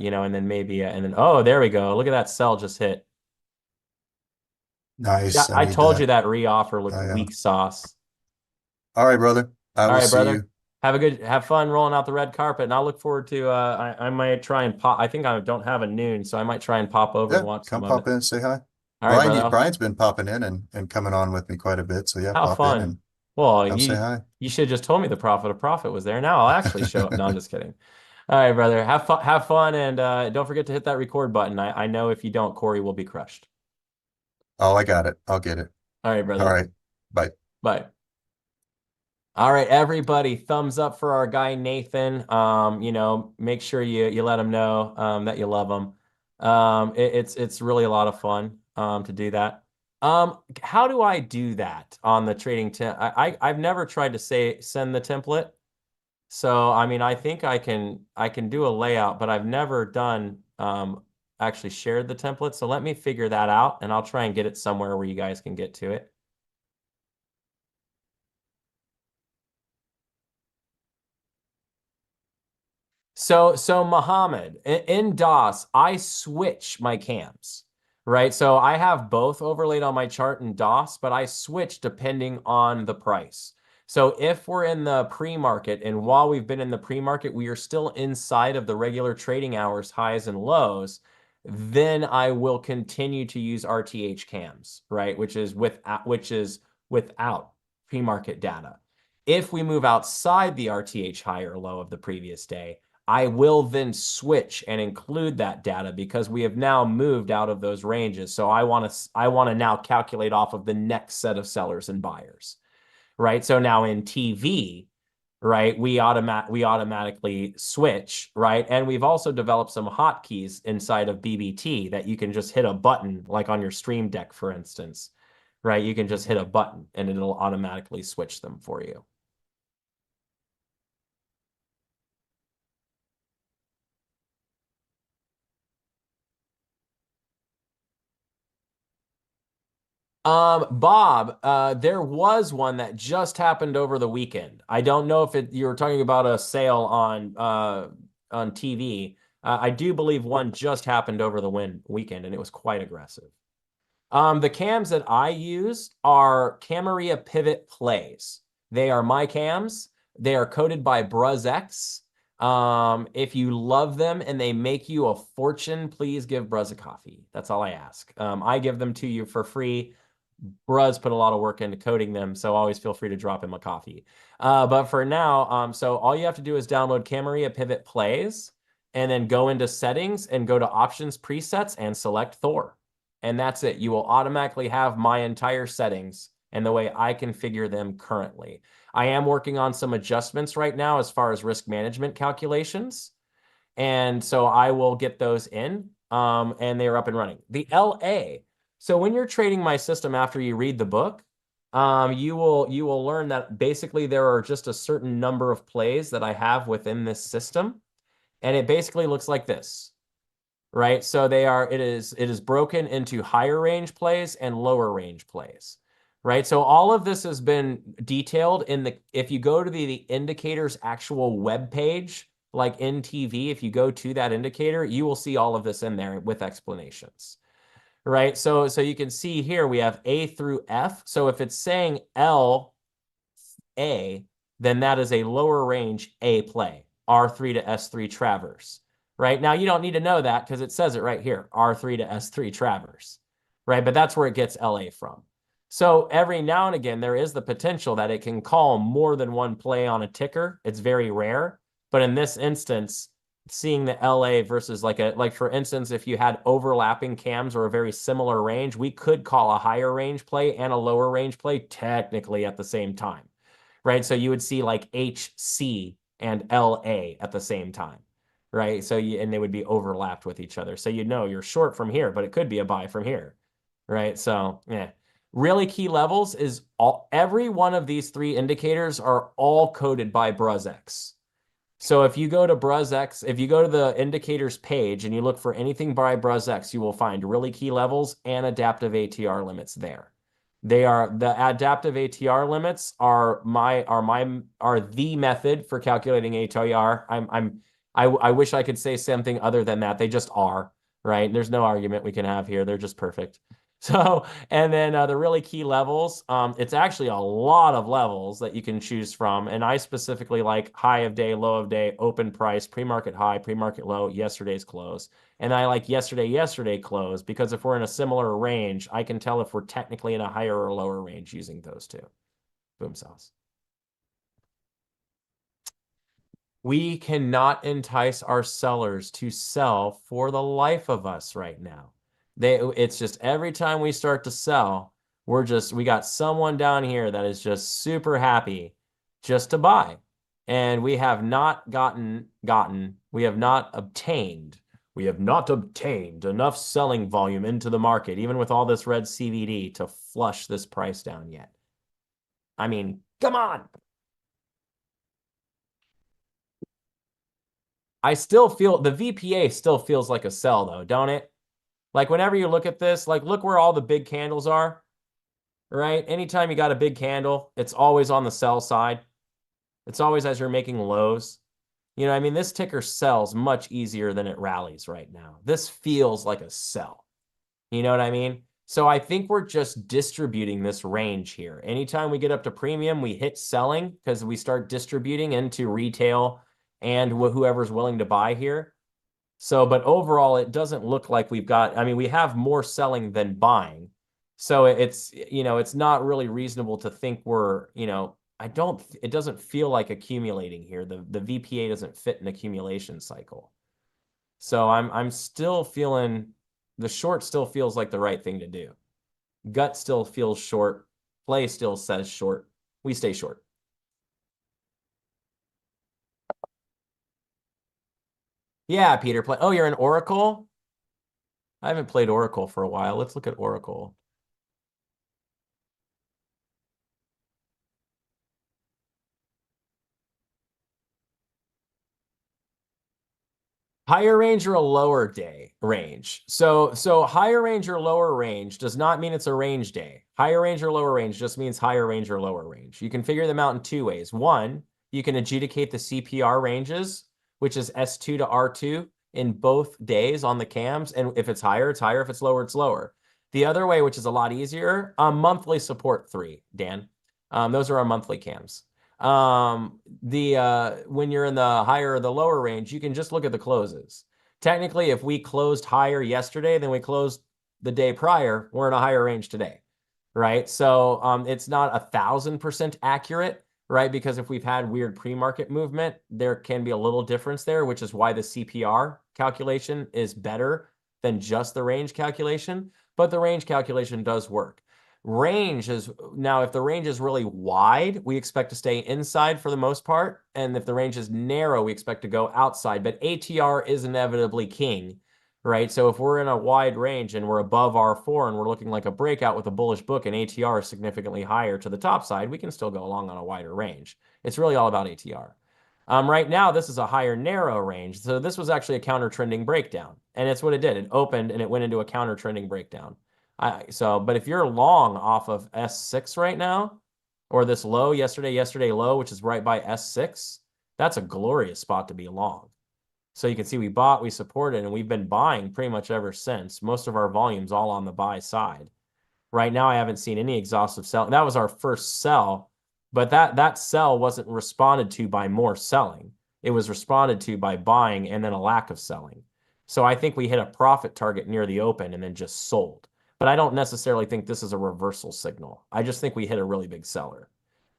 you know, and then maybe and then oh, there we go. Look at that sell just hit. Yeah, Nice. I I need told you that. that reoffer looked I weak sauce. All right, brother. I All will right, see brother. you. Have fun rolling out the red carpet, and I'll look forward to I might try and pop. I think I don't have a noon, so I might try and pop over and Yeah, watch some come of pop it. in and say hi. All right, brother. Brian's been popping in and coming on with me quite a bit. So yeah, How pop in fun. and Well, come say hi. you should have just told me the Prophet of Profit was there. Now I'll actually show up. No, I'm just kidding. All right, brother. Have fun, and don't forget to hit that record button. I know if you don't, Corey will be crushed. Oh, I got it. I'll get it. All right, All brother. right. Bye. Bye. All right, everybody, thumbs up for our guy Nathan. You know, make sure you let him know that you love him. It's really a lot of fun to do that. How do I do that on the trading I've never tried to send the template. So I mean, I think I can do a layout, but I've never done actually shared the template. So let me figure that out, and I'll try and get it somewhere where you guys can get to it. So Muhammad, in DOS, I switch my cams, right? So I have both overlaid on my chart in DOS, but I switch depending on the price. So if we're in the pre-market, and while we've been in the pre-market, we are still inside of the regular trading hours, highs and lows, then I will continue to use RTH cams, right? Which is without pre-market data. If we move outside the RTH high or low of the previous day, I will then switch and include that data because we have now moved out of those ranges. So I want to now calculate off of the next set of sellers and buyers, right? So now in TV, right, we automatically switch, right? And we've also developed some hotkeys inside of BBT that you can just hit a button, like on your Stream Deck, for instance, right? You can just hit a button and it'll automatically switch them for you. Bob, there was one that just happened over the weekend. I don't know if you were talking about a sale on TV. I do believe one just happened over the weekend, and it was quite aggressive. The cams that I use are Camarilla Pivot Plays. They are my cams. They are coded by BruzzX. If you love them and they make you a fortune, please give Bruz a coffee. That's all I ask. I give them to you for free. Bruz put a lot of work into coding them, so always feel free to drop him a coffee. But for now, so all you have to do is download Camarilla Pivot Plays and then go into settings and go to options presets and select Thor. And that's it. You will automatically have my entire settings and the way I configure them currently. I am working on some adjustments right now as far as risk management calculations. And so I will get those in and they are up and running. The LA. So when you're trading my system after you read the book, you will learn that basically there are just a certain number of plays that I have within this system. And it basically looks like this, right? So it is broken into higher range plays and lower range plays, right? So all of this has been detailed if you go to the indicator's actual web page, like in TV, if you go to that indicator, you will see all of this in there with explanations, right? So you can see here we have A through F. So if it's saying L A, then that is a lower range A play, R3 to S3 traverse, right? Now you don't need to know that because it says it right here, R3 to S3 traverse, right? But that's where it gets LA from. So every now and again, there is the potential that it can call more than one play on a ticker. It's very rare. But in this instance, seeing the LA versus like for instance, if you had overlapping cams or a very similar range, we could call a higher range play and a lower range play technically at the same time, right? So you would see like HC and LA at the same time, right? So and they would be overlapped with each other. So you know you're short from here, but it could be a buy from here, right? So yeah. Really key levels is every one of these 3 indicators are all coded by BruzX. So if you go to BruzX, if you go to the indicators page and you look for anything by BruzX, you will find really key levels and adaptive ATR limits there. They are the adaptive ATR limits are the method for calculating ATR. I wish I could say something other than that. They just are, right? There's no argument we can have here. They're just perfect. So, and then the really key levels, it's actually a lot of levels that you can choose from. And I specifically like high of day, low of day, open price, pre-market high, pre-market low, yesterday's close. And I like yesterday close, because if we're in a similar range, I can tell if we're technically in a higher or lower range using those two. Boom sauce. We cannot entice our sellers to sell for the life of us right now. It's just every time we start to sell, we got someone down here that is just super happy just to buy. And we have not we have not obtained enough selling volume into the market, even with all this red CVD, to flush this price down yet. I mean, come on. I still feel the VPA still feels like a sell though, don't it? Like whenever you look at this, like look where all the big candles are, right? Anytime you got a big candle, it's always on the sell side. It's always as you're making lows. You know, I mean, this ticker sells much easier than it rallies right now. This feels like a sell. You know what I mean? So I think we're just distributing this range here. Anytime we get up to premium, we hit selling because we start distributing into retail and whoever's willing to buy here. So, but overall, it doesn't look like we have more selling than buying. So it's, it's not really reasonable to think we're, it doesn't feel like accumulating here. The VPA doesn't fit an accumulation cycle. So I'm still feeling the short still feels like the right thing to do. Gut still feels short. Play still says short. We stay short. Yeah, Peter. Oh, you're in Oracle? I haven't played Oracle for a while. Let's look at Oracle. Higher range or a lower day range. So higher range or lower range does not mean it's a range day. Higher range or lower range just means higher range or lower range. You can figure them out in 2 ways. One, you can adjudicate the CPR ranges, which is S2 to R2 in both days on the cams. And if it's higher, it's higher. If it's lower, it's lower. The other way, which is a lot easier, monthly support 3, Dan. Those are our monthly cams. When you're in the higher or the lower range, you can just look at the closes. Technically, if we closed higher yesterday than we closed the day prior, we're in a higher range today, right? So it's not 1,000% accurate, right? Because if we've had weird pre-market movement, there can be a little difference there, which is why the CPR calculation is better than just the range calculation. But the range calculation does work. Range is now, if the range is really wide, we expect to stay inside for the most part. And if the range is narrow, we expect to go outside. But ATR is inevitably king, right? So if we're in a wide range and we're above R4 and we're looking like a breakout with a bullish book and ATR is significantly higher to the top side, we can still go along on a wider range. It's really all about ATR. Right now, this is a higher narrow range. So this was actually a counter trending breakdown. And it's what it did. It opened and it went into a counter trending breakdown. But if you're long off of S6 right now, or this low yesterday low, which is right by S6, that's a glorious spot to be long. So you can see we bought, we supported, and we've been buying pretty much ever since. Most of our volume's all on the buy side. Right now, I haven't seen any exhaustive sell. That was our first sell, but that sell wasn't responded to by more selling. It was responded to by buying and then a lack of selling. So I think we hit a profit target near the open and then just sold. But I don't necessarily think this is a reversal signal. I just think we hit a really big seller.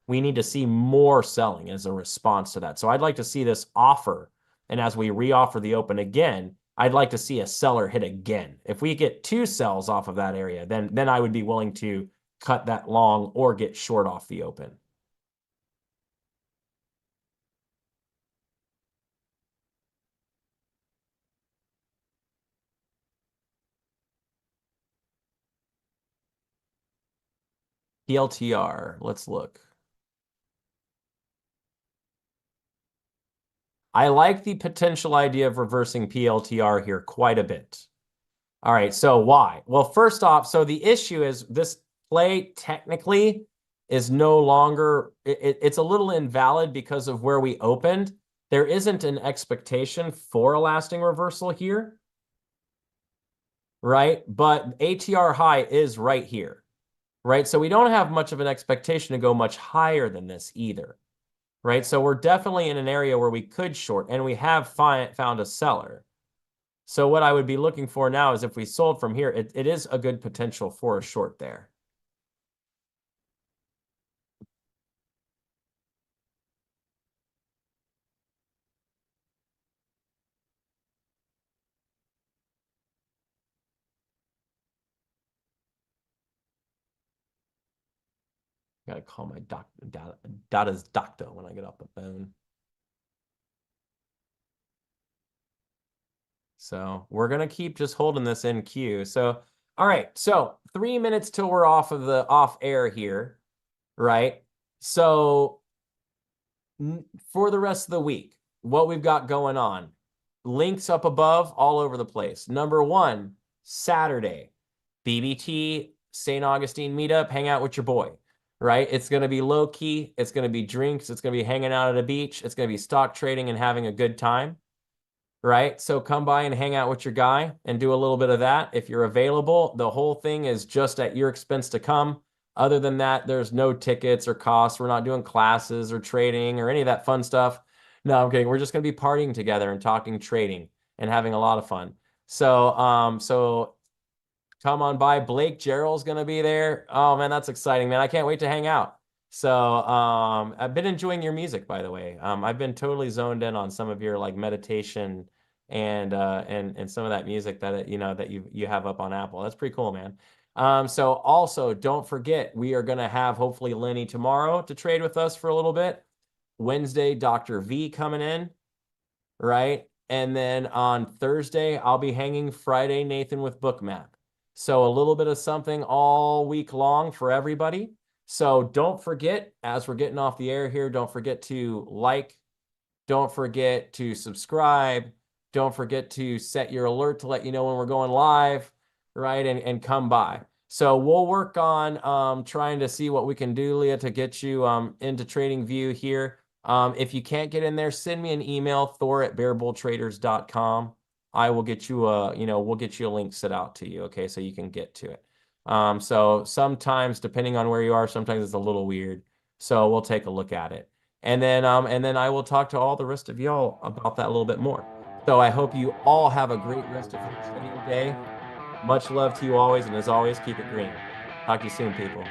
We need to see more selling as a response to that. So I'd like to see this offer. And as we reoffer the open again, I'd like to see a seller hit again. If we get 2 sells off of that area, then I would be willing to cut that long or get short off the open. PLTR. Let's look. I like the potential idea of reversing PLTR here quite a bit. All right, so why? Well, first off, so the issue is this play technically is no longer, it's a little invalid because of where we opened. There isn't an expectation for a lasting reversal here, right? But ATR high is right here, right? So we don't have much of an expectation to go much higher than this either, right? So we're definitely in an area where we could short, and we have found a seller. So what I would be looking for now is if we sold from here, it is a good potential for a short there. Gotta call my Dada's doctor when I get off the phone. So we're gonna keep just holding this in queue. So, all right, so 3 minutes till we're off of the off air here, right? So for the rest of the week, what we've got going on, links up above all over the place. Number one, Saturday, BBT, St. Augustine meetup, hang out with your boy, right? It's going to be low key. It's going to be drinks. It's going to be hanging out at a beach. It's going to be stock trading and having a good time, right? So come by and hang out with your guy and do a little bit of that. If you're available, the whole thing is just at your expense to come. Other than that, there's no tickets or costs. We're not doing classes or trading or any of that fun stuff. No, I'm kidding. We're just going to be partying together and talking trading and having a lot of fun. So come on by. Blake Gerald's going to be there. Oh man, that's exciting, man. I can't wait to hang out. So I've been enjoying your music, by the way. I've been totally zoned in on some of your like meditation and some of that music that that you have up on Apple. That's pretty cool, man. So also don't forget, we are going to have hopefully Lenny tomorrow to trade with us for a little bit. Wednesday, Dr. V coming in, right? And then on Thursday, I'll be hanging. Friday, Nathan with Bookmap. So a little bit of something all week long for everybody. So don't forget, as we're getting off the air here, don't forget to like, don't forget to subscribe, don't forget to set your alert to let you know when we're going live, right? And come by. So we'll work on trying to see what we can do, Leah, to get you into TradingView here. If you can't get in there, send me an email, thor@bearbulltraders.com. I will get you we'll get you a link set out to you, okay, so you can get to it. So sometimes, depending on where you are, sometimes it's a little weird. So we'll take a look at it. And then I will talk to all the rest of y'all about that a little bit more. So I hope you all have a great rest of your trading day. Much love to you always, and as always, keep it green. Talk to you soon, people.